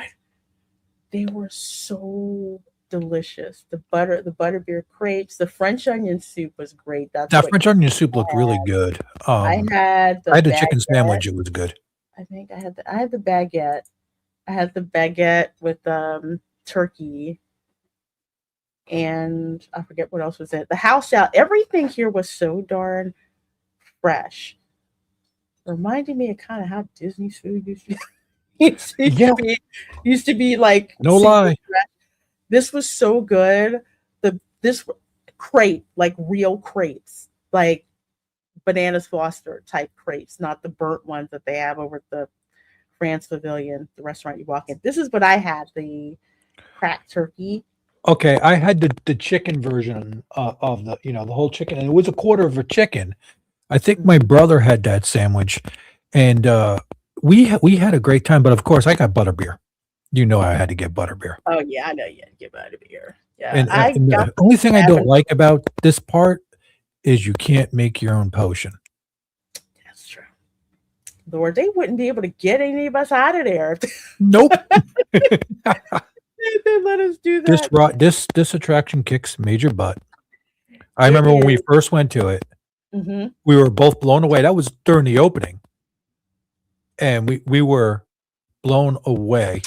They were so delicious. The butterbeer crepes. The French onion soup was great. That French onion soup looked really good. I had the chicken sandwich. It was good. I think I had the baguette. I had the baguette with turkey, and I forget what else was it. The house out. Everything here was so darn fresh. Reminding me of kind of how Disney's food used to be like. No lie. Fresh. This was so good. This crepe, like real crepes, like Bananas Foster type crepes, not the burnt ones that they have over at the France Pavilion, the restaurant you walk in. This is what I had, the cracked turkey Okay, I had the chicken version of the the whole chicken, and it was a quarter of a chicken. I think my brother had that sandwich, and we had a great time. But of course, I got butterbeer. You know, I had to get butterbeer. Oh yeah, I know you had to get out of here. Yeah, And, I and got the the only thing I don't seven. like about this part is you can't make your own potion. That's true. Lord, they wouldn't be able to get any of us out of there if Nope. they let us do that. This attraction kicks major butt. I It remember when we is. first went to it, Mm-hmm. we were both blown away. That was during the opening, and we were blown away.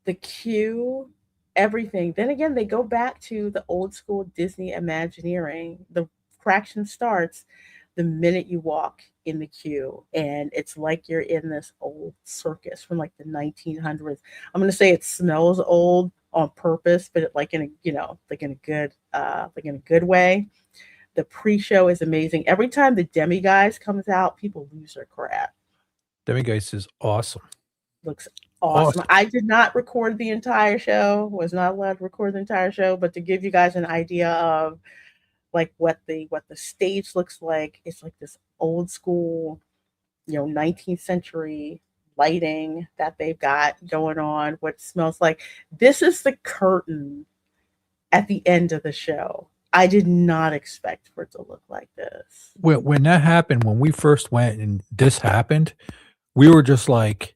The queue, everything. Then again, they go back to the old school Disney Imagineering. The fraction starts the minute you walk in the queue, and it's like you're in this old circus from like the 1900s. I'm gonna say it smells old on purpose, but like in a like in a good way. The pre-show is amazing. Every time the demiguise comes out, people lose their crap. Demigeist is awesome. Looks awesome. Awesome. I did not record the entire show, was not allowed to record the entire show, but to give you guys an idea of like what the stage looks like, it's like this old school, 19th century lighting that they've got going on, what smells like. This is the curtain at the end of the show. I did not expect for it to look like this. When that happened, when we first went and this happened, we were just like,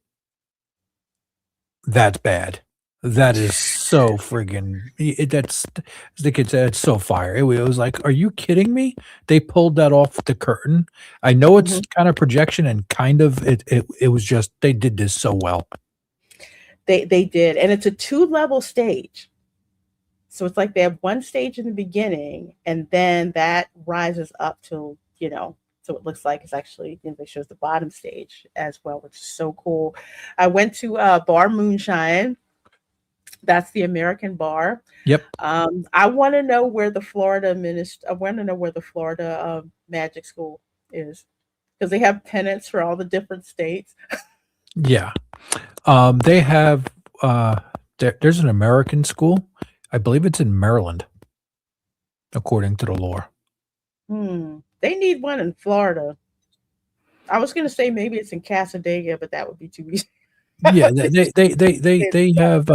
that's bad. That is so friggin' that's as the kids said, it's so fire. It was like, are you kidding me? They pulled that off the curtain. I know it's Mhm. kind of projection and kind of it was just they did this so well. They did, and it's a two-level stage. So it's like they have one stage in the beginning, and then that rises up to, so it looks like it's actually, they shows the bottom stage as well, which is so cool. I went to Bar Moonshine. That's the American bar. Yep. I want to know where the Florida I want to know where the Florida Magic School is, because they have pennants for all the different states. Yeah. They have there's an American school. I believe it's in Maryland, according to the lore. They need one in Florida. I was going to say maybe it's in Casadega, but that would be too easy. Yeah, they have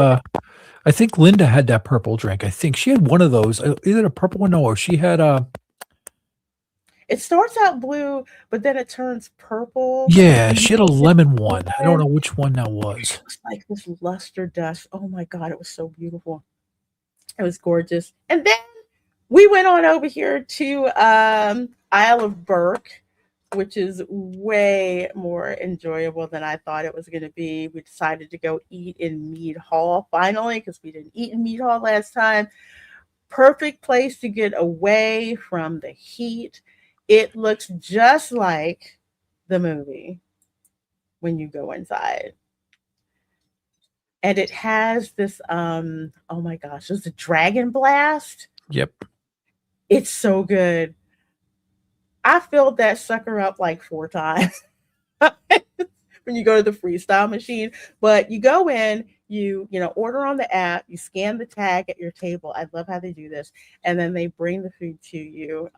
I think Linda had that purple drink. I think she had one of those, either a purple one or she had It starts out blue, but then it turns purple. yeah, And she had a then lemon one. I don't it know which one that was. was like this luster dust. Oh my God, it was so beautiful. It was gorgeous. And then we went on over here to Isle of Burke, which is way more enjoyable than I thought it was going to be. We decided to go eat in Mead Hall finally, because we didn't eat in Mead Hall last time. Perfect place to get away from the heat. It looks just like the movie when you go inside. And it has this oh my gosh, there's a dragon blast. Yep. It's so good. I filled that sucker up like 4 times when you go to the freestyle machine. But you go in, order on the app, you scan the tag at your table. I love how they do this, and then they bring the food to you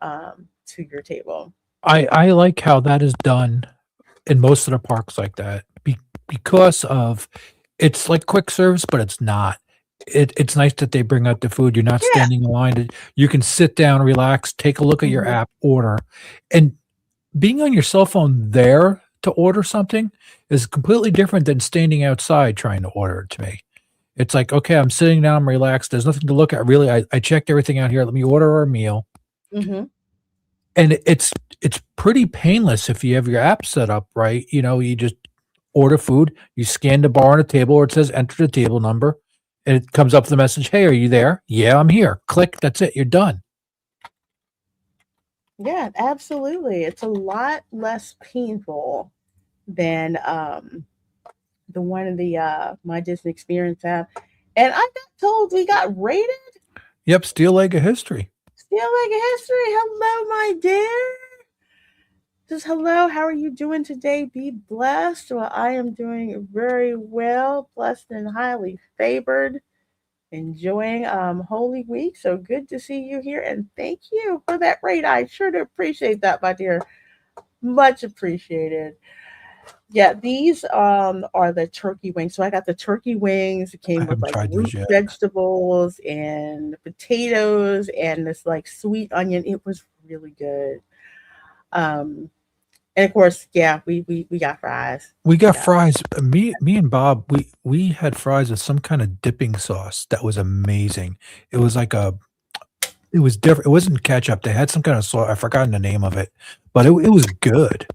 to your table. I like how that is done in most of the parks like that because of it's like quick service, but it's not. It's nice that they bring out the food. You're not Yeah. standing in line. You can sit down, relax, take a look at your Mhm. app, order, and being on your cell phone there to order something is completely different than standing outside trying to order it to me. It's like, okay, I'm sitting down, I'm relaxed. There's nothing to look at really. I checked everything out here. Let me order our meal. Mhm. And it's pretty painless if you have your app set up right. You just order food, you scan the bar on the table, or it says enter the table number, and it comes up with the message, "Hey, are you there?" "Yeah, I'm here." Click, that's it, you're done. Yeah, absolutely. It's a lot less painful than the one in the My Disney Experience app. And I got told we got rated. Yep, steel leg of history. Still like a history. Hello, my dear. Just hello. How are you doing today? Be blessed. Well, I am doing very well, blessed and highly favored. enjoying Holy Week. So good to see you here, and thank you for that rate. I sure do appreciate that, my dear. Much appreciated. Yeah, these are the turkey wings. So I got the turkey wings. It I came with haven't like tried root those yet. vegetables and potatoes and this like sweet onion. It was really good. Um, and of course, yeah, we got fries. We got Yeah. fries. Me and Bob, we had fries with some kind of dipping sauce that was amazing. It was like it was different. It wasn't ketchup. They had some kind of sauce. I've forgotten the name of it, but it was good.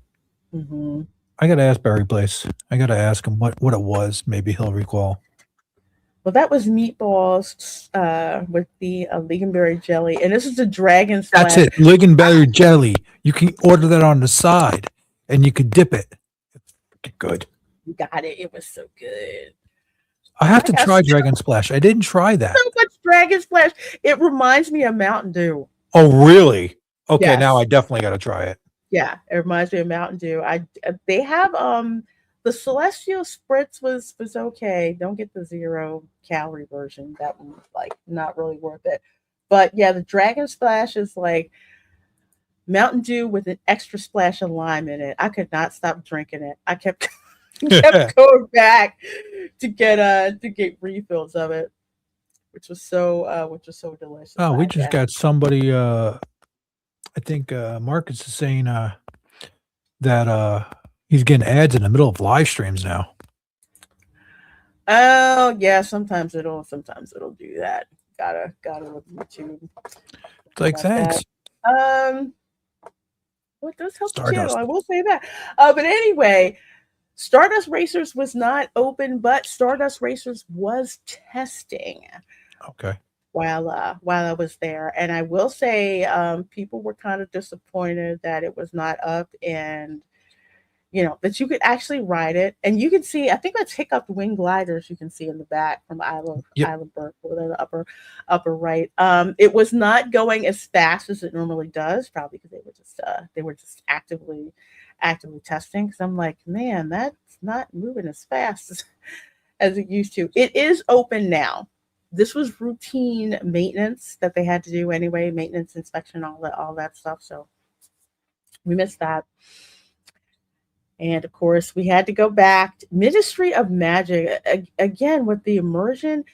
Hmm. I gotta ask Barry Place. I gotta ask him what it was. Maybe he'll recall. Well, that was meatballs with the lingonberry jelly, and this is the dragon That's splash. it. Lingonberry jelly. You can order that on the side, and you can dip it. It's freaking good. You got it. It was so good. I have I to got try Dragon Splash. I didn't try that. so much dragon splash. It reminds me of Mountain Dew. Oh, really? Okay, now I Yes. definitely got to try it. Yeah, it reminds me of Mountain Dew. They have the Celestial Spritz was okay. Don't get the 0 calorie version. That one was like not really worth it. But yeah, the Dragon Splash is like Mountain Dew with an extra splash of lime in it. I could not stop drinking it. I kept kept going back to get refills of it, which was so delicious. Oh, we I just yeah. got somebody. I think Marcus is saying that he's getting ads in the middle of live streams now. Oh yeah, sometimes it'll do that. Gotta look YouTube. It's like, About thanks. that. Well, it does help the channel. Stardust. I will say that. But anyway, Stardust Racers was not open, but Stardust Racers was testing Okay. while I was there, and I will say people were kind of disappointed that it was not up, and that you could actually ride it, and you can see. I think that's Hiccup wing gliders. You can see in the back from Yep. Island Berg, or the upper right. It was not going as fast as it normally does, probably because they were just actively testing. Because I'm like, man, that's not moving as fast as it used to. It is open now. This was routine maintenance that they had to do anyway, maintenance, inspection, all that stuff. So we missed that. And of course, we had to go back. Ministry of Magic, again, with the immersion,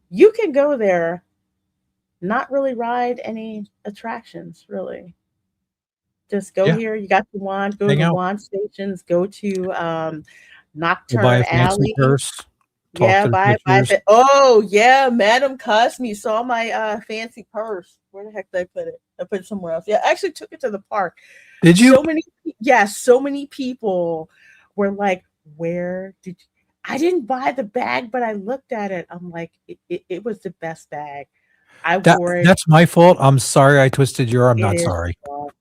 you can go there, not really ride any attractions, really. Just go Yeah. here. You got the wand, go Hang to the out. wand stations, go to We'll buy Nocturne a fancy Alley. purse. Talk Yeah, to the buy. pictures. Oh, yeah, Madam Cosme saw my fancy purse. Where the heck did I put it? I put it somewhere else. Yeah, I actually took it to the park. Did you? So many people were like, where did you? I didn't buy the bag, but I looked at it. I'm like, it was the best bag. I wore it. That's my fault. I'm sorry I twisted your arm. It Not is sorry. your fault.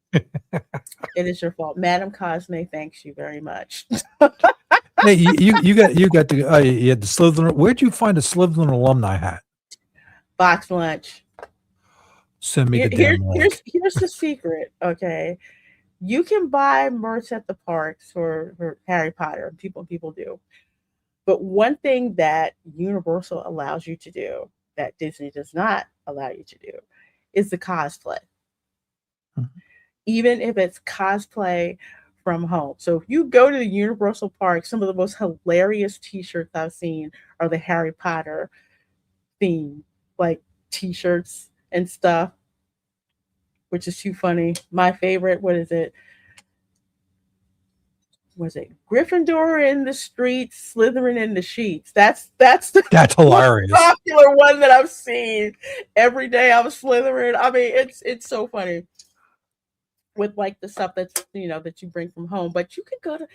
It is your fault. Madam Cosme thanks you very much. Hey, you got the you had the Slytherin. Where'd you find a Slytherin alumni hat? Box lunch. Send me the damn link. Here's the secret, okay? You can buy merch at the parks for Harry Potter. People do. But one thing that Universal allows you to do that Disney does not allow you to do is the cosplay. Mm-hmm. Even if it's cosplay from home. So if you go to the Universal Park, some of the most hilarious t-shirts I've seen are the Harry Potter theme, like t-shirts and stuff, which is too funny. My favorite, what is it? Was it Gryffindor in the streets, Slytherin in the sheets? That's hilarious. Most popular one that I've seen. Every day I'm Slytherin. I mean, it's so funny with like the stuff that's that you bring from home. But you could go to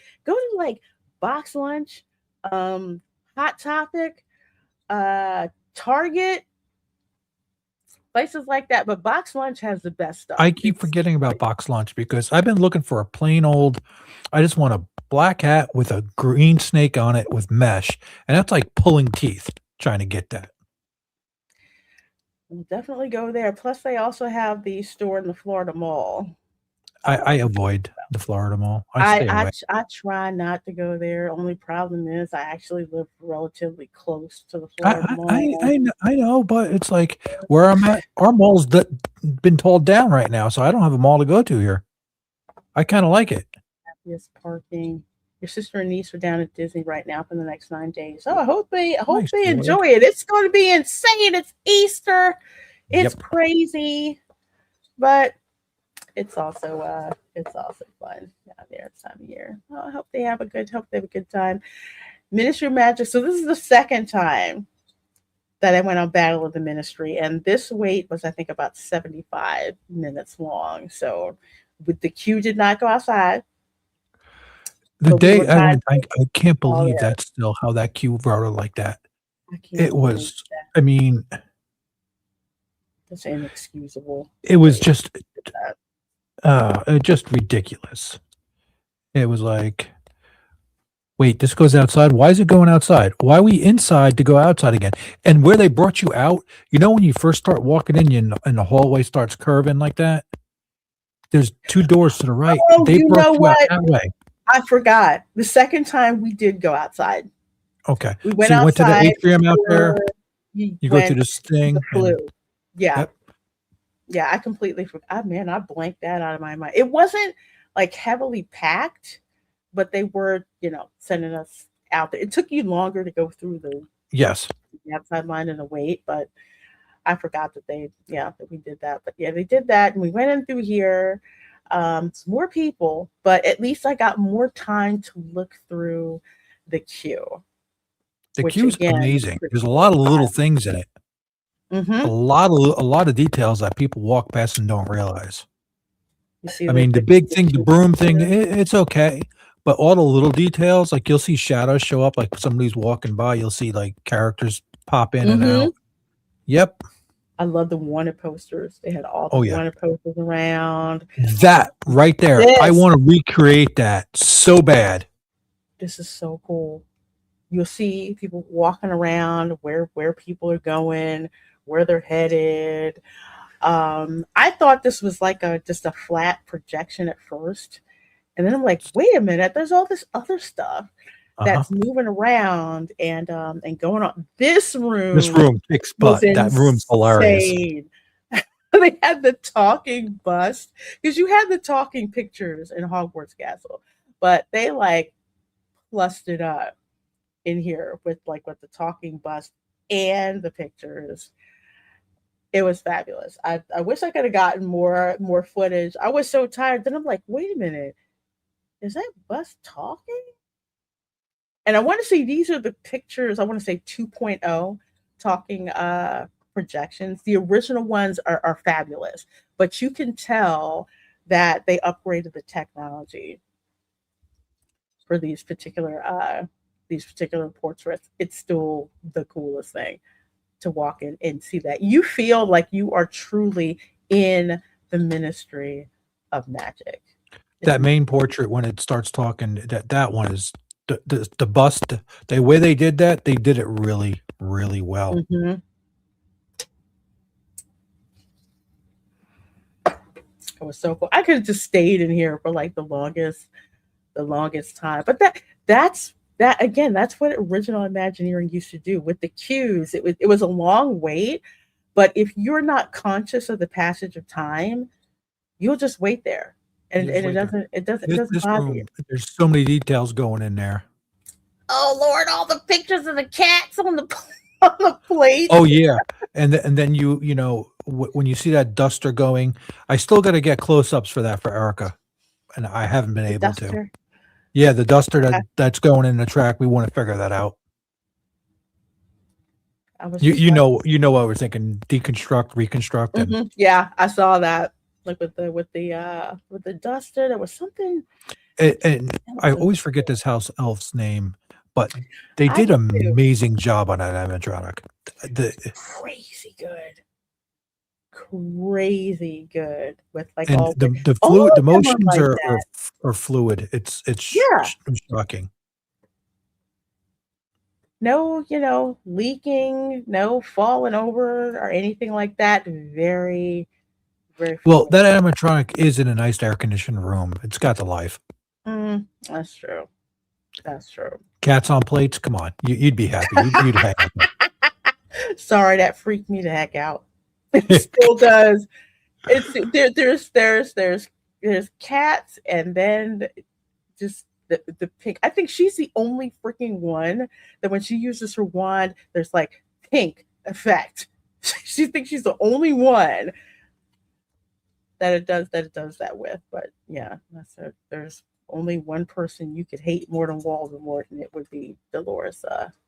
like Box Lunch, Hot Topic, Target, places like that. But Box Lunch has the best stuff. I keep forgetting about Box Lunch because I've been looking for a plain old. I just want a black hat with a green snake on it with mesh, and that's like pulling teeth trying to get that. We'll definitely go there. Plus, they also have the store in the Florida Mall. I avoid The Florida Mall. I stay away. I try not to go there. Only problem is I actually live relatively close to the Florida Mall. I know, but it's like where I'm at. Our mall's been torn down right now, so I don't have a mall to go to here. I kind of like it. Happiest parking. Your sister and niece are down at Disney right now for the next 9 days. Oh, I hope they Nice, enjoy it. It's going to be insane. It's Easter. It's Yep. crazy, but it's also fun down there this time of year. Oh, I hope they have a good time. Ministry of Magic. So this is the second time that I went on Battle of the Ministry, and this wait was I think about 75 minutes long. So with the queue did not go outside. The But we day were I kind went, I can't Oh, believe yeah. that's still how that queue routed like that. I can't It believe was. that. I mean, It's inexcusable. it was just that. just ridiculous. It was like, wait, this goes outside. Why is it going outside? Why are we inside to go outside again? And where they brought you out, when you first start walking in, and the hallway starts curving like that. There's 2 doors to the right. Oh, They you brought know you out what? that way. I forgot. The second time we did go outside. Okay. We went So you went to the outside atrium out there. before we You go went through this to thing. the flu. Yeah. Yep. Yeah, I completely forgot. Man, I blanked that out of my mind. It wasn't like heavily packed, but they were, sending us out there. It took you longer to go through the Yes. outside line and the wait, but I forgot that that we did that. But yeah, they did that, and we went in through here. It's more people, but at least I got more time to look through the queue. The Which queue's again, amazing. There's a lot of little things in it. Mm-hmm. A lot of details that people walk past and don't realize. You see I mean, the big thing, the queue broom thing, picture? it's okay. But all the little details, like you'll see shadows show up, like somebody's walking by, you'll see like characters pop in and out. Yep. I love the wanted posters. They had all the Oh, yeah. wanted posters around. That right there. I This. want to recreate that so bad. This is so cool. You'll see people walking around where people are going, where they're headed. I thought this was like just a flat projection at first. And then I'm like, wait a minute, there's all this other stuff that's moving around and going on. This room kicks was butt. That room's hilarious. insane. They had the talking bust because you had the talking pictures in Hogwarts Castle, but they like plussed it up in here with the talking bust and the pictures. It was fabulous. I wish I could have gotten more footage. I was so tired. Then I'm like, wait a minute, is that bust talking? And I want to say these are the pictures. I want to say 2.0 talking projections. The original ones are fabulous, but you can tell that they upgraded the technology for these particular portraits. It's still the coolest thing to walk in and see that. You feel like you are truly in the Ministry of Magic. That main portrait, when it starts talking, that one is the bust. The way they did that, they did it really, really well. Mm-hmm. It was so cool. I could have just stayed in here for like the longest time. But that's what original Imagineering used to do with the queues. It was a long wait, but if you're not conscious of the passage of time, you'll just wait there. And it doesn't bother you. There's so many details going in there. Oh Lord, all the pictures of the cats on the on the plate. Oh yeah, and then when you see that duster going, I still got to get close-ups for that for Erica, and I haven't been able to. Yeah, the duster that's going in the track. We want to figure that out. You know what we're thinking: deconstruct, reconstruct, and yeah, I saw that. Like with the duster, there was something. And I always forget this house elf's name, but they did an amazing job on that animatronic. Crazy good with like and all the fluid. The motions like are fluid. It's shocking. No, leaking, no falling over or anything like that. Very, Very Well, familiar. that animatronic is in a nice air conditioned room. It's got the life. That's true. That's true. Cats on plates. Come on, you'd be happy. You'd hang with Sorry, that freaked me the heck out. It them. still does. It's there's cats, and then just the pink. I think she's the only freaking one that when she uses her wand, there's like pink effect. She thinks she's the only one that it does that with. But yeah, that's it. There's only one person you could hate more than Voldemort, and it would be Dolores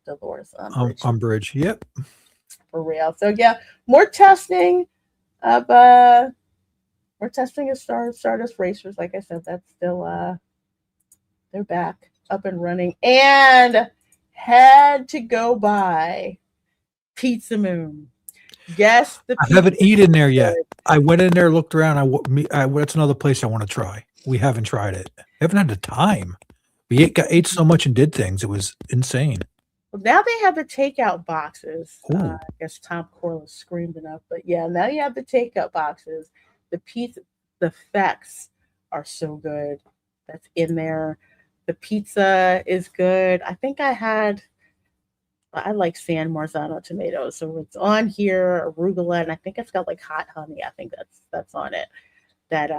Umbridge, Umbridge. Yep. for real. So yeah, more testing of more testing of Stardust Racers. Like I said, that's still they're back up and running, and had to go by Pizza Moon. Yes, the I pizza haven't eaten there yet. good. I went in there, looked around. That's another place I want to try. We haven't tried it. Haven't had the time. We ate so much and did things. It was insane. Well, now they have the takeout boxes. Ooh. I guess Tom Corliss screamed enough, but yeah, now you have the takeout boxes. The pizza, the effects are so good. That's in there. The pizza is good. I think I like San Marzano tomatoes, so it's on here, arugula, and I think it's got like hot honey. I think that's on it. That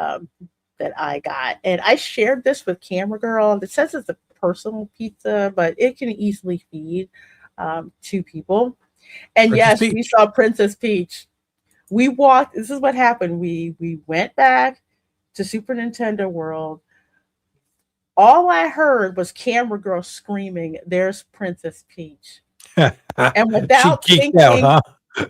I got, and I shared this with Camera Girl. It says it's a personal pizza, but it can easily feed 2 people. And Princess yes, we Peach. saw Princess Peach. We walked. This is what happened. We went back to Super Nintendo World. All I heard was Camera Girl screaming, "There's Princess Peach!" And without she geeked thinking, out, huh?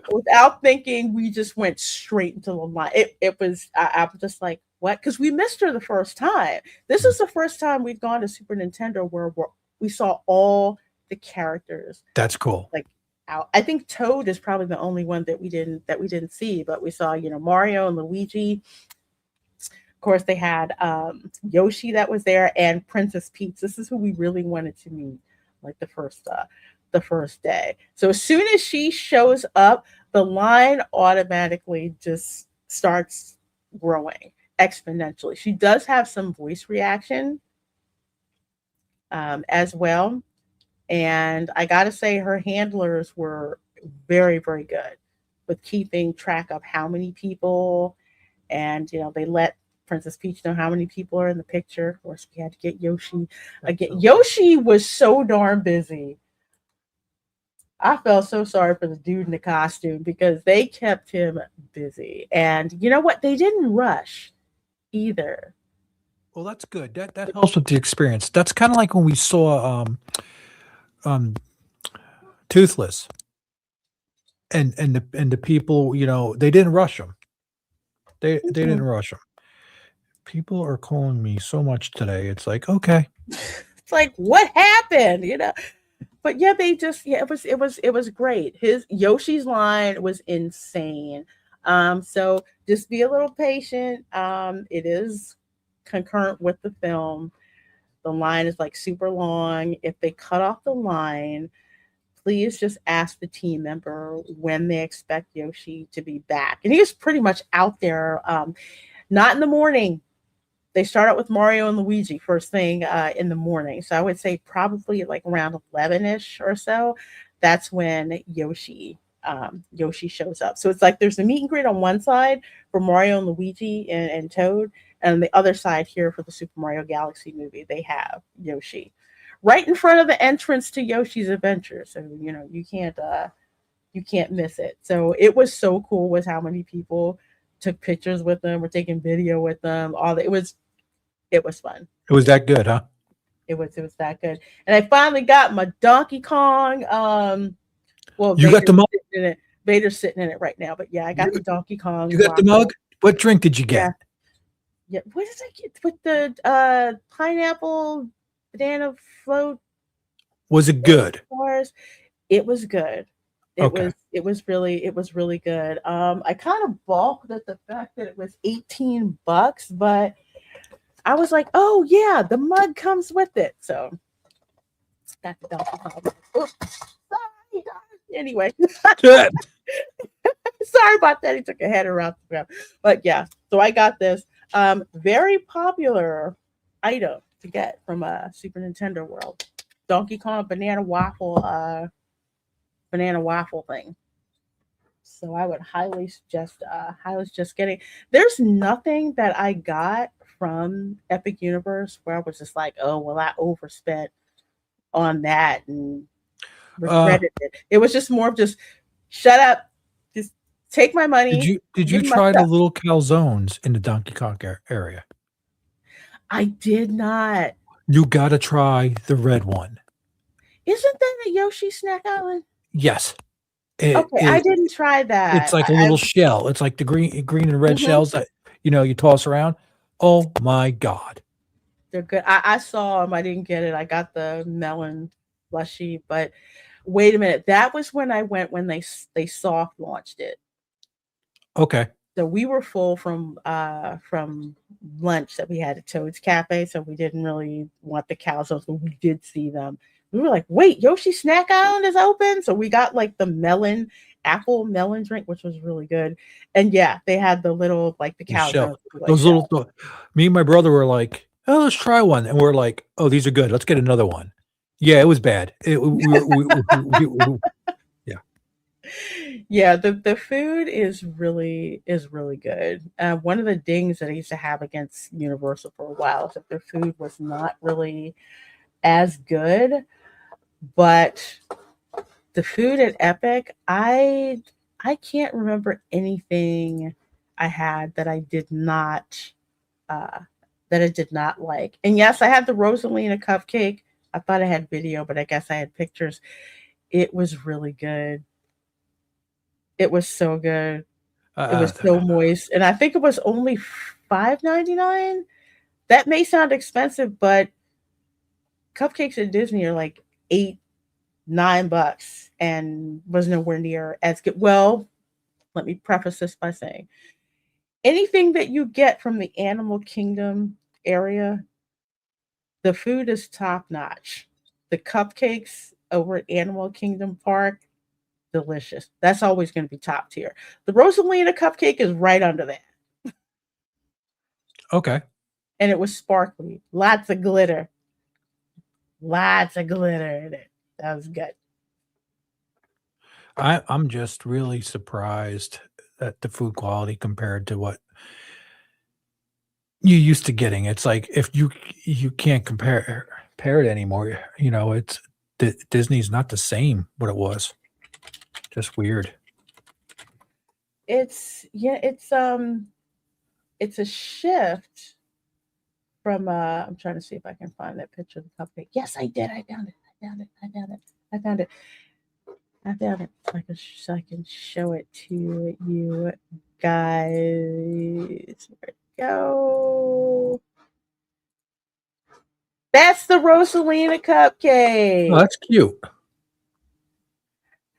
we just went straight into the line. It was I was just like, what? Because we missed her the first time. This is the first time we've gone to Super Nintendo where we saw all the characters That's cool. like out. I think Toad is probably the only one that we didn't see, but we saw Mario and Luigi. Of course, they had Yoshi that was there, and Princess Peach. This is who we really wanted to meet, like the first day. So as soon as she shows up, the line automatically just starts growing exponentially. She does have some voice reaction as well. And I got to say, her handlers were very, very good with keeping track of how many people, and they let Princess Peach know how many people are in the picture. Of course, we had to get Yoshi again. so Yoshi was so darn busy. I felt so sorry for the dude in the costume because they kept him busy. And you know what? They didn't rush either. Well, that's good. That helps with the experience. That's kind of like when we saw Toothless, and the people, they didn't rush them. They didn't rush them. People are calling me so much today. It's like, okay. It's like, what happened? But yeah, it was great. His Yoshi's line was insane. So just be a little patient. It is concurrent with the film. The line is like super long. If they cut off the line, please just ask the team member when they expect Yoshi to be back. And he was pretty much out there, not in the morning. They start out with Mario and Luigi first thing in the morning. So I would say probably like around 11-ish or so. That's when Yoshi shows up. So it's like there's a meet and greet on one side for Mario and Luigi and Toad. And on the other side here for the Super Mario Galaxy movie, they have Yoshi right in front of the entrance to Yoshi's Adventure. So, you can't miss it. So it was so cool with how many people took pictures with them, we're taking video with them. It was fun. It was that good, huh? It was that good. And I finally got my Donkey Kong. Well, You got the mug? Vader's sitting in it right now, but yeah, I got the Donkey Kong. You got the mug? What drink did you get? Yeah. What did I get with the pineapple banana float? Was it good? It was good. Okay. It was really good. I kind of balked at the fact that it was $18, but I was like, oh yeah, the mug comes with it. So that's the Donkey Kong. Oops, sorry, guys. Anyway. Sorry about that. He took a head around the ground. But yeah, so I got this. Very popular item to get from a Super Nintendo world. Donkey Kong banana waffle thing. So I would highly suggest getting. There's nothing that I got from Epic Universe where I was just like, oh well, I overspent on that and regretted it. It was just more of just shut up, just take my money. Did you give me my try the stuff. little calzones in the Donkey Kong area? I did not. You got to try the red one. Isn't that a Yoshi Snack Island? Yes. Okay, I didn't try that. It's like a little shell. It's like the green and red Mhm. shells that you toss around. Oh my God. They're good. I saw them. I didn't get it. I got the melon slushy, but wait a minute. That was when I went when they soft launched it. Okay. So we were full from lunch that we had at Toad's Cafe, so we didn't really want the calzones, but we did see them. We were like, wait, Yoshi Snack Island is open. So we got like the apple melon drink, which was really good. And yeah, they had the little like the calzones. Like those little. Me and my brother were like, oh, let's try one, and we're like, oh, these are good. Let's get another one. Yeah, it was bad. Yeah, the food is really good. One of the dings that I used to have against Universal for a while is that their food was not really as good, but the food at Epic, I can't remember anything I had that I did not like. And yes, I had the Rosalina cupcake. I thought I had video, but I guess I had pictures. It was really good. It was so good. It was so moist, and I think it was only $5.99. That may sound expensive, but cupcakes at Disney are like $8-9 and was nowhere near as good. Well, let me preface this by saying anything that you get from the Animal Kingdom area, the food is top notch. The cupcakes over at Animal Kingdom Park, delicious. That's always going to be top tier. The Rosalina cupcake is right under that. Okay. And it was sparkly. Lots of glitter. Lots of glitter in it. That was good. I'm just really surprised at the food quality compared to what you used to getting. It's like if you can't compare it anymore. It's Disney's not the same what it was. Just weird. It's a shift from I'm trying to see if I can find that picture of the cupcake. Yes, I did. I found it. So I can show it to you guys. Where'd it go? That's the Rosalina cupcake. Oh, that's cute.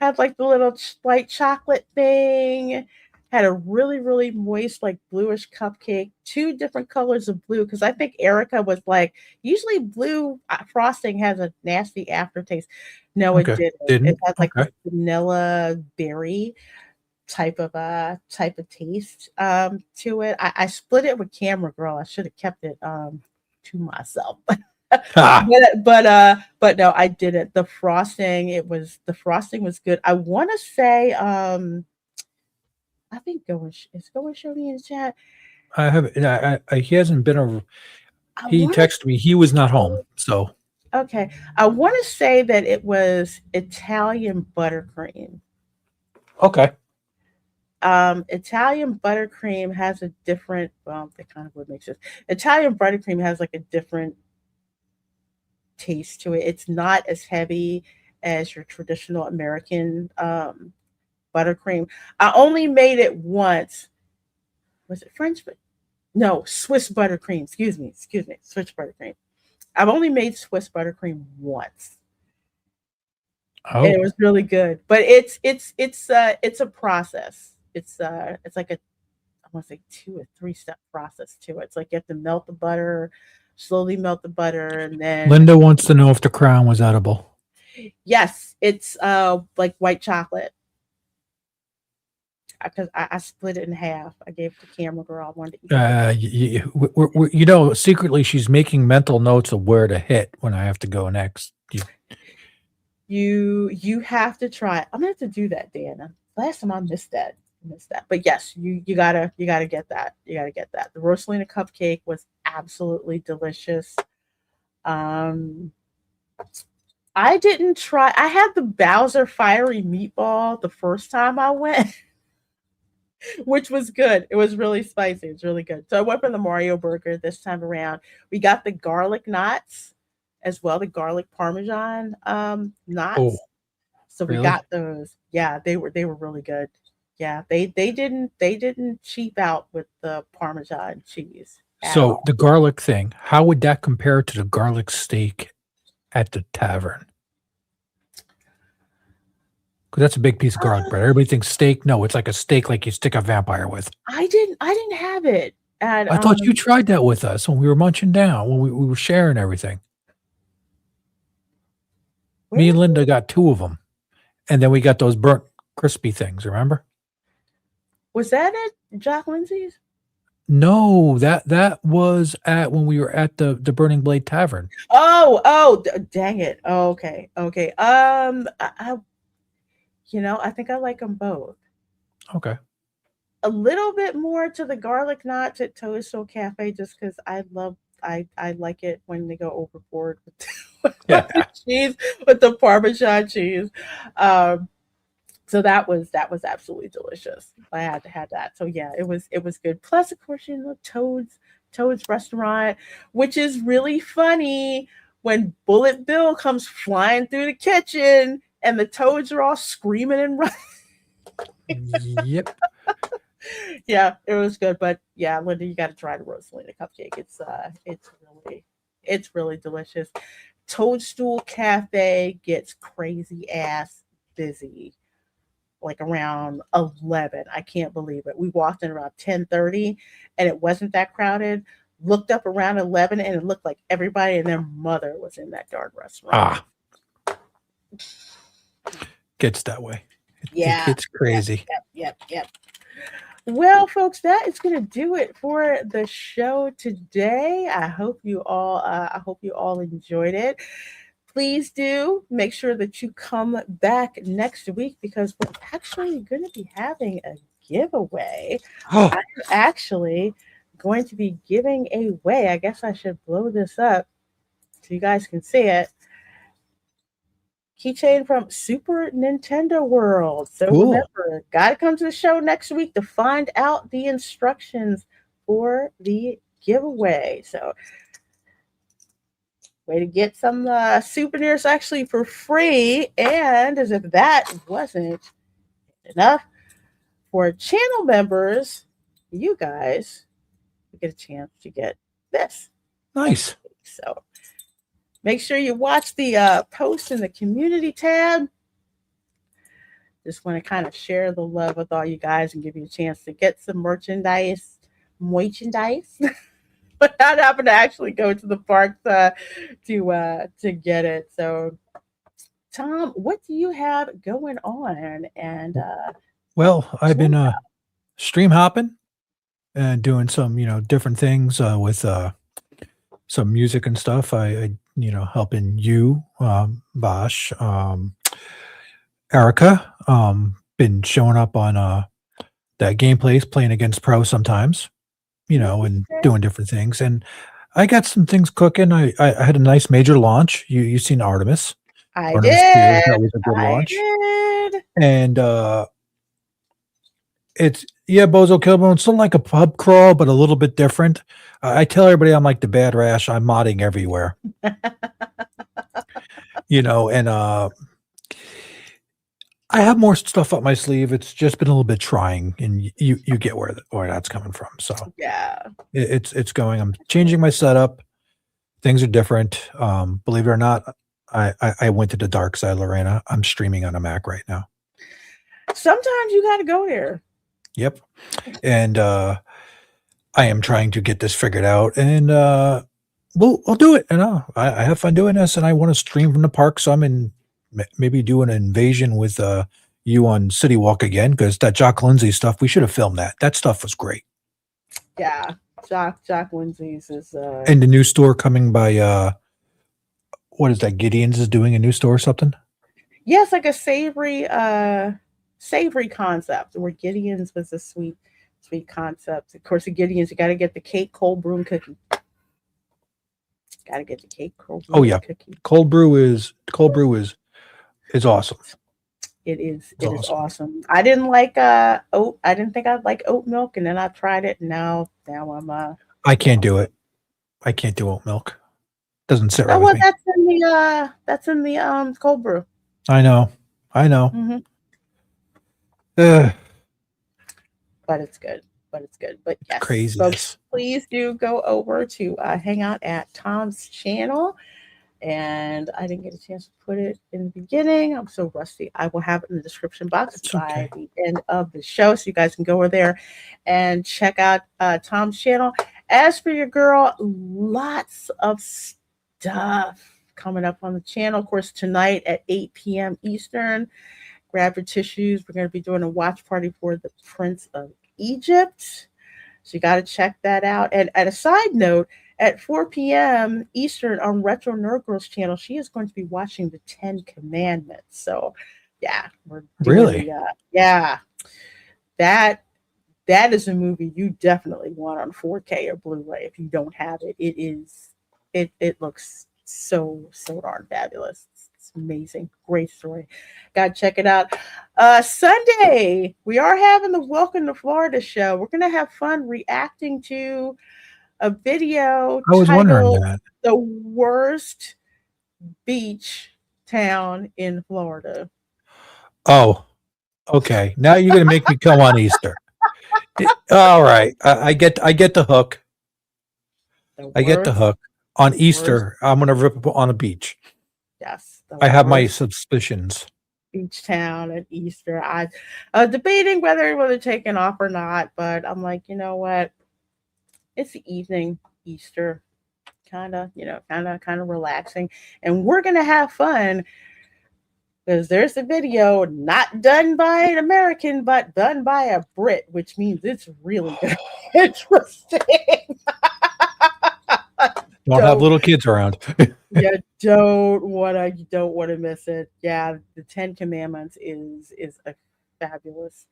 Had like the little white chocolate thing. Had a really, really moist, like bluish cupcake. 2 different colors of blue. Because I think Erica was like, usually blue frosting has a nasty aftertaste. No, it didn't. It had like a vanilla berry type of taste to it. I split it with Camera Girl. I should have kept it to myself. but no, I didn't. The frosting was good. I want to say I think is Going show me in the chat. I haven't. He hasn't been over. He texted me. He was not home. So okay, I want to say that it was Italian buttercream. Okay. Italian buttercream has a different. Well, that kind of would make sense. Italian buttercream has like a different taste to it. It's not as heavy as your traditional American buttercream. I only made it once. Was it French? No, Swiss buttercream. Excuse me. Swiss buttercream. I've only made Swiss buttercream once. Oh. And it was really good. But it's a process. It's like I want to say 2 or 3 step process to it. It's like you have to melt the butter, slowly melt the butter, and then Linda wants to know if the crown was edible. Yes, it's like white chocolate. because I split it in half. I gave it to camera girl. I wanted to eat it. You know, secretly she's making mental notes of where to hit when I have to go next. You have to try it. I'm gonna have to do that, Dana. Last time I missed that. But yes, you gotta get that. You gotta get that. The Rosalina cupcake was absolutely delicious. I didn't try. I had the Bowser fiery meatball the first time I went, which was good. It was really spicy. It's really good. So I went for the Mario burger this time around. We got the garlic knots as well, the garlic parmesan knots. Oh, so we really? got those. Yeah, they were really good. Yeah, they didn't cheap out with the parmesan cheese. So the garlic thing, how would that compare to the garlic steak at the tavern? Because that's a big piece of garlic bread. Everybody thinks steak. No, it's like a steak like you stick a vampire with. I didn't have it. And I thought you tried that with us when we were munching down, when we were sharing everything. Me and Linda got 2 of them. And then we got those burnt crispy things, remember? Was that at Jack Lindsay's? No, that was at when we were at the Burning Blade Tavern. Oh, dang it. Oh, okay. I I think I like them both. Okay. A little bit more to the garlic knots at Toasto Cafe, just because I like it when they go overboard with the cheese, with the Parmesan cheese. So that was absolutely delicious. I had that. So yeah, it was good. Plus, of course, Toad's restaurant, which is really funny when Bullet Bill comes flying through the kitchen and the Toads are all screaming and running. Yep. Yeah, it was good. But yeah, Linda, you got to try the Rosalina cupcake. It's really delicious. Toadstool Cafe gets crazy ass busy like around 11. I can't believe it. We walked in around 10:30 and it wasn't that crowded. Looked up around 11 and it looked like everybody and their mother was in that darn restaurant. Gets that way. Yeah. It gets crazy. Yep. Well, folks, that is going to do it for the show today. I hope you all enjoyed it. Please do make sure that you come back next week because we're actually going to be having a giveaway. I'm actually going to be giving away. I guess I should blow this up so you guys can see it. Keychain from Super Nintendo World. So remember, gotta come to the show next week to find out the instructions for the giveaway. So way to get some souvenirs actually for free. And as if that wasn't enough, for channel members, you guys get a chance to get this. Nice. So make sure you watch the post in the community tab. Just want to kind of share the love with all you guys and give you a chance to get some merchandise without having to actually go to the parks to get it. So, Tom, what do you have going on? And well, I've been stream hopping and doing some different things with some music and stuff. I helping you, Bosch, Erica, been showing up on that gameplays, playing against pro sometimes, and doing different things. And I got some things cooking. I had a nice major launch. You seen Artemis? Artemis did. That was a good launch. Did. And it's Bozo Killbone, still like a pub crawl, but a little bit different. I tell everybody I'm like the bad rash. I'm modding everywhere. And I have more stuff up my sleeve. It's just been a little bit trying, and you get where that's coming from. So yeah, it's going. I'm changing my setup. Things are different. Believe it or not, I went to the dark side, Lorena. I'm streaming on a Mac right now. Sometimes you got to go there. Yep. And I am trying to get this figured out, and we'll do it. I have fun doing this, and I want to stream from the park. So I'm maybe do an invasion with you on City Walk again, because that Jock Lindsay stuff, we should have filmed that. That stuff was great. Yeah, Jock Lindsay's is And the new store coming by what is that? Gideon's is doing a new store or something? yeah, it's like a savory concept where Gideon's was a sweet concept. Of course, at Gideon's you got to get the cake, cold brew, and cookie. Got to get the cake, cold brew, Oh yeah, and cookie. cold brew is awesome. It is It's awesome. I didn't like oat. I didn't think I'd like oat milk, and then I tried it. And now I'm I can't do it. I can't do oat milk. Doesn't sit right oh with well, me. that's in the cold brew. I know. Mm-hmm. Ugh, But it's good. But yes, craziness. folks, please do go over to hang out at Tom's channel. And I didn't get a chance to put it in the beginning. I'm so rusty. I will have it in the description box It's by okay. the end of the show, so you guys can go over there and check out Tom's channel. As for your girl, lots of stuff coming up on the channel. Of course, tonight at 8 p.m. Eastern, grab your tissues. We're going to be doing a watch party for the Prince of Egypt. So you got to check that out. And at a side note, at 4 p.m. Eastern on Retro Nerd Girls channel, she is going to be watching the 10 Commandments. So, yeah, we're doing Really? yeah, that is a movie you definitely want on 4K or Blu-ray. If you don't have it, it looks so darn fabulous. It's amazing, great story. Gotta check it out. Sunday, we are having the Welcome to Florida show. We're gonna have fun reacting to a video I was wondering titled that. "The Worst Beach Town in Florida." Oh, okay. Now you're gonna make me come on Easter. All right. I get the hook. I get the hook. On Easter, I'm gonna rip on a beach. Yes. I have my suspicions. Beach town at Easter. I was debating whether it would have taken off or not, but I'm like, you know what? It's the evening, Easter, kind of relaxing, and we're gonna have fun because there's a video not done by an American, but done by a Brit, which means it's really gonna be interesting. Don't have little kids around. You don't want to miss it. Yeah, the 10 Commandments is a fabulous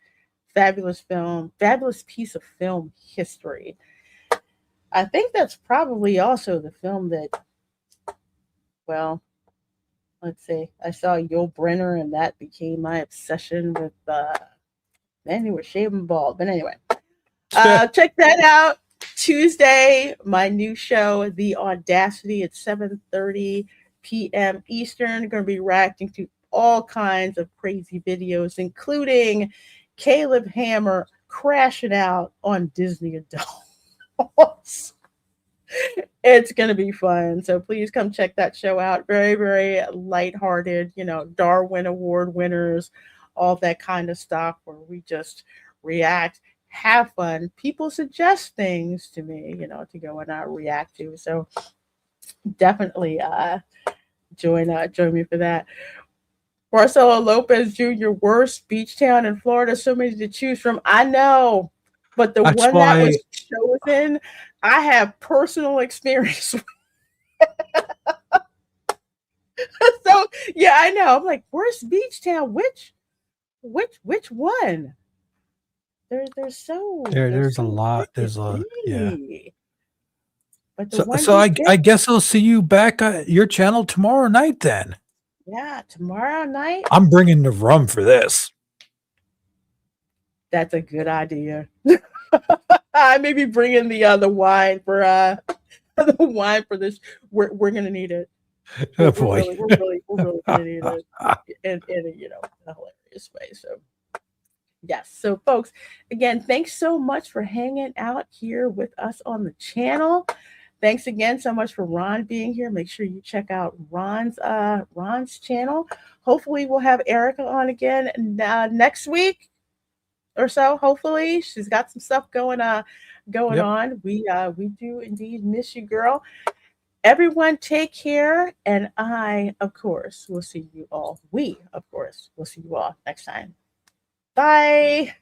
film, fabulous piece of film history. I think that's probably also the film that, well, let's see, I saw Yul Brynner and that became my obsession with men who were shaving bald. But anyway, check that out. Tuesday, my new show, The Audacity, at 7:30 p.m. Eastern. Going to be reacting to all kinds of crazy videos, including Caleb Hammer crashing out on Disney Adults. It's going to be fun. So please come check that show out. Very, very lighthearted, Darwin Award winners, all that kind of stuff where we just react, have fun. People suggest things to me, to go and react to. So definitely join me for that. Marcelo Lopez Jr., worst beach town in Florida. So many to choose from. I know, but the That's one why that was chosen, I have personal experience with. So yeah, I know. I'm like, worst beach town? Which one? There's a lot. There's a lot. Yeah. But the So I guess I'll see you back at your channel tomorrow night then. Yeah, tomorrow night. I'm bringing the rum for this. That's a good idea. I may be bringing the wine for the wine for this. We're gonna need it. Oh boy, we're really gonna need it in a hilarious way. So yes, so folks, again, thanks so much for hanging out here with us on the channel. Thanks again so much for Ron being here. Make sure you check out Ron's channel. Hopefully we'll have Erica on again next week or so. Hopefully she's got some stuff going on. We do indeed miss you, girl. Everyone take care. And I, of course, will see you all. We, of course, will see you all next time. Bye.